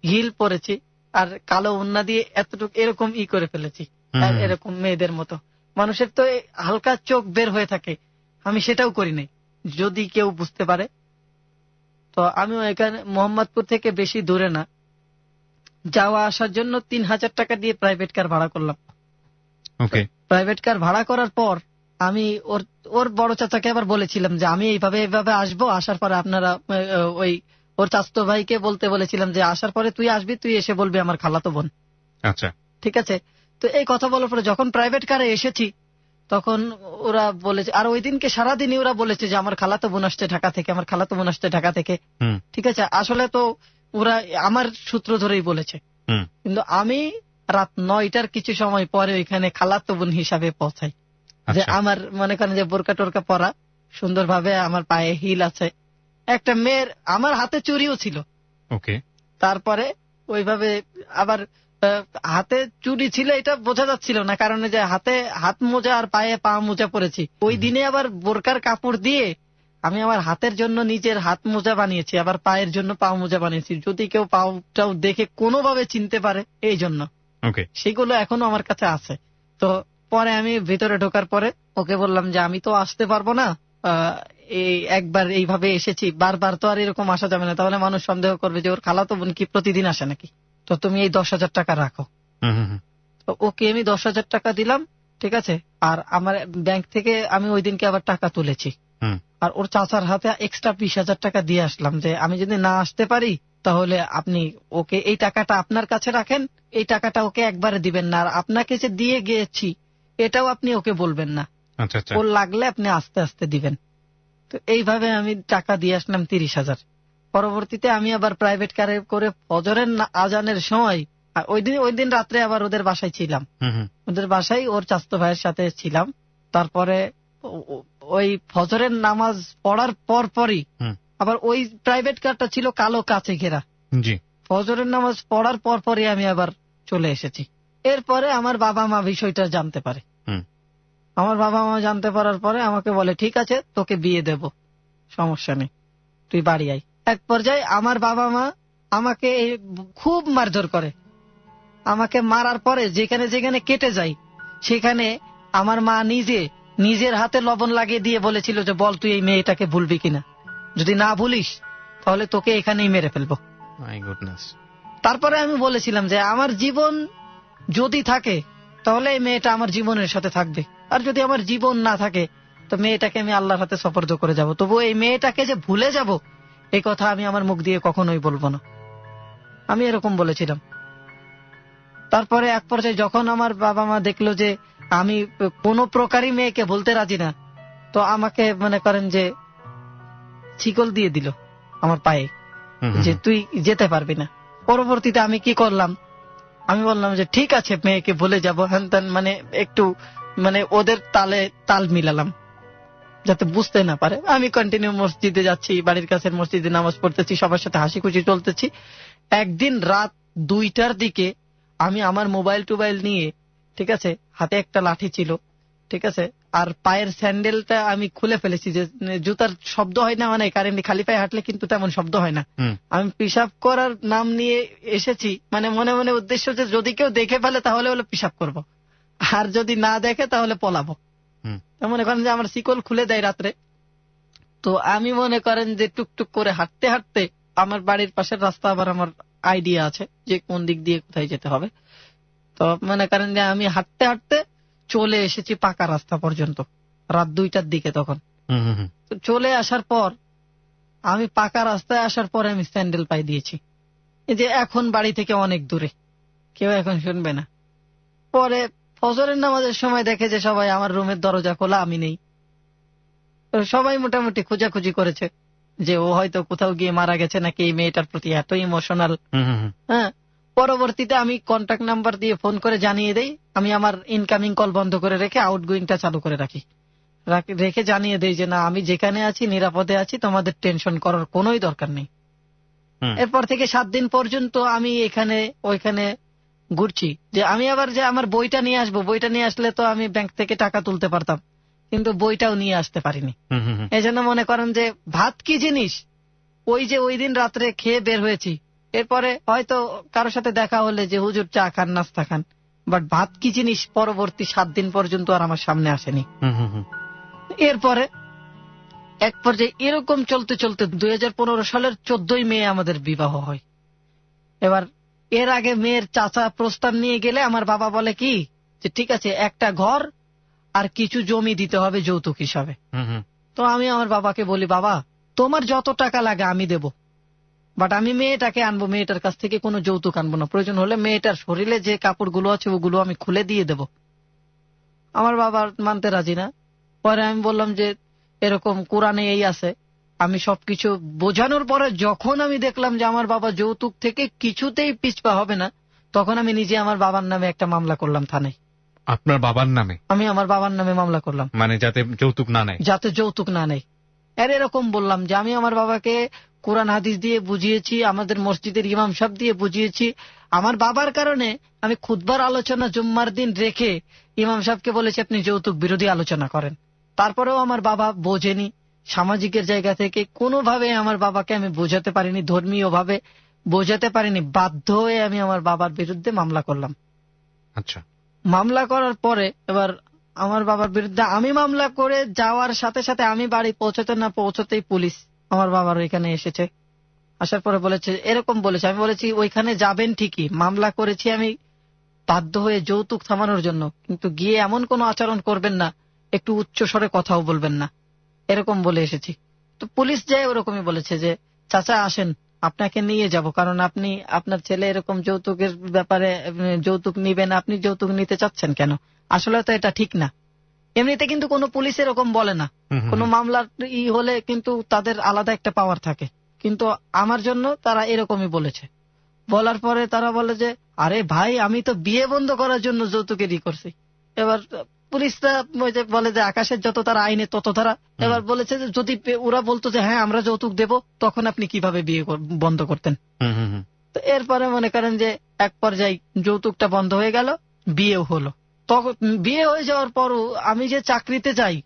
হিল পরেছি, আর কালো ওন্না দিয়ে এতটুকু এরকম করে ফেলেছি, আর এরকম মেয়েদের মতো। মানুষের তো হালকা চোখ বের হয়ে থাকে, আমি সেটাও করি নাই, যদি কেউ বুঝতে পারে। তো আমি এখানে মোহাম্মদপুর থেকে বেশি দূরে না, যাওয়া আসার জন্য 3000 টাকা দিয়ে প্রাইভেট কার ভাড়া করলাম। প্রাইভেট কার ভাড়া করার পর আমি ওর বড় চাচাকে আবার বলেছিলাম যে আমি এইভাবে এইভাবে আসবো, আসার পরে আপনারা ওই ওর চাচতো ভাইকে বলতে বলেছিলাম যে আসার পরে তুই আসবি, তুই এসে বলবি আমার খালাতো বোন। আচ্ছা, ঠিক আছে। তো এই কথা বলার পরে যখন প্রাইভেট কারে এসেছি তখন ওরা বলেছে, আর ওই দিনকে সারাদিনই ওরা বলেছে যে আমার খালাতো বোন আসছে ঢাকা থেকে, আমার খালাতো বোন আসছে ঢাকা থেকে। ঠিক আছে, আসলে তো ওরা আমার সূত্র ধরেই বলেছে, কিন্তু আমি রাত 9টার কিছু সময় পরে ওইখানে খালাতো বোন হিসাবে পৌঁছাই, যে আমার মনে করেন যে বোরকা টোরকা পরা, সুন্দরভাবে আমার পায়ে হিল আছে, একটা মেয়ের আমার হাতে চুরিও ছিল। তারপরে ওইভাবে আবার হাতে চুরি ছিল এটা বোঝা যাচ্ছিল না, কারণ যে হাতে হাত মোজা আর পায়ে পা মোজা পরেছি। ওই দিনে আবার বোরকার কাপড় দিয়ে আমি আমার হাতের জন্য নিজের হাত মোজা বানিয়েছি, আবার পায়ের জন্য পা মোজা বানিয়েছি, যদি কেউ পাটাও দেখে কোনোভাবে চিনতে পারে এই জন্য। সেগুলো এখনো আমার কাছে আছে। তো পরে আমি ভিতরে ঢোকার পরে ওকে বললাম যে আমি তো আসতে পারবো না, এই একবার এইভাবে এসেছি, বারবার তো আর এরকম আসা যাবে না, তাহলে মানুষ সন্দেহ করবে যে ওর খালাতো বোন কি প্রতিদিন আসে নাকি, তো তুমি এই 10,000 টাকা রাখো। তো ওকে আমি 10,000 টাকা দিলাম, ঠিক আছে। আর আমার ব্যাংক থেকে আমি ওই দিনকে আবার টাকা তুলেছি, আর ওর চাচার হাতে এক্সট্রা 20,000 টাকা দিয়ে আসলাম, যে আমি যদি না আসতে পারি তাহলে আপনি ওকে এই টাকাটা আপনার কাছে রাখেন, এই টাকাটা ওকে একবারে দিবেন না, আর আপনাকে যে দিয়ে গিয়েছি এটাও আপনি ওকে বলবেন না, ওর লাগলে আপনি আস্তে আস্তে দিবেন। তো এইভাবে আমি টাকা দিয়ে আসলাম 30,000। পরবর্তীতে আমি আবার প্রাইভেট কারে করে ফজরের আজানের সময়, ওই দিন রাত্রে আবার ওদের বাসায় ছিলাম, ওদের বাসায় ওর চাচতো ভাইয়ের সাথে ছিলাম। তারপরে ওই ফজরের নামাজ পড়ার পরই আবার ওই প্রাইভেট কারটা ছিল কালো কাচে ঘেরা, ফজরের নামাজ পড়ার পরই আমি আবার চলে এসেছি। এরপরে আমার বাবা মা বিষয়টা জানতে পারে, আমার বাবা মা জানতে পারার পরে আমাকে বলে ঠিক আছে তোকে বিয়ে দেব, সমস্যা নেই, তুই বাড়ি আয়। এক পর্যায়ে আমার বাবা মা আমাকে খুব মারধর করে, আমাকে মারার পরে যেখানে যেখানে কেটে যায় সেখানে আমার মা নিজের হাতে লবণ লাগিয়ে দিয়ে বলেছিল যে বল তুই এই মেয়েটাকে ভুলবি কিনা, যদি না ভুলিস তাহলে তোকে এখানেই মেরে ফেলবো। তারপরে আমি বলেছিলাম যে আমার জীবন যদি থাকে তাহলে এই মেয়েটা আমার জীবনের সাথে থাকবে, আর যদি আমার জীবন না থাকে তো মেয়েটাকে আমি আল্লাহর হাতে সুপর্দ করে যাব, তবু এই মেয়েটাকে যে ভুলে যাব এই কথা আমি আমার মুখ দিয়ে কখনোই বলবো না, আমি এরকম বলেছিলাম। তারপরে এক পর্যায়ে যখন আমার বাবা মা দেখলো যে আমি কোনো প্রকারই মেয়েকে বলতে রাজি না, তো আমাকে মনে করেন যে শিকল দিয়ে দিল আমার পায়ে, যে তুই যেতে পারবি না। পরবর্তীতে আমি কি করলাম, আমি বললাম যে ঠিক আছে মেয়েকে ভুলে যাবো, হ্যান ত্যান, মানে একটু মানে ওদের তালে তাল মিলালাম যাতে বুঝতে না পারে। আমি কন্টিনিউ মসজিদে যাচ্ছি, বাড়ির কাছের মসজিদে নামাজ পড়তেছি, সবার সাথে হাসি খুশি চলতেছি। একদিন রাত 2টার দিকে আমি আমার মোবাইল টোবাইল নিয়ে, ঠিক আছে, হাতে একটা লাঠি ছিল, ঠিক আছে, আর পায়ের স্যান্ডেলটা আমি খুলে ফেলেছি, যে জুতার শব্দ হয় না, মানে কারেন্টলি খালি পায়ে হাঁটলে কিন্তু তেমন শব্দ হয় না। আমি পেশাব করার নাম নিয়ে এসেছি, মানে মনে মনে উদ্দেশ্য যে যদি কেউ দেখে ফেলে তাহলে হলো পেশাব করব, আর যদি না দেখে তাহলে পলাবো। মনে করেন যে আমার শিকল খুলে দেয় রাত্রে, তো আমি মনে করেন যে টুকটুক করে হাঁটতে হাঁটতে, আমার বাড়ির পাশের রাস্তা আবার আমার আইডিয়া আছে যে কোন দিক দিয়ে কোথায় যেতে হবে, তো মনে করেন যে আমি হাঁটতে হাঁটতে চলে এসেছি পাকা রাস্তা পর্যন্ত রাত 2টার দিকে। তখন তো চলে আসার পর আমি পাকা রাস্তায় আসার পরে আমি স্যান্ডেল পাই দিয়েছি, এই যে এখন বাড়ি থেকে অনেক দূরে, কেউ এখন শুনবে না। পরে ফজরের নামাজের সময় দেখে যে সবাই আমার রুমের দরজা খোলা, আমি নেই। সবাই মোটামুটি খোঁজাখুঁজি করেছে যে ও হয়তো কোথাও গিয়ে মারা গেছে নাকি, এই মেয়েটার প্রতি এত ইমোশনাল। হ্যাঁ, পরবর্তীতে আমি কন্ট্যাক্ট নাম্বার দিয়ে ফোন করে জানিয়ে দেই, আমি আমার ইনকামিং কল বন্ধ করে রেখে আউটগোয়িংটা চালু করে রেখে জানিয়ে দেই যে না, আমি যেখানে আছি নিরাপদে আছি, তোমাদের টেনশন করার কোনোই দরকার নেই। এরপর থেকে 7 দিন পর্যন্ত আমি এখানে ওইখানে ঘুরছি, যে আমি আবার যে আমার বইটা নিয়ে আসবো, বইটা নিয়ে আসলে তো আমি ব্যাংক থেকে টাকা তুলতে পারতাম, কিন্তু বইটাও নিয়ে আসতে পারিনি। এই জন্য মনে করেন যে ভাত কি জিনিস, ওই দিন রাত্রে খেয়ে বের হয়েছি। এরপরে হয়তো কারোর সাথে দেখা হলে যে হুজুর চা খান, নাস্তা খান, বাট ভাত কি জিনিস পরবর্তী 7 দিন পর্যন্ত আর আমার সামনে আসেনি। এরপরে এক পর্যায়ে এরকম চলতে চলতে 2015 সালের 14ই মে আমাদের বিবাহ হয়। এবার এর আগে মেয়ের চাচা প্রস্তাব নিয়ে গেলে আমার বাবা বলে কি যে ঠিক আছে, একটা ঘর আর কিছু জমি দিতে হবে যৌতুক হিসাবে। তো আমি আমার বাবাকে বলি, বাবা তোমার যত টাকা লাগে আমি দেব, বাট আমি মেয়েটাকে আনবো, মেয়েটার কাছ থেকে কোনো যৌতুক আনবো না, প্রয়োজন হলে মেয়েটার শরীরে যে কাপড়গুলো আছে ওগুলো আমি খুলে দিয়ে দেব। আমার বাবা মানতে রাজি না। পরে আমি বললাম যে এরকম কোরআনে এই আছে। আমি সবকিছু বোঝানোর পরে যখন আমি দেখলাম যে আমার বাবা যৌতুক থেকে কিছুতেই পিছপা হবে না, তখন আমি নিজে আমার বাবার নামে একটা মামলা করলাম থানায়। আপনার বাবার নামে? আমি আমার বাবার নামে মামলা করলাম, মানে যাতে যৌতুক না নেয়। এরকম বললাম যে আমি আমার বাবাকে কোরআন হাদিস দিয়ে বুঝিয়েছি, আমাদের মসজিদের ইমাম সাহেব দিয়ে বুঝিয়েছি। আমার বাবার কারণে আমি খুতবার আলোচনা জুম্মার দিন রেখে ইমাম সাহেবকে বলেছি আপনি যৌতুক বিরোধী আলোচনা করেন। তারপরেও আমার বাবা বোঝেনি। সামাজিকের জায়গা থেকে কোনোভাবে আমার বাবাকে আমি বোঝাতে পারিনি, ধর্মীয় ভাবে বোঝাতে পারিনি। বাধ্য হয়ে আমি আমার বাবার বিরুদ্ধে মামলা করলাম। আচ্ছা, মামলা করার পরে এবার আমার বাবার বিরুদ্ধে আমি মামলা করে যাওয়ার সাথে সাথে আমি বাড়ি পৌঁছতে না পৌঁছতেই পুলিশ আমার বাবার ওইখানে এসেছে। আসার পরে বলেছে, এরকম বলেছে। আমি বলেছি ওইখানে যাবেন ঠিকই, মামলা করেছি আমি বাধ্য হয়ে যৌতুক থামানোর জন্য, কিন্তু গিয়ে এমন কোনো আচরণ করবেন না, একটু উচ্চ স্বরে কথাও বলবেন না, এরকম বলে এসেছি। তো পুলিশ যায় ওরকমই বলেছে যে চাচা আসেন, আপনাকে নিয়ে যাব, কারণ আপনি আপনার ছেলে এরকম যৌতুকের ব্যাপারে যৌতুক নিবেন, আপনি যৌতুক নিতে চাচ্ছেন কেন? আসলে তো এটা ঠিক না। এমনিতে কিন্তু কোনো পুলিশ এরকম বলে না, কোনো মামলার হলে কিন্তু তাদের আলাদা একটা পাওয়ার থাকে, কিন্তু আমার জন্য তারা এরকমই বলেছে। বলার পরে তারা বলে যে আরে ভাই, আমি তো বিয়ে বন্ধ করার জন্য যৌতুকের করছি। এবার পুলিশরা বলে যে আকাশের যত তারা আইনে তত তারা। এবার বলেছে যে যদি ওরা বলতো যে হ্যাঁ আমরা যৌতুক দেব, তখন আপনি কিভাবে বিয়ে বন্ধ করতেন? তো এরপরে মনে করেন যে এক পর্যায়ে যৌতুকটা বন্ধ হয়ে গেল, বিয়েও হলো। তখন বিয়ে হয়ে যাওয়ার পরও আমি যে চাকরিতে যাই,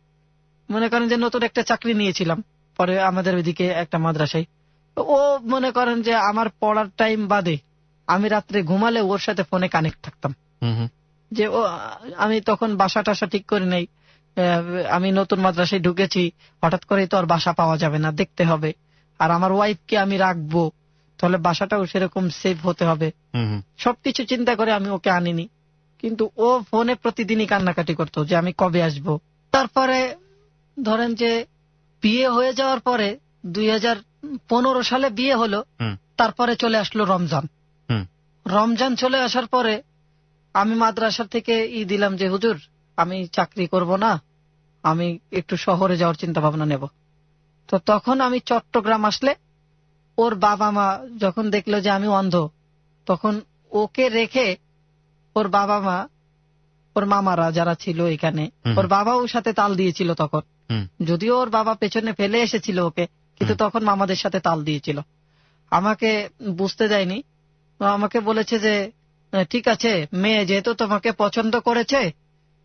মনে করেন যে নতুন একটা চাকরি নিয়েছিলাম পরে আমাদের ওইদিকে একটা মাদ্রাসায়। ও মনে করেন যে আমার পড়ার টাইম বাদে আমি রাত্রে ঘুমালে ওর সাথে ফোনে কানেক্ট থাকতাম। যে ও আমি তখন বাসা টাসা ঠিক করি নাই, আমি নতুন মাদ্রাসায় ঢুকেছি, হঠাৎ করে তো আর বাসা পাওয়া যাবে না, দেখতে হবে। আর আমার ওয়াইফকে আমি রাখবো, তাহলে বাসাটাও সেরকম সেফ হতে হবে। সবকিছু চিন্তা করে আমি ওকে আনিনি, কিন্তু ও ফোনে প্রতিদিনই কান্নাকাটি করতো যে আমি কবে আসব। তারপরে ধরেন যে বিয়ে হয়ে যাওয়ার পরে 2015 সালে বিয়ে হলো, তারপরে চলে আসলো রমজান। রমজান চলে আসার পরে আমি মাদ্রাসা থেকে দিলাম যে হুজুর আমি চাকরি করব না, আমি একটু শহরে যাওয়ার চিন্তা ভাবনা নেব। তো তখন আমি চট্টগ্রাম আসলে ওর বাবা মা যখন দেখলো যে আমি অন্ধ, তখন ওকে রেখে ওর বাবা মা, ওর মামারা যারা ছিল এখানে, ওর বাবাও সাথে তাল দিয়েছিল তখন। যদিও ওর বাবা পেছনে ফেলে এসেছিল ওকে, কিন্তু তখন মামাদের সাথে তাল দিয়েছিল। আমাকে বুঝতে দেয়নি। আমাকে বলেছে যে ঠিক আছে, মেয়ে যেহেতু তোমাকে পছন্দ করেছে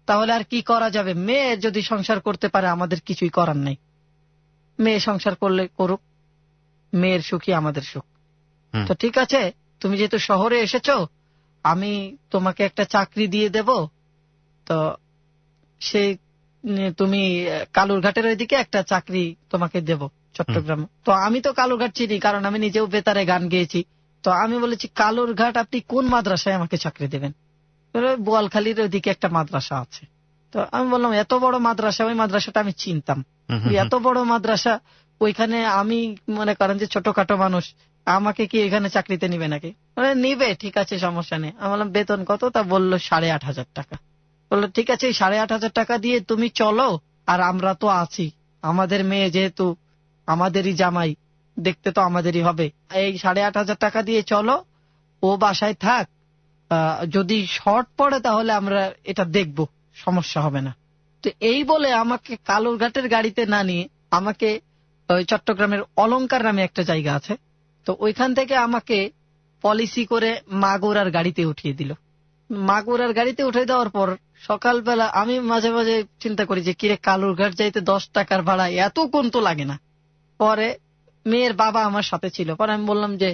তাহলে আর কি করা যাবে, মেয়ে যদি সংসার করতে পারে আমাদের কিছুই করার নেই, মেয়ে সংসার করলে করুক, মেয়ের সুখই আমাদের সুখ। তো ঠিক আছে, তুমি যেহেতু শহরে এসেছো, আমি তোমাকে একটা চাকরি দিয়ে দেব, তো সেই তুমি কালুরঘাটের ওইদিকে একটা চাকরি তোমাকে দেব চট্টগ্রামে। তো আমি তো কালুরঘাট চিনি, কারণ আমি নিজেও বেতারে গান গেয়েছি। তো আমি বলেছি কালুরঘাট আপনি কোন মাদ্রাসায় আমাকে চাকরি দেবেন? বোয়ালখালীর ওইদিকে একটা মাদ্রাসা আছে। তো আমি বললাম এত বড় মাদ্রাসা, ওই মাদ্রাসাটা আমি চিনতাম, এত বড় মাদ্রাসা, ওইখানে আমি মনে করেন যে ছোটখাটো মানুষ, আমাকে কি এখানে চাকরিতে নিবে নাকি? নিবে, ঠিক আছে সমস্যা নেই। আমি বললাম বেতন কত? তা বললো 8,500 টাকা। বললো ঠিক আছে, 8,500 টাকা দিয়ে তুমি চলো, আর আমরা তো আছি, আমাদের মেয়ে যেহেতু আমাদেরই জামাই, দেখতে তো আমাদেরই হবে, এই 8,500 টাকা দিয়ে চলো, ও বাসায় থাক, যদি শর্ট পড়ে তাহলে আমরা এটা দেখব, সমস্যা হবে না। তো এই বলে আমাকে কালুরঘাটের গাড়িতে না নিয়ে আমাকে ওই চট্টগ্রামের অলংকার নামে একটা জায়গা আছে, তো ওইখান থেকে আমাকে পলিসি করে মাগুরার গাড়িতে উঠিয়ে দিল। মাগুরার গাড়িতে উঠে দেওয়ার পর সকালবেলা আমি মাঝে মাঝে চিন্তা করি যে কিরে, কালুরঘাট যাইতে 10 টাকার ভাড়া এত কোন তো লাগে না। পরে মেয়ের বাবা আমার সাথে ছিল, পরে আমি বললাম যে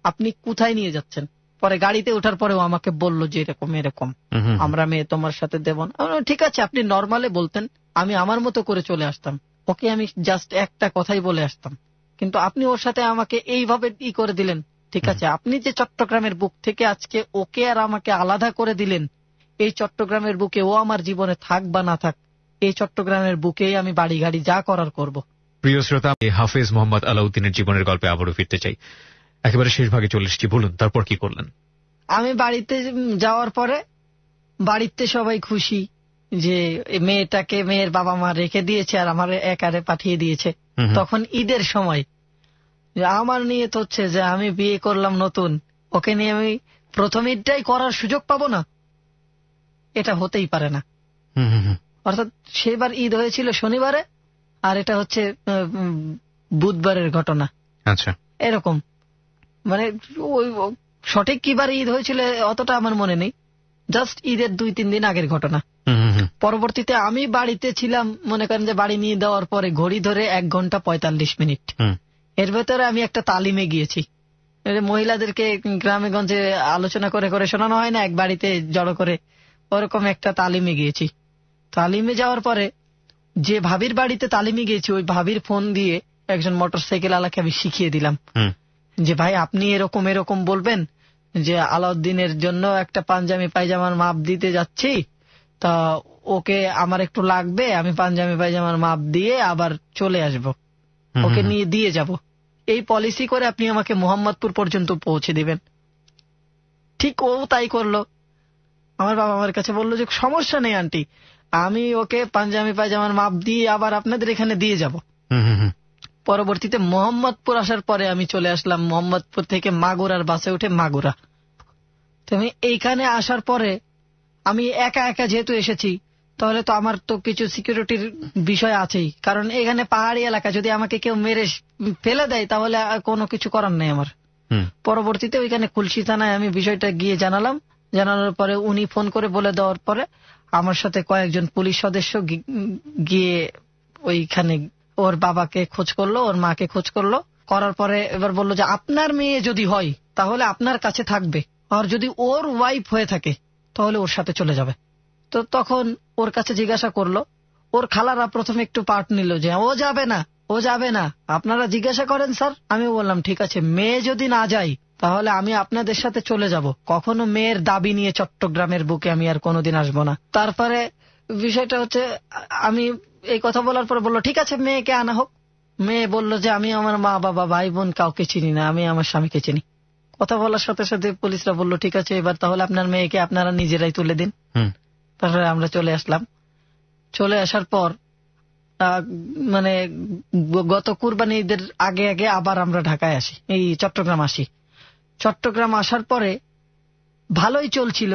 আপনি কোথায় নিয়ে যাচ্ছেন? পরে গাড়িতে ওঠার পরেও আমাকে বললো যে এরকম এরকম, আমরা মেয়ে তোমার সাথে দেব না। ঠিক আছে, আপনি নর্মালে বলতেন, আমি আমার মতো করে চলে আসতাম, ওকে আমি জাস্ট একটা কথাই বলে আসতাম, কিন্তু আপনি ওর সাথে আমাকে এইভাবে করে দিলেন। ঠিক আছে, আপনি যে চট্টগ্রামের বুক থেকে আজকে ওকে আর আমাকে আলাদা করে দিলেন, এই চট্টগ্রামের বুকে ও আমার জীবনে থাক বা না থাক, এই চট্টগ্রামের বুকেই আমি বাড়ি গাড়ি যা করার করব। প্রিয় শ্রোতা, হাফেজ মোহাম্মদ আলাউদ্দিনের জীবনের গল্পে আবারও ফিরতে চাই। একেবারে শেষ ভাগে চলে এসেছি, বলুন তারপর কি করলেন? আমি বাড়িতে যাওয়ার পরে বাড়িতে সবাই খুশি যে মেয়েটাকে মেয়ের বাবা মা রেখে দিয়েছে আর আমার একারে পাঠিয়ে দিয়েছে। তখন ঈদের সময় আমার নিয়ে তো হচ্ছে যে আমি বিয়ে করলাম নতুন, ওকে নিয়ে আমি প্রথম ঈদটাই করার সুযোগ পাবো না, এটা হতেই পারে না। অর্থাৎ সেবার ঈদ হয়েছিল শনিবারে, আর এটা হচ্ছে বুধবারের ঘটনা। আচ্ছা, এরকম মানে ওই সঠিক কিবার ঈদ হয়েছিল অতটা আমার মনে নেই, জাস্ট ঈদের 2-3 দিন আগের ঘটনা। পরবর্তীতে আমি বাড়িতে ছিলাম, মনে করেন যে বাড়ি নিয়ে দেওয়ার পরে ঘড়ি ধরে 1 ঘন্টা 45 মিনিট, এর ভেতরে আমি একটা তালিমে গিয়েছি। মহিলাদেরকে গ্রামে গঞ্জে আলোচনা করে করে শোনানো হয় না, এক বাড়িতে জড়ো করে, ওরকম একটা তালিমে গিয়েছি। তালিমে যাওয়ার পরে যে ভাবির বাড়িতে তালিমে গিয়েছি, ওই ভাবির ফোন দিয়ে একজন মোটরসাইকেল আলাকে আমি শিখিয়ে দিলাম যে ভাই আপনি এরকম এরকম বলবেন যে আলাউদ্দিনের জন্য একটা পাঞ্জাবি পায়জামার মাপ দিতে যাচ্ছি, তা ওকে আমার একটু লাগবে, আমি পাঞ্জাবি পায়জামার মাপ দিয়ে আবার চলে আসব, ওকে নিয়ে দিয়ে যাব, এই পলিসি করে আপনি আমাকে মোহাম্মদপুর পর্যন্ত পৌঁছে দিবেন। ঠিক ও তাই করলো। আমার বাবা আমার কাছে বললো যে সমস্যা নেই আন্টি, আমি ওকে পাঞ্জাবি পায়জামার মাপ দিয়ে আবার আপনাদের এখানে দিয়ে যাব। পরবর্তীতে মোহাম্মদপুর আসার পরে আমি চলে আসলাম মোহাম্মদপুর থেকে মাগুরার বাসে উঠে মাগুরা। তুমি এইখানে আসার পরে আমি একা একা যেহেতু এসেছি, তাহলে তো আমার তো কিছু সিকিউরিটির বিষয় আছেই, কারণ এখানে পাহাড়ি এলাকা, যদি আমাকে কেউ মেরে ফেলে দেয় তাহলে কোনো কিছু করার নেই আমার। পরবর্তীতে ওইখানে খুলশি থানায় আমি বিষয়টা গিয়ে জানালাম, জানানোর পরে উনি ফোন করে বলে দেওয়ার পরে আমার সাথে কয়েকজন পুলিশ সদস্য গিয়ে ওইখানে ওর বাবাকে খোঁজ করলো, ওর মাকে খোঁজ করলো, করার পরে এবার বললো যে আপনার মেয়ে যদি হয় তাহলে আপনার কাছে থাকবে, আর যদি ওর ওয়াইফ হয়ে থাকে তাহলে ওর সাথে চলে যাবে। তো তখন ওর কাছে জিজ্ঞাসা করলো, ওর খালারা প্রথমে একটু পার্ট নিল যে ও যাবে না, ও যাবে না, আপনারা জিজ্ঞাসা করেন স্যার। আমি বললাম ঠিক আছে, মেয়ে যদি না যায় তাহলে আমি আপনাদের সাথে চলে যাব, কখনো মেয়ের দাবি নিয়ে চট্টগ্রামের বুকে আমি আর কোনোদিন আসবো না। তারপরে বিষয়টা হচ্ছে আমি এই কথা বলার পর বললো ঠিক আছে মেয়েকে আনা হোক। মেয়ে বললো যে আমি আমার মা বাবা ভাই বোন কাউকে চিনি না, আমি আমার স্বামীকে চিনি। কথা বলার সাথে সাথে পুলিশরা বললো ঠিক আছে এবার তাহলে আপনার মেয়েকে আপনারা নিজেরাই তুলে দিন। তারপরে আমরা চলে আসলাম। চলে আসার পর মানে গত কুরবানি ঈদের আগে আগে আবার আমরা ঢাকায় আসি, এই চট্টগ্রাম আসি। চট্টগ্রাম আসার পরে ভালোই চলছিল,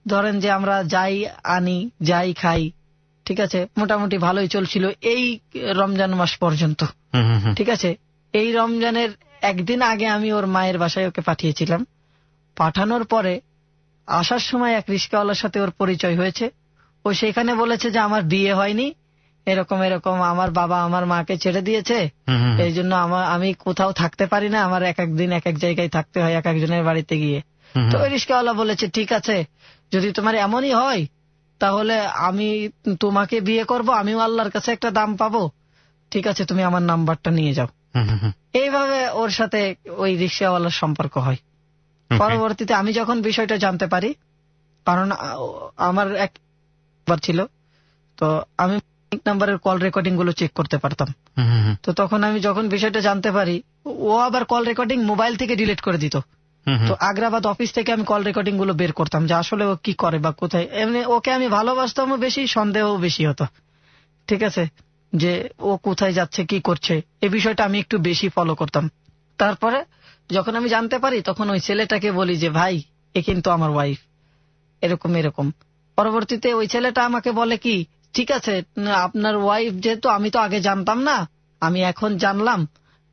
ধরেন যে আমরা যাই আনি যাই খাই, ঠিক আছে, মোটামুটি ভালোই চলছিল এই রমজান মাস পর্যন্ত। ঠিক আছে, এই রমজানের একদিন আগে আমি ওর মায়ের বাসায় ওকে পাঠিয়েছিলাম। পাঠানোর পরে আসার সময় এক রিস্কাওয়ালার সাথে ওর পরিচয় হয়েছে। ও সেখানে বলেছে যে আমার বিয়ে হয়নি, এরকম এরকম আমার বাবা আমার মাকে ছেড়ে দিয়েছে, এই জন্য আমি কোথাও থাকতে পারি না, আমার এক একদিন এক এক জায়গায় থাকতে হয় এক একজনের বাড়িতে গিয়ে। তো ওই রিস্কাওয়ালা বলেছে ঠিক আছে, যদি তোমার এমনই হয় তাহলে আমি তোমাকে বিয়ে করব, আমিও আল্লাহর কাছে একটা দাম পাবো, ঠিক আছে তুমি আমার নাম্বারটা নিয়ে যাও। এইভাবে ওর সাথে ওই রিক্সাওয়ালার সম্পর্ক হয়। পরবর্তীতে আমি যখন বিষয়টা জানতে পারি, কারণ আমার একবার ছিল, তো আমি নাম্বারের কল রেকর্ডিং গুলো চেক করতে পারতাম। তো তখন আমি যখন বিষয়টা জানতে পারি, ও আবার কল রেকর্ডিং মোবাইল থেকে ডিলিট করে দিত। তো আগ্রাবাদ অফিস থেকে আমি কল রেকর্ডিং গুলো বের করতাম যে আসলে ও কি করে বা কোথায়। এমনি ওকে আমি ভালোবাসতাম বেশি, সন্দেহ বেশি হতো, ঠিক আছে, যে ও কোথায় যাচ্ছে কি করছে, এই বিষয়টা আমি একটু বেশি ফলো করতাম। তারপরে যখন আমি জানতে পারি তখন ওই ছেলেটাকে বলি যে ভাই এ কিন্তু আমার ওয়াইফ, এরকম এরকম। পরবর্তীতে ওই ছেলেটা আমাকে বলে কি, ঠিক আছে আপনার ওয়াইফ যেহেতু, আমি তো আগে জানতাম না, আমি এখন জানলাম,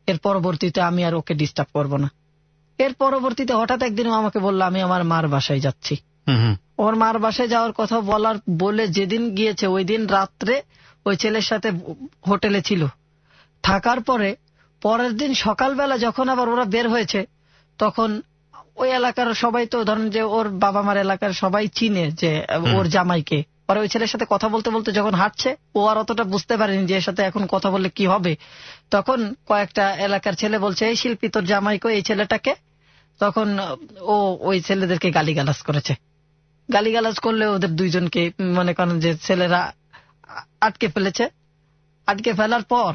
এর পরবর্তীতে আমি আর ওকে ডিস্টার্ব করব না। এর পরবর্তীতে হঠাৎ একদিন ও আমাকে বললো আমি আমার মার বাসায় যাচ্ছি। ওর মার বাসায় যাওয়ার কথা বলে যেদিন গিয়েছে ওই দিন রাত্রে ওই ছেলের সাথে হোটেলে ছিল, থাকার পরে পরের দিন সকালবেলা যখন আবার ওরা বের হয়েছে, তখন ওই এলাকার সবাই তো ধরেন যে ওর বাবা মার এলাকার সবাই চিনে যে ওর জামাইকে। পরে ওই ছেলের সাথে কথা বলতে বলতে যখন হাঁটছে, ও আর অতটা বুঝতে পারেনি যে এর সাথে এখন কথা বললে কি হবে। তখন কয়েকটা এলাকার ছেলে বলছে এই শিল্পী তোর জামাইকে, এই ছেলেটাকে। তখন ও ওই ছেলেদেরকে গালিগালাজ করেছে। গালিগালাজ করলে ওদের দুইজনকে মনে করেন যে ছেলেরা আটকে ফেলেছে। আটকে ফেলার পর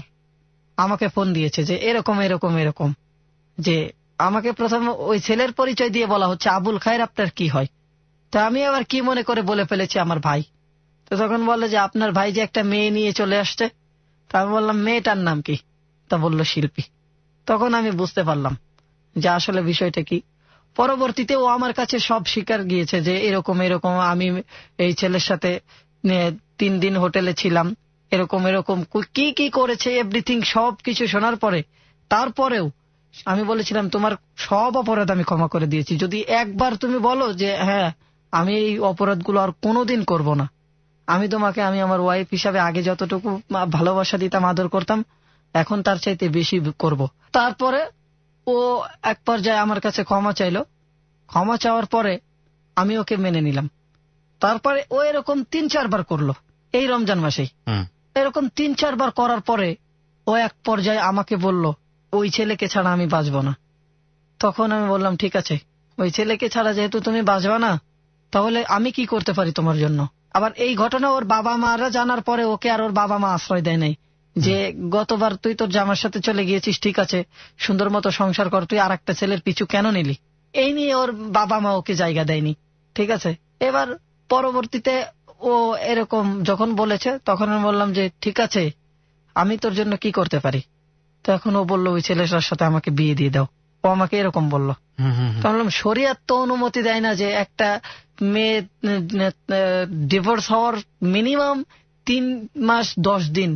আমাকে ফোন দিয়েছে যে এরকম এরকম এরকম, যে আমাকে প্রথমে ওই ছেলের পরিচয় দিয়ে বলা হচ্ছে আবুল খায়ের আপনার কি হয়। তো আমি আবার কি মনে করে বলে ফেলেছি আমার ভাই। তো তখন বলে যে আপনার ভাই যে একটা মেয়ে নিয়ে চলে আসছে। তা আমি বললাম মেয়েটার নাম কি? তা বলল শিল্পী। তখন আমি বুঝতে পারলাম যে আসলে বিষয়টা কি। পরবর্তীতে ও আমার কাছে সব স্বীকার গিয়েছে যে এরকম এরকম আমি এই ছেলের সাথে 3 দিন হোটেলে ছিলাম, এরকম এরকম কি কি করেছে এভরিথিং সব কিছু শোনার পরে, তারপরেও আমি বলেছিলাম তোমার সব অপরাধ আমি ক্ষমা করে দিয়েছি, যদি একবার তুমি বলো যে হ্যাঁ আমি এই অপরাধগুলো আর কোনোদিন করব না, আমি তোমাকে আমি আমার ওয়াইফ হিসাবে আগে যতটুকু ভালোবাসা দিতাম আদর করতাম এখন তার চাইতে বেশি করব। তারপরে ও এক পর্যায়ে আমার কাছে ক্ষমা চাইলো। ক্ষমা চাওয়ার পরে আমি ওকে মেনে নিলাম। তারপরে ও এরকম 3-4 বার করলো এই রমজান মাসেই। এরকম 3-4 বার করার পরে ও এক পর্যায়ে আমাকে বলল ওই ছেলেকে ছাড়া আমি বাঁচব না। তখন আমি বললাম ঠিক আছে, ওই ছেলেকে ছাড়া যেহেতু তুমি বাঁচবা না, তাহলে আমি কি করতে পারি তোমার জন্য। আবার এই ঘটনা ওর বাবা মারা জানার পরে ওকে আর ওর বাবা মা আশ্রয় দেয় নাই যে গতবার তুই তোর জামার সাথে চলে গিয়েছিস, ঠিক আছে সুন্দর মতো সংসার কর, তুই আর একটা ছেলের পিছু কেন নিলি, এই নিয়ে ওর বাবা মা ওকে জায়গা দেয়নি। ঠিক আছে, এবার পরবর্তীতে ও এরকম যখন বলেছে তখন আমি বললাম যে ঠিক আছে আমি তোর জন্য কি করতে পারি। তখন ও বললো ওই ছেলেটার সাথে আমাকে বিয়ে দিয়ে দাও। ও আমাকে এরকম বললো। তো বললাম শরিয়ত তো অনুমতি দেয় না যে একটা মেয়ে ডিভোর্স হওয়ার মিনিমাম 3 মাস 10 দিন,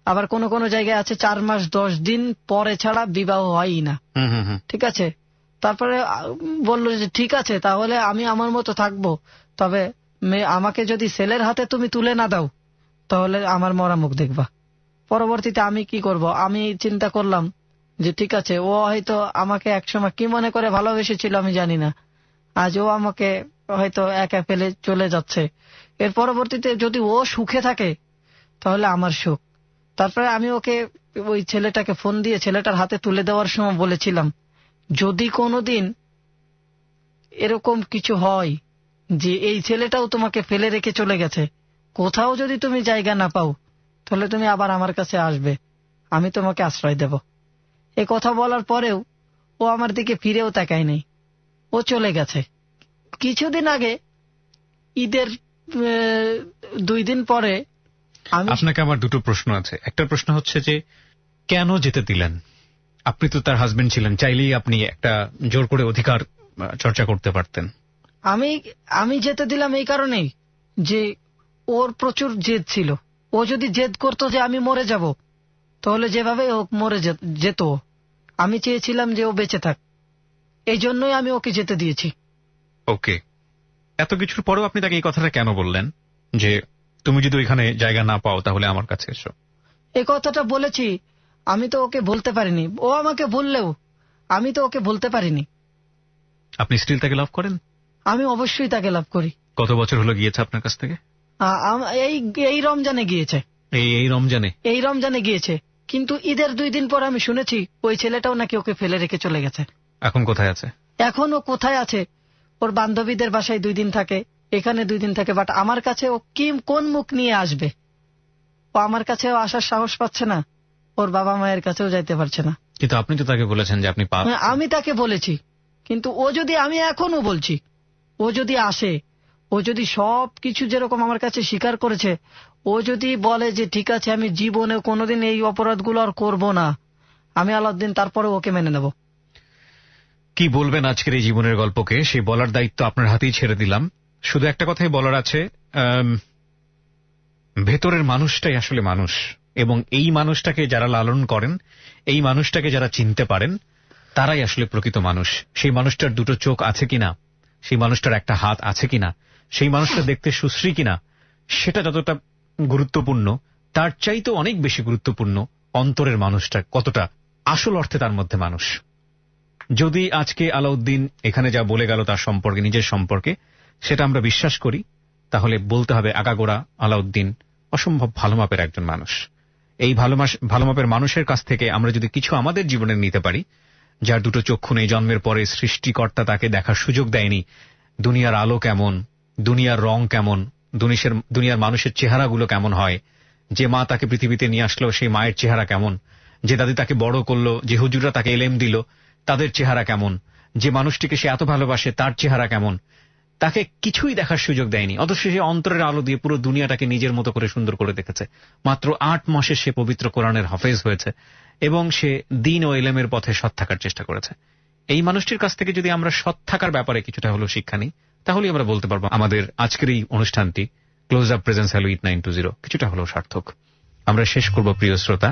আবার কোন কোন জায়গায় আছে 4 মাস 10 দিন পরে ছাড়া বিবাহ হয়ই না। ঠিক আছে, তারপরে বললো যে ঠিক আছে তাহলে আমি আমার মতো থাকবো, তবে আমাকে যদি ছেলের হাতে তুমি তুলে না দাও তাহলে আমার মরা মুখ দেখবা। পরবর্তীতে আমি কি করব, আমি চিন্তা করলাম যে ঠিক আছে ও হয়তো আমাকে একসময় কি মনে করে ভালোবেসেছিল আমি জানি না, আজ ও আমাকে হয়তো একা ফেলে চলে যাচ্ছে। এর পরবর্তীতে যদি ও সুখে থাকে তাহলে আমার সুখ। তারপরে আমি ওকে ওই ছেলেটাকে ফোন দিয়ে ছেলেটার হাতে তুলে দেওয়ার সময় বলেছিলাম যদি কোনোদিন এরকম কিছু হয় যে এই ছেলেটাও তোমাকে ফেলে রেখে চলে গেছে, কোথাও যদি তুমি জায়গা না পাও তাহলে তুমি আবার আমার কাছে আসবে, আমি তোমাকে আশ্রয় দেব। এই কথা বলার পরেও ও আমার দিকে ফিরেও তাকায় নাই, ও চলে গেছে। কিছুদিন আগে ঈদের 2 দিন পরে আপনাকে আমার দুটো প্রশ্ন আছে। একটা প্রশ্ন হচ্ছে যে কেন যেতে দিলেন? আপনি তো তার হাজবেন্ড ছিলেন, চাইলেই আপনি একটা জোর করে অধিকার চর্চা করতে পারতেন। আমি যেতে দিলাম এই কারণেই যে ওর প্রচুর জেদ ছিল। ও যদি জেদ করতো যে আমি মরে যাব তাহলে যেভাবে হোক মরে যেত। আমি চেয়েছিলাম যে ও বেঁচে থাক, এই জন্যই আমি ওকে যেতে দিয়েছি। ওকে, এত কিছুর পরেও আপনি তাকে এই কথাটা কেন বললেন যে তুমি যদি ওইখানে জায়গা না পাও তাহলে আমার কাছে এসো? এই কথাটা বলেছি, আমি তো ওকে বলতে পারিনি। ও আমাকে বললেও আমি তো ওকে বলতে পারিনি। আপনি স্টিল তাকে লাভ করেন? আমি অবশ্যই তাকে লাভ করি। কত বছর হলো গিয়েছে আপনার কাছ থেকে? এই রমজানে গিয়েছে। এই রমজানে গিয়েছে, কিন্তু ঈদের 2 দিন পর আমি শুনেছি ওই ছেলেটাও নাকি ওকে ফেলে রেখে চলে গেছে। এখন কোথায় আছে? এখন ও কোথায় আছে? ওর বান্ধবীদের বাসায় 2 দিন থাকে, এখানে 2 দিন থাকে, বাট আমার কাছে ও কোন মুখ নিয়ে আসবে? ও আমার কাছেও আসার সাহস পাচ্ছে না, ওর বাবা মায়ের কাছেও যাইতে পারছে না। কিন্তু আপনি তো তাকে বলেছেন যে আপনি আমি তাকে বলেছি, কিন্তু ও যদি, আমি এখনো বলছি, ও যদি আসে, ও যদি সব কিছু যেরকম আমার কাছে স্বীকার করেছে, ও যদি বলে যে ঠিক আছে আমি জীবনে কোনোদিন এই অপরাধগুলো আর করব না, আমি আলাউদ্দিন তারপরে ওকে মেনে নেব। কি বলবেন আজকের এই জীবনের গল্পকে, সেই বলার দায়িত্ব আপনার হাতেই ছেড়ে দিলাম। শুধু একটা কথাই বলার আছে, ভেতরের মানুষটাই আসলে মানুষ, এবং এই মানুষটাকে যারা লালন করেন, এই মানুষটাকে যারা চিনতে পারেন, তারাই আসলে প্রকৃত মানুষ। সেই মানুষটার দুটো চোখ আছে কিনা, সেই মানুষটার একটা হাত আছে কিনা, সেই মানুষটা দেখতে সুশ্রী কিনা, সেটা যতটা গুরুত্বপূর্ণ, তার চাইতে অনেক বেশি গুরুত্বপূর্ণ অন্তরের মানুষটা কতটা আসল অর্থে তার মধ্যে মানুষ। যদি আজকে আলাউদ্দিন এখানে যা বলে গেল তার সম্পর্কে, নিজের সম্পর্কে, সেটা আমরা বিশ্বাস করি, তাহলে বলতে হবে আগাগোড়া আলাউদ্দিন অসম্ভব ভালো মাপের একজন মানুষ। এই ভালো মাপের মানুষের কাছ থেকে আমরা যদি কিছু আমাদের জীবনে নিতে পারি, যার দুটো চক্ষু নেই, জন্মের পরে সৃষ্টিকর্তা তাকে দেখার সুযোগ দেয়নি দুনিয়ার আলো কেমন, দুনিয়ার রং কেমন, দুনিয়ার মানুষের চেহারাগুলো কেমন হয়, যে মা তাকে পৃথিবীতে নিয়ে আসলো সেই মায়ের চেহারা কেমন, যে দাদি তাকে বড় করলো, যে হুজুররা তাকে এলেম দিল তাদের চেহারা কেমন, যে মানুষটিকে সে এত ভালোবাসে তার চেহারা কেমন, তাকে কিছুই দেখার সুযোগ দেয়নি, অথচ সে অন্তরের আলো দিয়ে পুরো দুনিয়াটাকে নিজের মতো করে সুন্দর করে দেখেছে। মাত্র 8 মাসে সে পবিত্র কোরআনের হাফেজ হয়েছে এবং সে দ্বীন ও ইলমের পথে সৎ থাকার চেষ্টা করেছে। এই মানুষটির কাছ থেকে যদি আমরা সৎ থাকার ব্যাপারে কিছুটা হলো শিক্ষা নিই, তাহলেই আমরা বলতে পারবো আমাদের আজকের এই অনুষ্ঠানটি ক্লোজ আপ প্রেজেন্স হ্যালো ইট 920 কিছুটা হলো সার্থক। আমরা শেষ করব প্রিয় শ্রোতা।